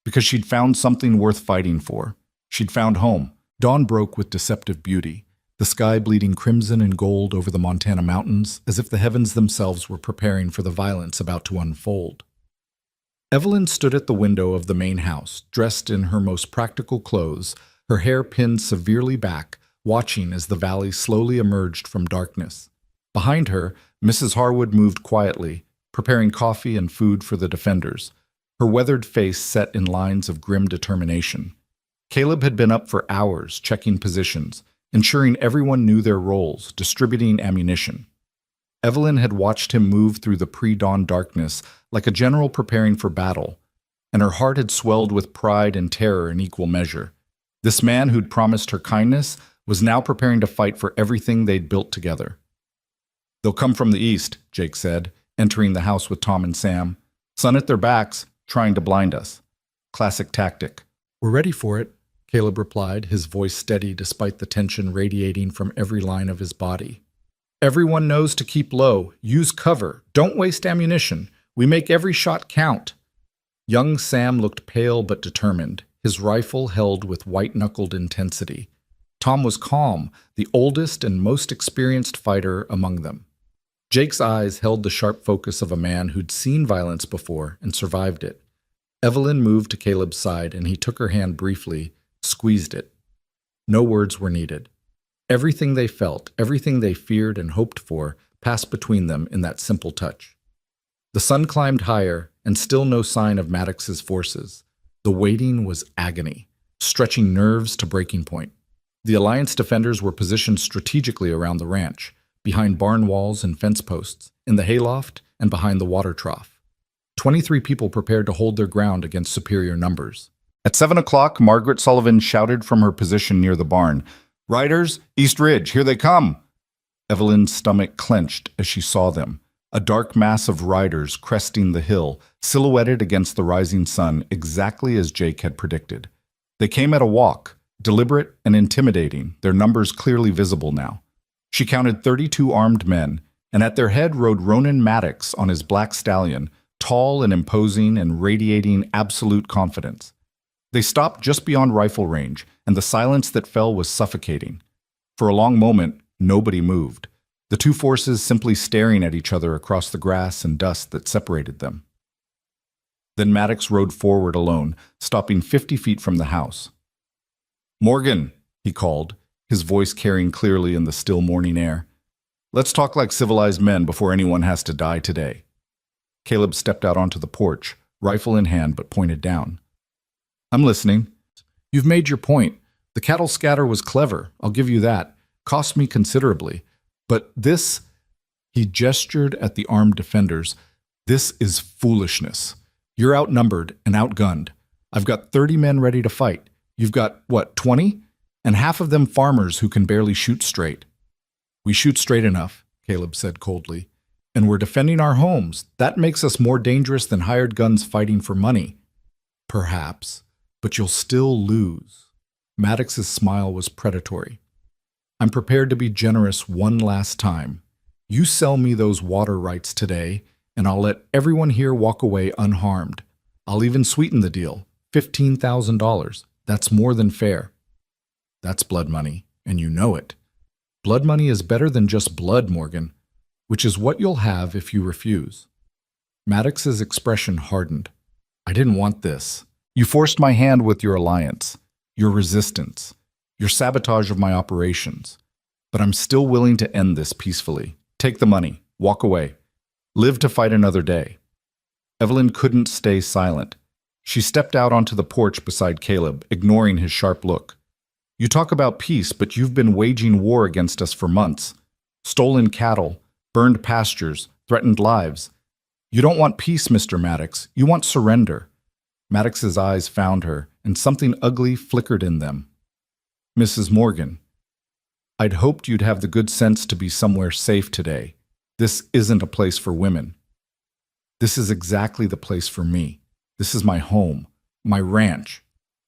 Because she'd found something worth fighting for. She'd found home. Dawn broke with deceptive beauty, the sky bleeding crimson and gold over the Montana mountains, as if the heavens themselves were preparing for the violence about to unfold. Evelyn stood at the window of the main house, dressed in her most practical clothes, her hair pinned severely back, watching as the valley slowly emerged from darkness. Behind her, Mrs. Harwood moved quietly, preparing coffee and food for the defenders, her weathered face set in lines of grim determination. Caleb had been up for hours, checking positions, ensuring everyone knew their roles, distributing ammunition. Evelyn had watched him move through the pre-dawn darkness like a general preparing for battle, and her heart had swelled with pride and terror in equal measure. This man who'd promised her kindness was now preparing to fight for everything they'd built together. "They'll come from the east," Jake said, entering the house with Tom and Sam. "Sun at their backs, trying to blind us. Classic tactic. We're ready for it, Caleb replied, his voice steady despite the tension radiating from every line of his body. Everyone knows to keep low. Use cover. Don't waste ammunition. We make every shot count. Young Sam looked pale but determined, his rifle held with white-knuckled intensity. Tom was calm, the oldest and most experienced fighter among them. Jake's eyes held the sharp focus of a man who'd seen violence before and survived it. Evelyn moved to Caleb's side and he took her hand briefly, squeezed it. No words were needed. Everything they felt, everything they feared and hoped for, passed between them in that simple touch. The sun climbed higher, and still no sign of Maddox's forces. The waiting was agony, stretching nerves to breaking point. The Alliance defenders were positioned strategically around the ranch, behind barn walls and fence posts, in the hayloft, and behind the water trough. 23 people prepared to hold their ground against superior numbers. At 7 o'clock, Margaret Sullivan shouted from her position near the barn, "Riders, East Ridge, here they come!" Evelyn's stomach clenched as she saw them, a dark mass of riders cresting the hill, silhouetted against the rising sun exactly as Jake had predicted. They came at a walk, deliberate and intimidating, their numbers clearly visible now. She counted 32 armed men, and at their head rode Ronan Maddox on his black stallion, tall and imposing and radiating absolute confidence. They stopped just beyond rifle range, and the silence that fell was suffocating. For a long moment, nobody moved, the two forces simply staring at each other across the grass and dust that separated them. Then Maddox rode forward alone, stopping 50 feet from the house. "Morgan," he called, his voice carrying clearly in the still morning air. "Let's talk like civilized men before anyone has to die today." Caleb stepped out onto the porch, rifle in hand but pointed down. "I'm listening." "You've made your point. The cattle scatter was clever, I'll give you that. Cost me considerably. But this," he gestured at the armed defenders, "this is foolishness. You're outnumbered and outgunned. I've got 30 men ready to fight. You've got, 20? And half of them farmers who can barely shoot straight." "We shoot straight enough," Caleb said coldly. "And we're defending our homes. That makes us more dangerous than hired guns fighting for money." "Perhaps, but you'll still lose." Maddox's smile was predatory. "I'm prepared to be generous one last time. You sell me those water rights today, and I'll let everyone here walk away unharmed. I'll even sweeten the deal. $15,000. That's more than fair." "That's blood money, and you know it. Blood money is better than just blood, Morgan, which is what you'll have if you refuse." Maddox's expression hardened. "I didn't want this. You forced my hand with your alliance, your resistance, your sabotage of my operations. But I'm still willing to end this peacefully. Take the money. Walk away. Live to fight another day." Evelyn couldn't stay silent. She stepped out onto the porch beside Caleb, ignoring his sharp look. "You talk about peace, but you've been waging war against us for months. Stolen cattle, burned pastures, threatened lives. You don't want peace, Mr. Maddox. You want surrender." Maddox's eyes found her, and something ugly flickered in them. "Mrs. Morgan, I'd hoped you'd have the good sense to be somewhere safe today. This isn't a place for women. This is exactly the place for me. This is my home, my ranch,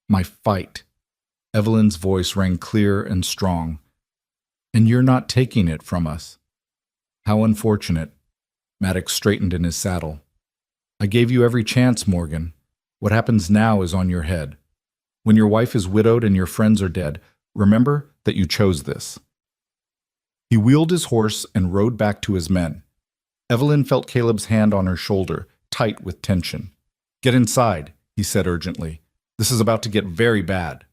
my fight." Evelyn's voice rang clear and strong. "And you're not taking it from us." "How unfortunate." Maddox straightened in his saddle. "I gave you every chance, Morgan. What happens now is on your head. When your wife is widowed and your friends are dead, remember that you chose this." He wheeled his horse and rode back to his men. Evelyn felt Caleb's hand on her shoulder, tight with tension. "Get inside," he said urgently. "This is about to get very bad."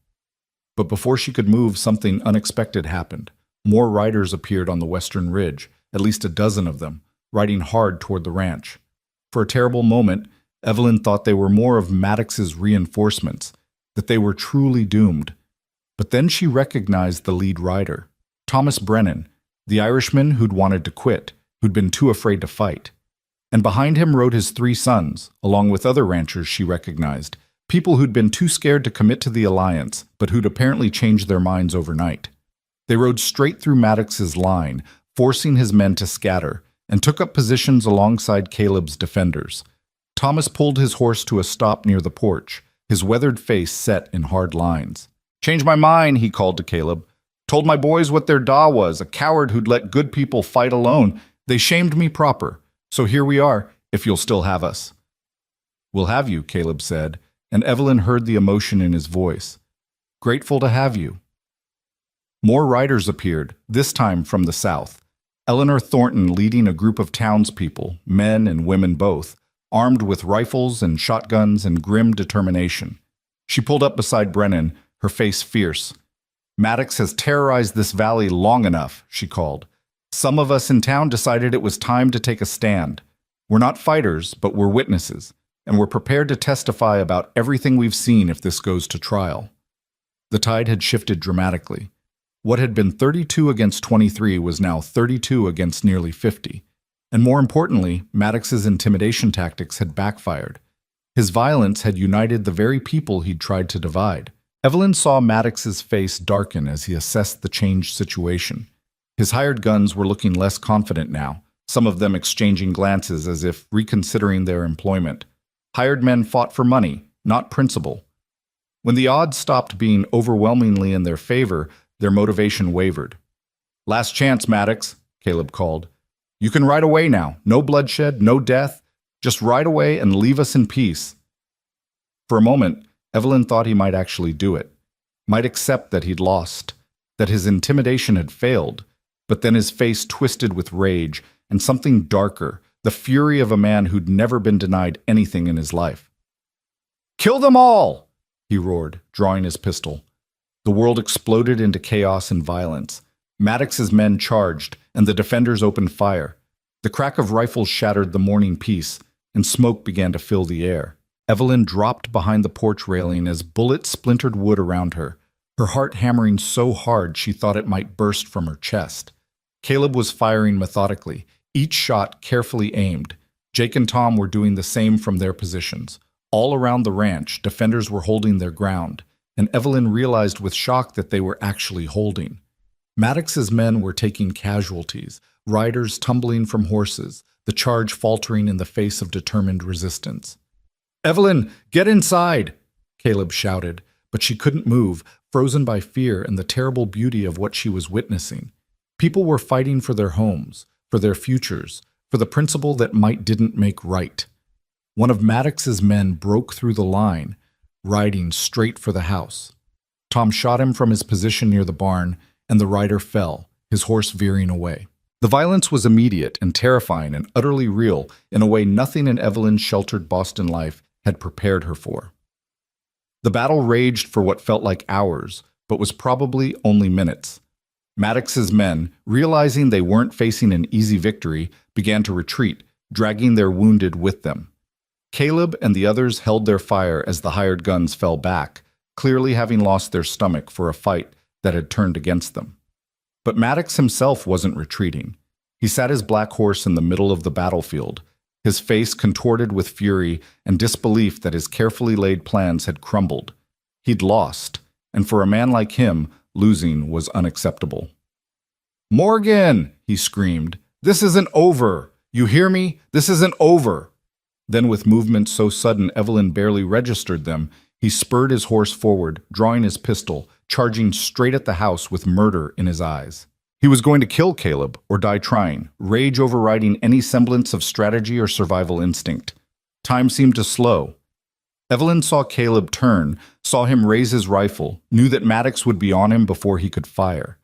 But before she could move, something unexpected happened. More riders appeared on the western ridge, at least a dozen of them, riding hard toward the ranch. For a terrible moment, Evelyn thought they were more of Maddox's reinforcements, that they were truly doomed. But then she recognized the lead rider, Thomas Brennan, the Irishman who'd wanted to quit, who'd been too afraid to fight. And behind him rode his 3 sons, along with other ranchers she recognized, people who'd been too scared to commit to the alliance, but who'd apparently changed their minds overnight. They rode straight through Maddox's line, forcing his men to scatter, and took up positions alongside Caleb's defenders. Thomas pulled his horse to a stop near the porch, his weathered face set in hard lines. "Changed my mind," he called to Caleb. "Told my boys what their da was, a coward who'd let good people fight alone. They shamed me proper. So here we are, if you'll still have us." "We'll have you," Caleb said, and Evelyn heard the emotion in his voice. "Grateful to have you." More riders appeared, this time from the south. Eleanor Thornton leading a group of townspeople, men and women both, armed with rifles and shotguns and grim determination. She pulled up beside Brennan, her face fierce. "Maddox has terrorized this valley long enough," she called. "Some of us in town decided it was time to take a stand. We're not fighters, but we're witnesses, and we're prepared to testify about everything we've seen if this goes to trial." The tide had shifted dramatically. What had been 32 against 23 was now 32 against nearly 50. And more importantly, Maddox's intimidation tactics had backfired. His violence had united the very people he'd tried to divide. Evelyn saw Maddox's face darken as he assessed the changed situation. His hired guns were looking less confident now, some of them exchanging glances as if reconsidering their employment. Hired men fought for money, not principle. When the odds stopped being overwhelmingly in their favor, their motivation wavered. "Last chance, Maddox," Caleb called. "You can ride away now. No bloodshed, no death. Just ride away and leave us in peace." For a moment, Evelyn thought he might actually do it, might accept that he'd lost, that his intimidation had failed, but then his face twisted with rage and something darker, the fury of a man who'd never been denied anything in his life. "Kill them all!" he roared, drawing his pistol. The world exploded into chaos and violence. Maddox's men charged, and the defenders opened fire. The crack of rifles shattered the morning peace, and smoke began to fill the air. Evelyn dropped behind the porch railing as bullets splintered wood around her, her heart hammering so hard she thought it might burst from her chest. Caleb was firing methodically, each shot carefully aimed. Jake and Tom were doing the same from their positions. All around the ranch, defenders were holding their ground, and Evelyn realized with shock that they were actually holding. Maddox's men were taking casualties, riders tumbling from horses, the charge faltering in the face of determined resistance. "Evelyn, get inside!" Caleb shouted, but she couldn't move, frozen by fear and the terrible beauty of what she was witnessing. People were fighting for their homes, for their futures, for the principle that might didn't make right. One of Maddox's men broke through the line, riding straight for the house. Tom shot him from his position near the barn, and the rider fell, his horse veering away. The violence was immediate and terrifying and utterly real in a way nothing in Evelyn's sheltered Boston life had prepared her for. The battle raged for what felt like hours, but was probably only minutes. Maddox's men, realizing they weren't facing an easy victory, began to retreat, dragging their wounded with them. Caleb and the others held their fire as the hired guns fell back, clearly having lost their stomach for a fight that had turned against them. But Maddox himself wasn't retreating. He sat his black horse in the middle of the battlefield, his face contorted with fury and disbelief that his carefully laid plans had crumbled. He'd lost, and for a man like him, losing was unacceptable. "Morgan!" he screamed. "This isn't over! You hear me? This isn't over!" Then, with movements so sudden Evelyn barely registered them, he spurred his horse forward, drawing his pistol, charging straight at the house with murder in his eyes. He was going to kill Caleb, or die trying, rage overriding any semblance of strategy or survival instinct. Time seemed to slow. Evelyn saw Caleb turn, saw him raise his rifle, knew that Maddox would be on him before he could fire.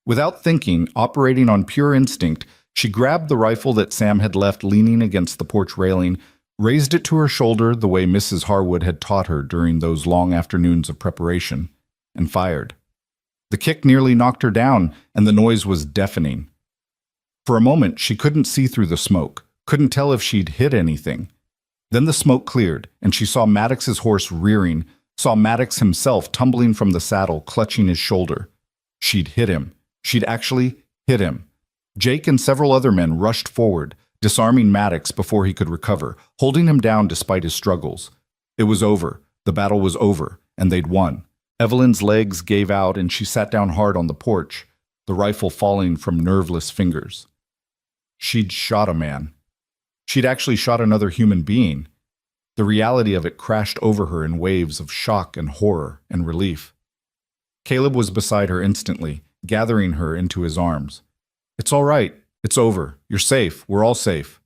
Without thinking, operating on pure instinct, she grabbed the rifle that Sam had left leaning against the porch railing, raised it to her shoulder the way Mrs. Harwood had taught her during those long afternoons of preparation, and fired. The kick nearly knocked her down, and the noise was deafening. For a moment, she couldn't see through the smoke, couldn't tell if she'd hit anything. Then the smoke cleared, and she saw Maddox's horse rearing, saw Maddox himself tumbling from the saddle, clutching his shoulder. She'd hit him. She'd actually hit him. Jake and several other men rushed forward, disarming Maddox before he could recover, holding him down despite his struggles. It was over. The battle was over, and they'd won. Evelyn's legs gave out, and she sat down hard on the porch, the rifle falling from nerveless fingers. She'd shot a man. She'd actually shot another human being. The reality of it crashed over her in waves of shock and horror and relief. Caleb was beside her instantly, gathering her into his arms. "It's all right. It's over. You're safe. We're all safe."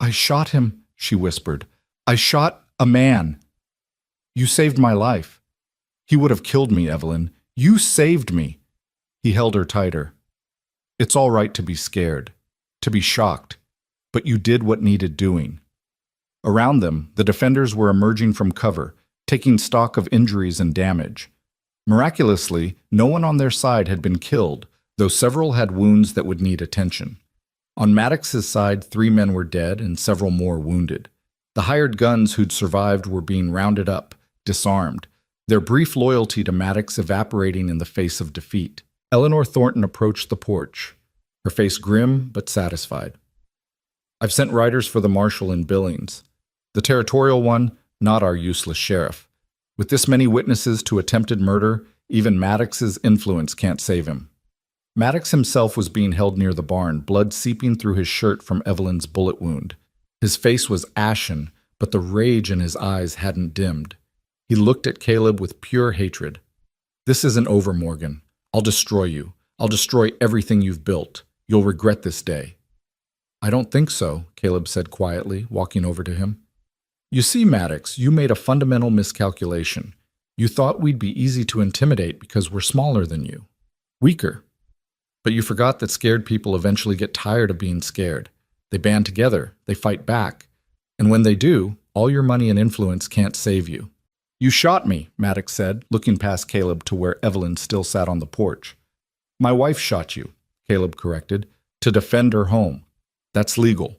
"I shot him," she whispered. "I shot a man. You saved my life." "He would have killed me, Evelyn. You saved me." He held her tighter. "It's all right to be scared, to be shocked, but you did what needed doing." Around them, the defenders were emerging from cover, taking stock of injuries and damage. Miraculously, no one on their side had been killed, though several had wounds that would need attention. On Maddox's side, 3 men were dead and several more wounded. The hired guns who'd survived were being rounded up, disarmed, their brief loyalty to Maddox evaporating in the face of defeat. Eleanor Thornton approached the porch, her face grim but satisfied. "I've sent riders for the marshal in Billings. The territorial one, not our useless sheriff. With this many witnesses to attempted murder, even Maddox's influence can't save him." Maddox himself was being held near the barn, blood seeping through his shirt from Evelyn's bullet wound. His face was ashen, but the rage in his eyes hadn't dimmed. He looked at Caleb with pure hatred. "This isn't over, Morgan. I'll destroy you. I'll destroy everything you've built. You'll regret this day." "I don't think so," Caleb said quietly, walking over to him. "You see, Maddox, you made a fundamental miscalculation. You thought we'd be easy to intimidate because we're smaller than you. Weaker. But you forgot that scared people eventually get tired of being scared. They band together, they fight back. And when they do, all your money and influence can't save you." "You shot me," Maddox said, looking past Caleb to where Evelyn still sat on the porch. "My wife shot you," Caleb corrected, "to defend her home. That's legal.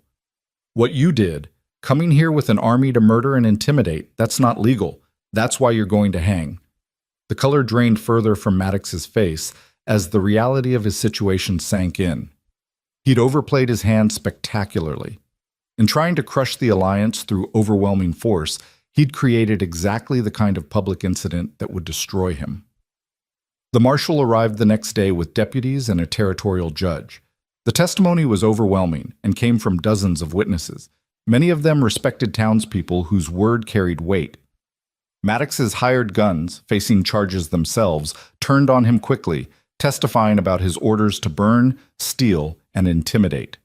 What you did, coming here with an army to murder and intimidate, that's not legal. That's why you're going to hang." The color drained further from Maddox's face as the reality of his situation sank in. He'd overplayed his hand spectacularly. In trying to crush the alliance through overwhelming force, he'd created exactly the kind of public incident that would destroy him. The marshal arrived the next day with deputies and a territorial judge. The testimony was overwhelming and came from dozens of witnesses, many of them respected townspeople whose word carried weight. Maddox's hired guns, facing charges themselves, turned on him quickly, testifying about his orders to burn, steal, and intimidate.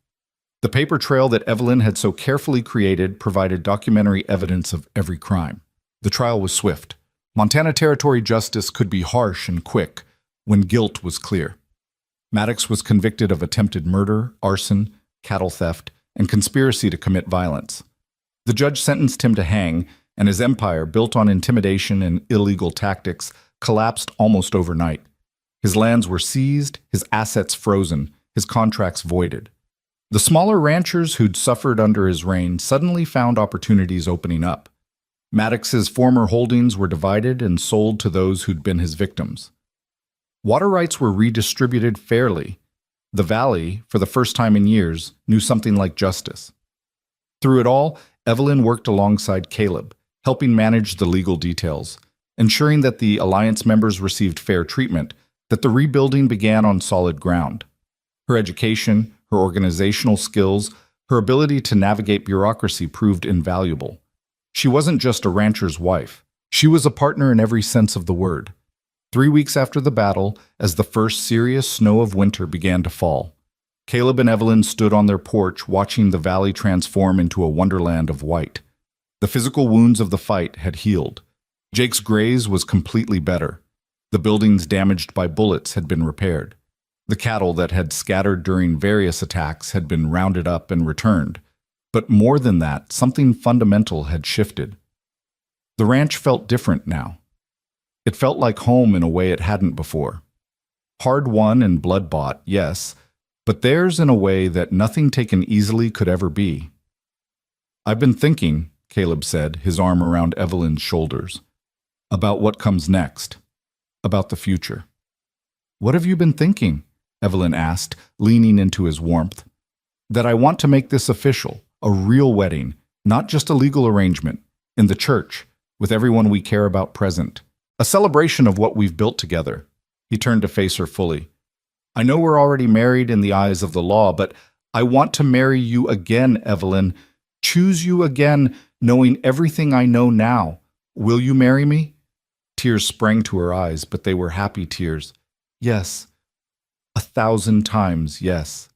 The paper trail that Evelyn had so carefully created provided documentary evidence of every crime. The trial was swift. Montana Territory justice could be harsh and quick when guilt was clear. Maddox was convicted of attempted murder, arson, cattle theft, and conspiracy to commit violence. The judge sentenced him to hang, and his empire, built on intimidation and illegal tactics, collapsed almost overnight. His lands were seized, his assets frozen, his contracts voided. The smaller ranchers who'd suffered under his reign suddenly found opportunities opening up. Maddox's former holdings were divided and sold to those who'd been his victims. Water rights were redistributed fairly. The valley, for the first time in years, knew something like justice. Through it all, Evelyn worked alongside Caleb, helping manage the legal details, ensuring that the alliance members received fair treatment, that the rebuilding began on solid ground. Her education, her organizational skills, her ability to navigate bureaucracy proved invaluable. She wasn't just a rancher's wife. She was a partner in every sense of the word. 3 weeks after the battle, as the first serious snow of winter began to fall, Caleb and Evelyn stood on their porch watching the valley transform into a wonderland of white. The physical wounds of the fight had healed. Jake's graze was completely better. The buildings damaged by bullets had been repaired. The cattle that had scattered during various attacks had been rounded up and returned. But more than that, something fundamental had shifted. The ranch felt different now. It felt like home in a way it hadn't before. Hard-won and blood-bought, yes, but theirs in a way that nothing taken easily could ever be. "I've been thinking," Caleb said, his arm around Evelyn's shoulders, "about what comes next, about the future." "What have you been thinking?" Evelyn asked, leaning into his warmth. "That I want to make this official, a real wedding, not just a legal arrangement, in the church, with everyone we care about present. A celebration of what we've built together." He turned to face her fully. "I know we're already married in the eyes of the law, but I want to marry you again, Evelyn. Choose you again, Knowing everything I know now, will you marry me? Tears sprang to her eyes, but they were happy tears. Yes, 1,000 times yes.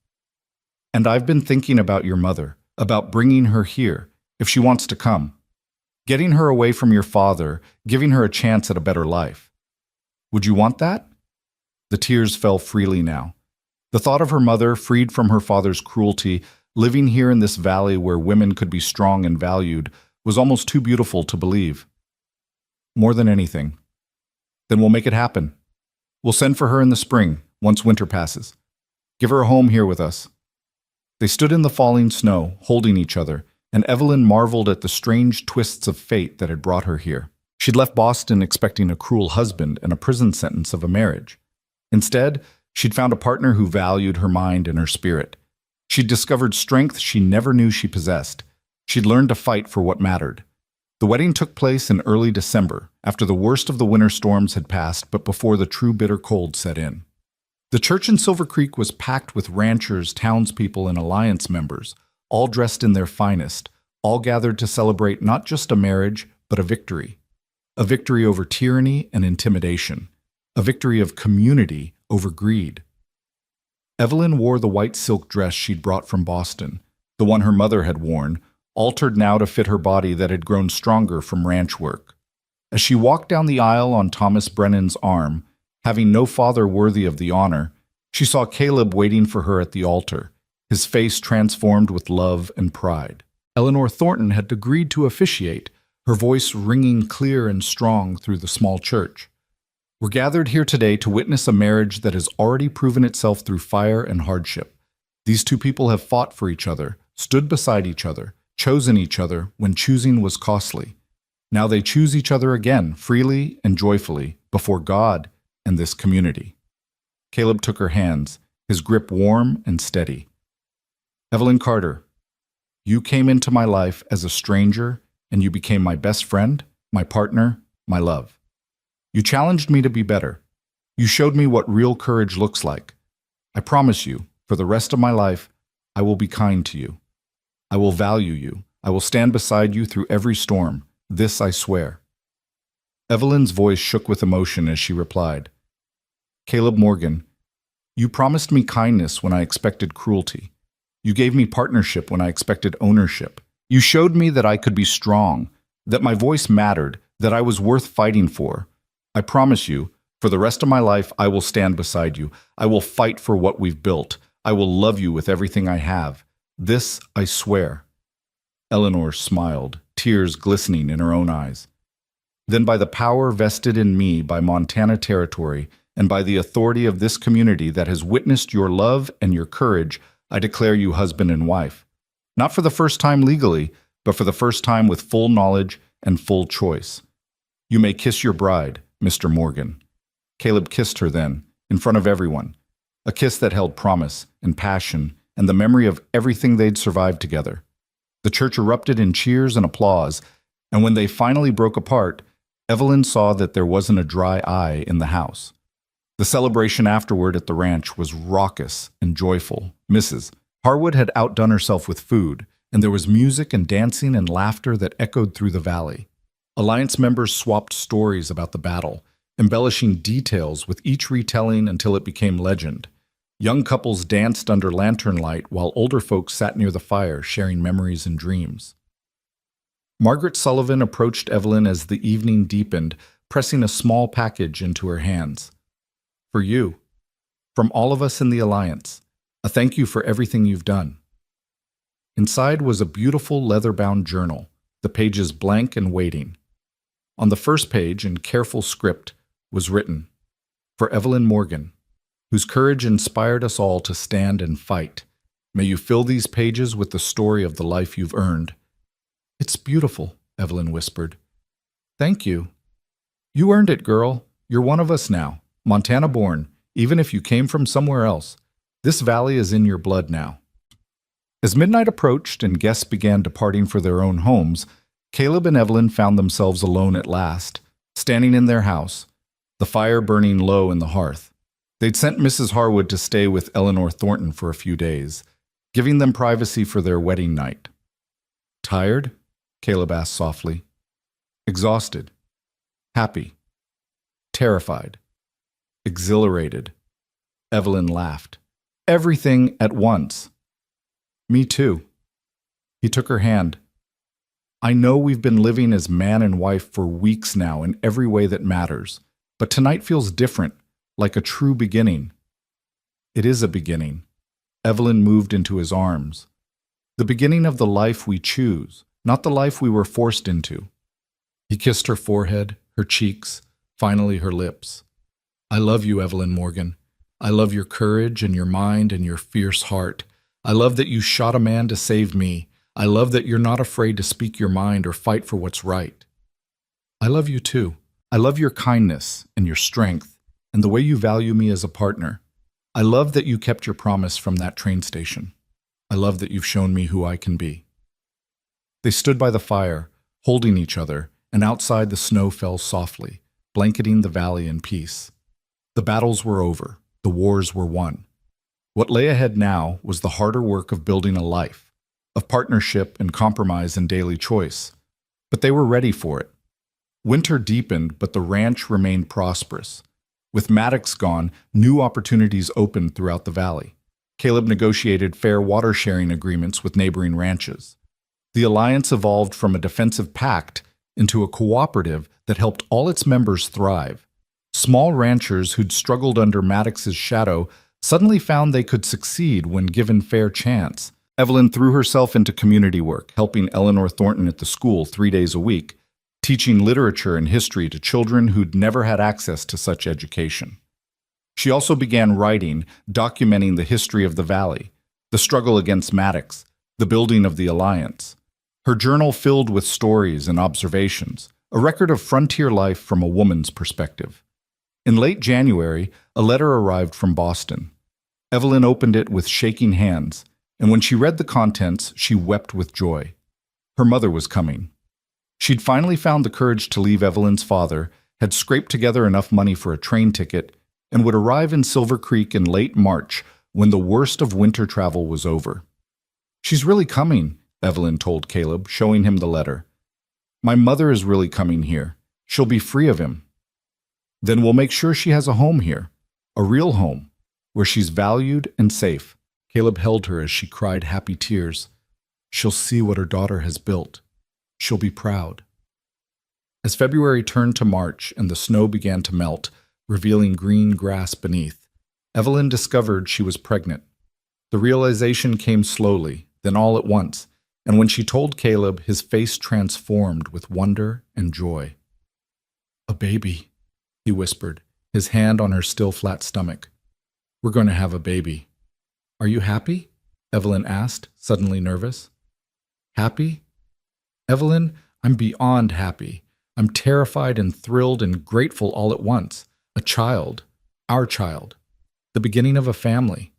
And I've been thinking about your mother, about bringing her here, if she wants to come. Getting her away from your father, giving her a chance at a better life. Would you want that? The tears fell freely now. The thought of her mother, freed from her father's cruelty, living here in this valley where women could be strong and valued, was almost too beautiful to believe. More than anything. Then we'll make it happen. We'll send for her in the spring, once winter passes. Give her a home here with us. They stood in the falling snow, holding each other, and Evelyn marveled at the strange twists of fate that had brought her here. She'd left Boston expecting a cruel husband and a prison sentence of a marriage. Instead, she'd found a partner who valued her mind and her spirit. She'd discovered strength she never knew she possessed. She'd learned to fight for what mattered. The wedding took place in early December, after the worst of the winter storms had passed, but before the true bitter cold set in. The church in Silver Creek was packed with ranchers, townspeople, and alliance members, all dressed in their finest, all gathered to celebrate not just a marriage, but a victory. A victory over tyranny and intimidation. A victory of community over greed. Evelyn wore the white silk dress she'd brought from Boston, the one her mother had worn, altered now to fit her body that had grown stronger from ranch work. As she walked down the aisle on Thomas Brennan's arm, having no father worthy of the honor, she saw Caleb waiting for her at the altar, his face transformed with love and pride. Eleanor Thornton had agreed to officiate, her voice ringing clear and strong through the small church. We're gathered here today to witness a marriage that has already proven itself through fire and hardship. These two people have fought for each other, stood beside each other, chosen each other when choosing was costly. Now they choose each other again, freely and joyfully, before God and this community. Caleb took her hands, his grip warm and steady. Evelyn Carter, you came into my life as a stranger, and you became my best friend, my partner, my love. You challenged me to be better. You showed me what real courage looks like. I promise you, for the rest of my life, I will be kind to you. I will value you. I will stand beside you through every storm. This I swear. Evelyn's voice shook with emotion as she replied, Caleb Morgan, you promised me kindness when I expected cruelty. You gave me partnership when I expected ownership. You showed me that I could be strong, that my voice mattered, that I was worth fighting for. I promise you, for the rest of my life, I will stand beside you. I will fight for what we've built. I will love you with everything I have. This I swear. Eleanor smiled, tears glistening in her own eyes. Then by the power vested in me by Montana Territory and by the authority of this community that has witnessed your love and your courage, I declare you husband and wife. Not for the first time legally, but for the first time with full knowledge and full choice. You may kiss your bride, Mr. Morgan. Caleb kissed her then, in front of everyone. A kiss that held promise and passion and the memory of everything they'd survived together. The church erupted in cheers and applause, and when they finally broke apart, Evelyn saw that there wasn't a dry eye in the house. The celebration afterward at the ranch was raucous and joyful. Mrs. Harwood had outdone herself with food, and there was music and dancing and laughter that echoed through the valley. Alliance members swapped stories about the battle, embellishing details with each retelling until it became legend. Young couples danced under lantern light while older folks sat near the fire sharing memories and dreams. Margaret Sullivan approached Evelyn as the evening deepened, pressing a small package into her hands. For you, from all of us in the Alliance, a thank you for everything you've done. Inside was a beautiful leather-bound journal, the pages blank and waiting. On the first page, in careful script, was written, For Evelyn Morgan, whose courage inspired us all to stand and fight. May you fill these pages with the story of the life you've earned. It's beautiful, Evelyn whispered. Thank you. You earned it, girl. You're one of us now, Montana-born, even if you came from somewhere else. This valley is in your blood now. As midnight approached and guests began departing for their own homes, Caleb and Evelyn found themselves alone at last, standing in their house, the fire burning low in the hearth. They'd sent Mrs. Harwood to stay with Eleanor Thornton for a few days, giving them privacy for their wedding night. Tired? Caleb asked softly. Exhausted. Happy. Terrified. Exhilarated. Evelyn laughed. Everything at once. Me too. He took her hand. I know we've been living as man and wife for weeks now in every way that matters, but tonight feels different, like a true beginning. It is a beginning. Evelyn moved into his arms. The beginning of the life we choose, not the life we were forced into. He kissed her forehead, her cheeks, finally her lips. I love you, Evelyn Morgan. I love your courage and your mind and your fierce heart. I love that you shot a man to save me. I love that you're not afraid to speak your mind or fight for what's right. I love you too. I love your kindness and your strength and the way you value me as a partner. I love that you kept your promise from that train station. I love that you've shown me who I can be. They stood by the fire, holding each other, and outside the snow fell softly, blanketing the valley in peace. The battles were over. The wars were won. What lay ahead now was the harder work of building a life, of partnership and compromise and daily choice. But they were ready for it. Winter deepened, but the ranch remained prosperous. With Maddox gone, new opportunities opened throughout the valley. Caleb negotiated fair water-sharing agreements with neighboring ranches. The alliance evolved from a defensive pact into a cooperative that helped all its members thrive. Small ranchers who'd struggled under Maddox's shadow suddenly found they could succeed when given fair chance. Evelyn threw herself into community work, helping Eleanor Thornton at the school 3 days a week, teaching literature and history to children who'd never had access to such education. She also began writing, documenting the history of the valley, the struggle against Maddox, the building of the alliance. Her journal filled with stories and observations, a record of frontier life from a woman's perspective. In late January, a letter arrived from Boston. Evelyn opened it with shaking hands, and when she read the contents, she wept with joy. Her mother was coming. She'd finally found the courage to leave Evelyn's father, had scraped together enough money for a train ticket, and would arrive in Silver Creek in late March when the worst of winter travel was over. She's really coming, Evelyn told Caleb, showing him the letter. My mother is really coming here. She'll be free of him. Then we'll make sure she has a home here, a real home, where she's valued and safe. Caleb held her as she cried happy tears. She'll see what her daughter has built. She'll be proud. As February turned to March and the snow began to melt, revealing green grass beneath, Evelyn discovered she was pregnant. The realization came slowly, then all at once, and when she told Caleb, his face transformed with wonder and joy. A baby, he whispered, his hand on her still flat stomach. We're going to have a baby. Are you happy? Evelyn asked, suddenly nervous. Happy? Evelyn, I'm beyond happy. I'm terrified and thrilled and grateful all at once. A child. Our child. The beginning of a family.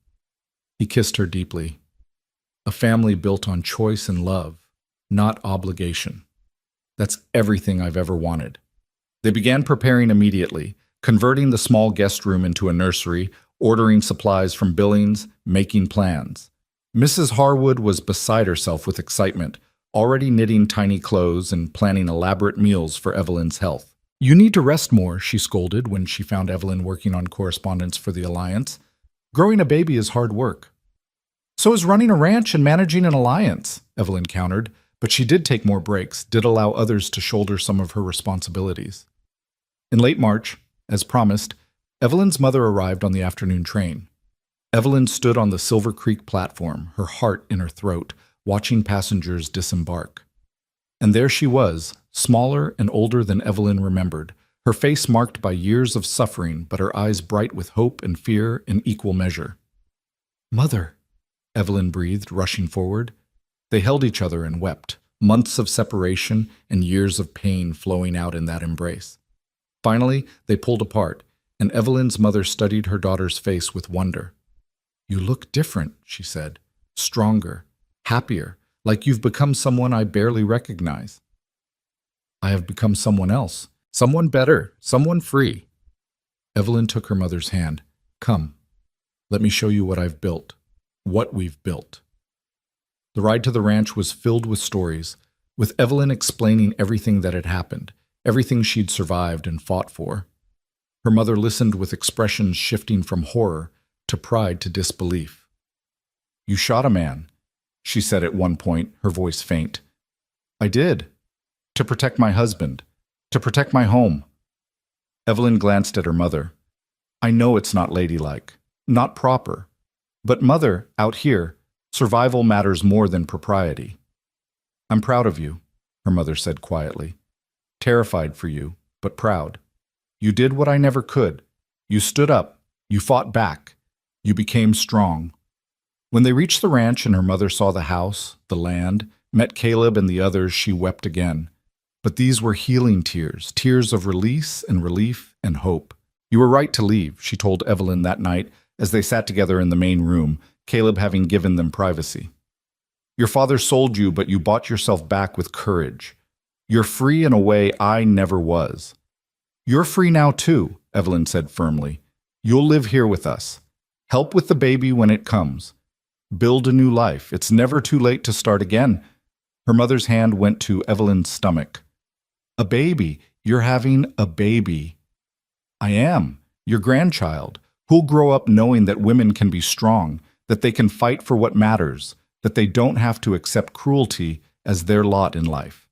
He kissed her deeply. A family built on choice and love, not obligation. That's everything I've ever wanted. They began preparing immediately, converting the small guest room into a nursery, ordering supplies from Billings, making plans. Mrs. Harwood was beside herself with excitement, already knitting tiny clothes and planning elaborate meals for Evelyn's health. You need to rest more, she scolded when she found Evelyn working on correspondence for the alliance. Growing a baby is hard work. So is running a ranch and managing an alliance, Evelyn countered, but she did take more breaks, did allow others to shoulder some of her responsibilities. In late March, as promised, Evelyn's mother arrived on the afternoon train. Evelyn stood on the Silver Creek platform, her heart in her throat, watching passengers disembark. And there she was, smaller and older than Evelyn remembered, her face marked by years of suffering, but her eyes bright with hope and fear in equal measure. Mother, Evelyn breathed, rushing forward. They held each other and wept, months of separation and years of pain flowing out in that embrace. Finally, they pulled apart, and Evelyn's mother studied her daughter's face with wonder. You look different, she said, stronger, happier, like you've become someone I barely recognize. I have become someone else, someone better, someone free. Evelyn took her mother's hand. Come, let me show you what I've built, what we've built. The ride to the ranch was filled with stories. with Evelyn explaining everything that had happened, everything she'd survived and fought for. Her mother listened with expressions shifting from horror to pride to disbelief. "You shot a man," she said at one point, her voice faint. "I did. To protect my husband. To protect my home." Evelyn glanced at her mother. "I know it's not ladylike, not proper. But mother, out here, survival matters more than propriety." "I'm proud of you," her mother said quietly. "Terrified for you, but proud. You did what I never could. You stood up. You fought back. You became strong." When they reached the ranch and her mother saw the house, the land, met Caleb and the others, she wept again. But these were healing tears, tears of release and relief and hope. "You were right to leave," she told Evelyn that night as they sat together in the main room, Caleb having given them privacy. "Your father sold you, but you bought yourself back with courage. You're free in a way I never was." "You're free now too," Evelyn said firmly. "You'll live here with us. Help with the baby when it comes. Build a new life. It's never too late to start again." Her mother's hand went to Evelyn's stomach. "A baby. You're having a baby." "I am. Your grandchild, who'll grow up knowing that women can be strong, that they can fight for what matters, that they don't have to accept cruelty as their lot in life."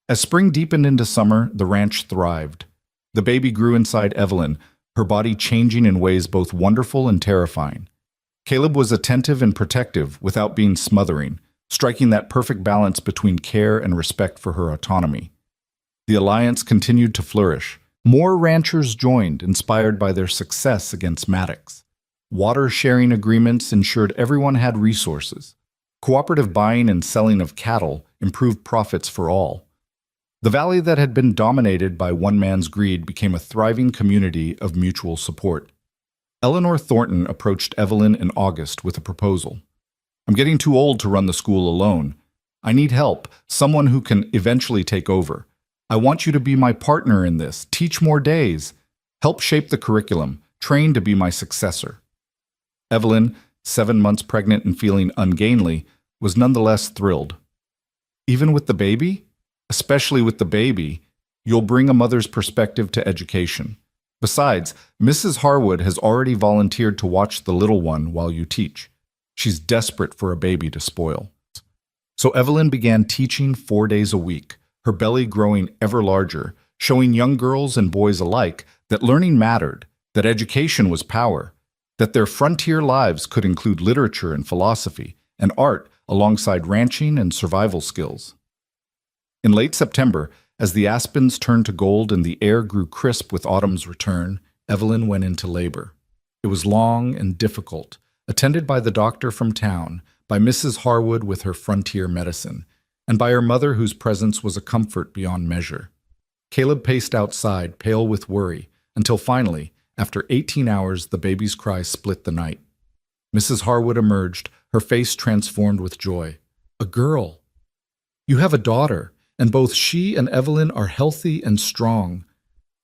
As spring deepened into summer, the ranch thrived. The baby grew inside Evelyn, her body changing in ways both wonderful and terrifying. Caleb was attentive and protective without being smothering, striking that perfect balance between care and respect for her autonomy. The alliance continued to flourish. More ranchers joined, inspired by their success against Maddox. Water-sharing agreements ensured everyone had resources. Cooperative buying and selling of cattle improved profits for all. The valley that had been dominated by one man's greed became a thriving community of mutual support. Eleanor Thornton approached Evelyn in August with a proposal. "I'm getting too old to run the school alone. I need help, someone who can eventually take over. I want you to be my partner in this, teach more days, help shape the curriculum, train to be my successor." Evelyn, 7 months pregnant and feeling ungainly, was nonetheless thrilled. "Even with the baby? Especially with the baby, you'll bring a mother's perspective to education. Besides, Mrs. Harwood has already volunteered to watch the little one while you teach. She's desperate for a baby to spoil." So Evelyn began teaching 4 days a week, her belly growing ever larger, showing young girls and boys alike that learning mattered, that education was power, that their frontier lives could include literature and philosophy, and art alongside ranching and survival skills. In late September, as the aspens turned to gold and the air grew crisp with autumn's return, Evelyn went into labor. It was long and difficult, attended by the doctor from town, by Mrs. Harwood with her frontier medicine, and by her mother whose presence was a comfort beyond measure. Caleb paced outside, pale with worry, until finally, after 18 hours, the baby's cry split the night. Mrs. Harwood emerged, her face transformed with joy. "A girl! You have a daughter, and both she and Evelyn are healthy and strong."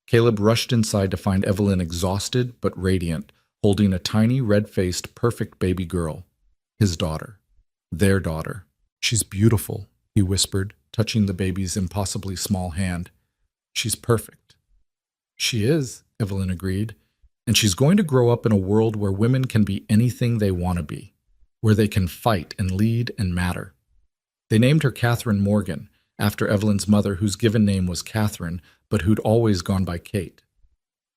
Caleb rushed inside to find Evelyn exhausted but radiant, holding a tiny, red-faced, perfect baby girl. His daughter. Their daughter. "She's beautiful," he whispered, touching the baby's impossibly small hand. "She's perfect." "She is," Evelyn agreed. "And she's going to grow up in a world where women can be anything they want to be, where they can fight and lead and matter." They named her Catherine Morgan, after Evelyn's mother, whose given name was Catherine, but who'd always gone by Kate.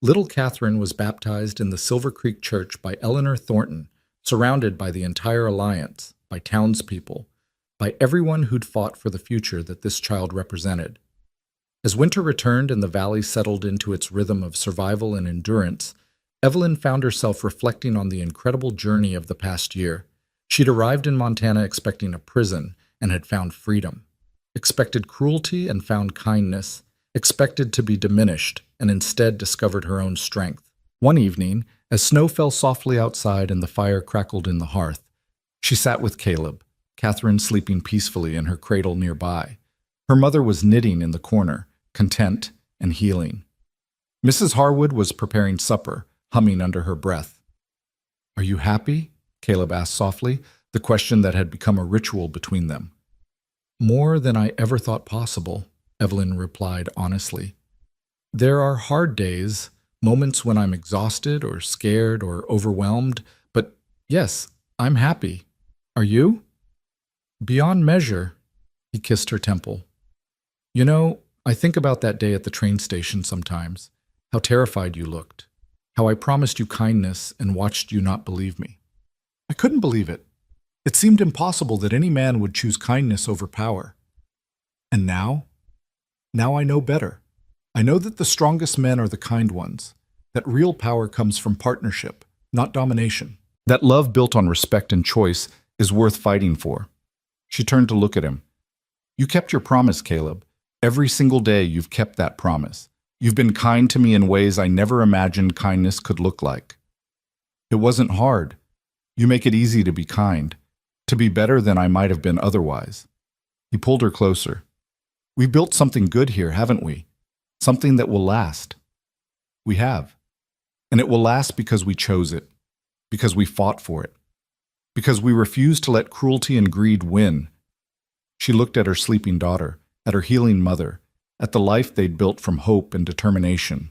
Little Catherine was baptized in the Silver Creek Church by Eleanor Thornton, surrounded by the entire alliance, by townspeople, by everyone who'd fought for the future that this child represented. As winter returned and the valley settled into its rhythm of survival and endurance, Evelyn found herself reflecting on the incredible journey of the past year. She'd arrived in Montana expecting a prison and had found freedom, expected cruelty and found kindness, expected to be diminished and instead discovered her own strength. One evening, as snow fell softly outside and the fire crackled in the hearth, she sat with Caleb, Catherine sleeping peacefully in her cradle nearby. Her mother was knitting in the corner, content and healing. Mrs. Harwood was preparing supper, humming under her breath. "Are you happy?" Caleb asked softly, the question that had become a ritual between them. More than I ever thought possible, Evelyn replied honestly. There are hard days, moments when I'm exhausted or scared or overwhelmed, but yes, I'm happy. Are you? Beyond measure, he kissed her temple. You know, I think about that day at the train station sometimes, how terrified you looked, how I promised you kindness and watched you not believe me. I couldn't believe it. It seemed impossible that any man would choose kindness over power. And now? Now I know better. I know that the strongest men are the kind ones, that real power comes from partnership, not domination. That love built on respect and choice is worth fighting for. She turned to look at him. You kept your promise, Caleb. Every single day you've kept that promise. You've been kind to me in ways I never imagined kindness could look like. It wasn't hard. You make it easy to be kind, to be better than I might have been otherwise. He pulled her closer. We've built something good here, haven't we? Something that will last. We have. And it will last because we chose it, because we fought for it, because we refused to let cruelty and greed win. She looked at her sleeping daughter, at her healing mother, at the life they'd built from hope and determination.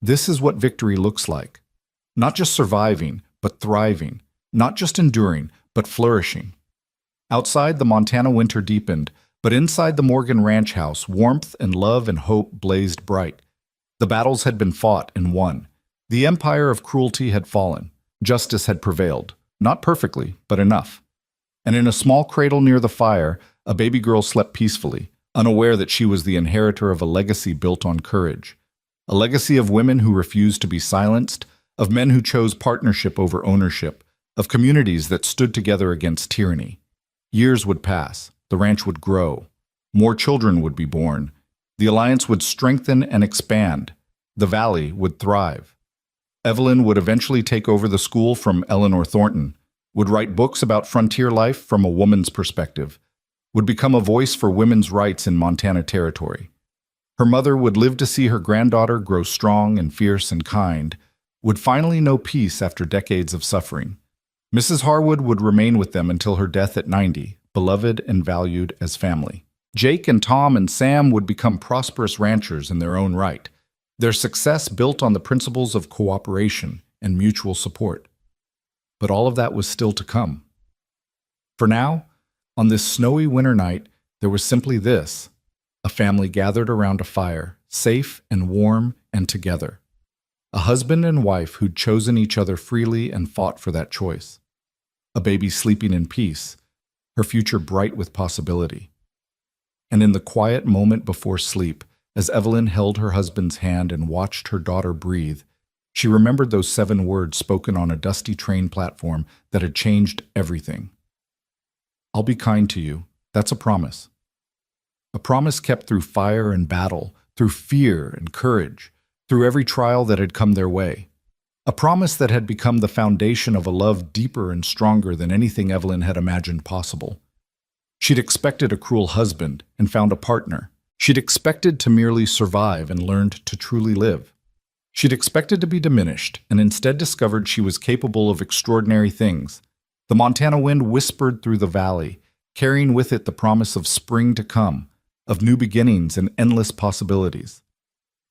This is what victory looks like. Not just surviving, but thriving. Not just enduring, but flourishing. Outside, the Montana winter deepened, but inside the Morgan ranch house, warmth and love and hope blazed bright. The battles had been fought and won. The empire of cruelty had fallen. Justice had prevailed. Not perfectly, but enough. And in a small cradle near the fire, a baby girl slept peacefully, unaware that she was the inheritor of a legacy built on courage. A legacy of women who refused to be silenced, of men who chose partnership over ownership, of communities that stood together against tyranny. Years would pass. The ranch would grow. More children would be born. The alliance would strengthen and expand. The valley would thrive. Evelyn would eventually take over the school from Eleanor Thornton, would write books about frontier life from a woman's perspective, would become a voice for women's rights in Montana Territory. Her mother would live to see her granddaughter grow strong and fierce and kind, would finally know peace after decades of suffering. Mrs. Harwood would remain with them until her death at 90, beloved and valued as family. Jake and Tom and Sam would become prosperous ranchers in their own right, their success built on the principles of cooperation and mutual support. But all of that was still to come. For now, on this snowy winter night, there was simply this: a family gathered around a fire, safe and warm and together. A husband and wife who'd chosen each other freely and fought for that choice. A baby sleeping in peace, her future bright with possibility. And in the quiet moment before sleep, as Evelyn held her husband's hand and watched her daughter breathe, she remembered those 7 words spoken on a dusty train platform that had changed everything. I'll be kind to you. That's a promise. A promise kept through fire and battle, through fear and courage, through every trial that had come their way. A promise that had become the foundation of a love deeper and stronger than anything Evelyn had imagined possible. She'd expected a cruel husband and found a partner. She'd expected to merely survive and learned to truly live. She'd expected to be diminished and instead discovered she was capable of extraordinary things. The Montana wind whispered through the valley, carrying with it the promise of spring to come, of new beginnings and endless possibilities.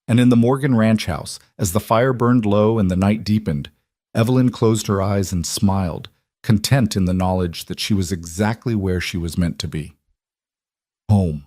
And in the Morgan ranch house, as the fire burned low and the night deepened, Evelyn closed her eyes and smiled, content in the knowledge that she was exactly where she was meant to be. Home.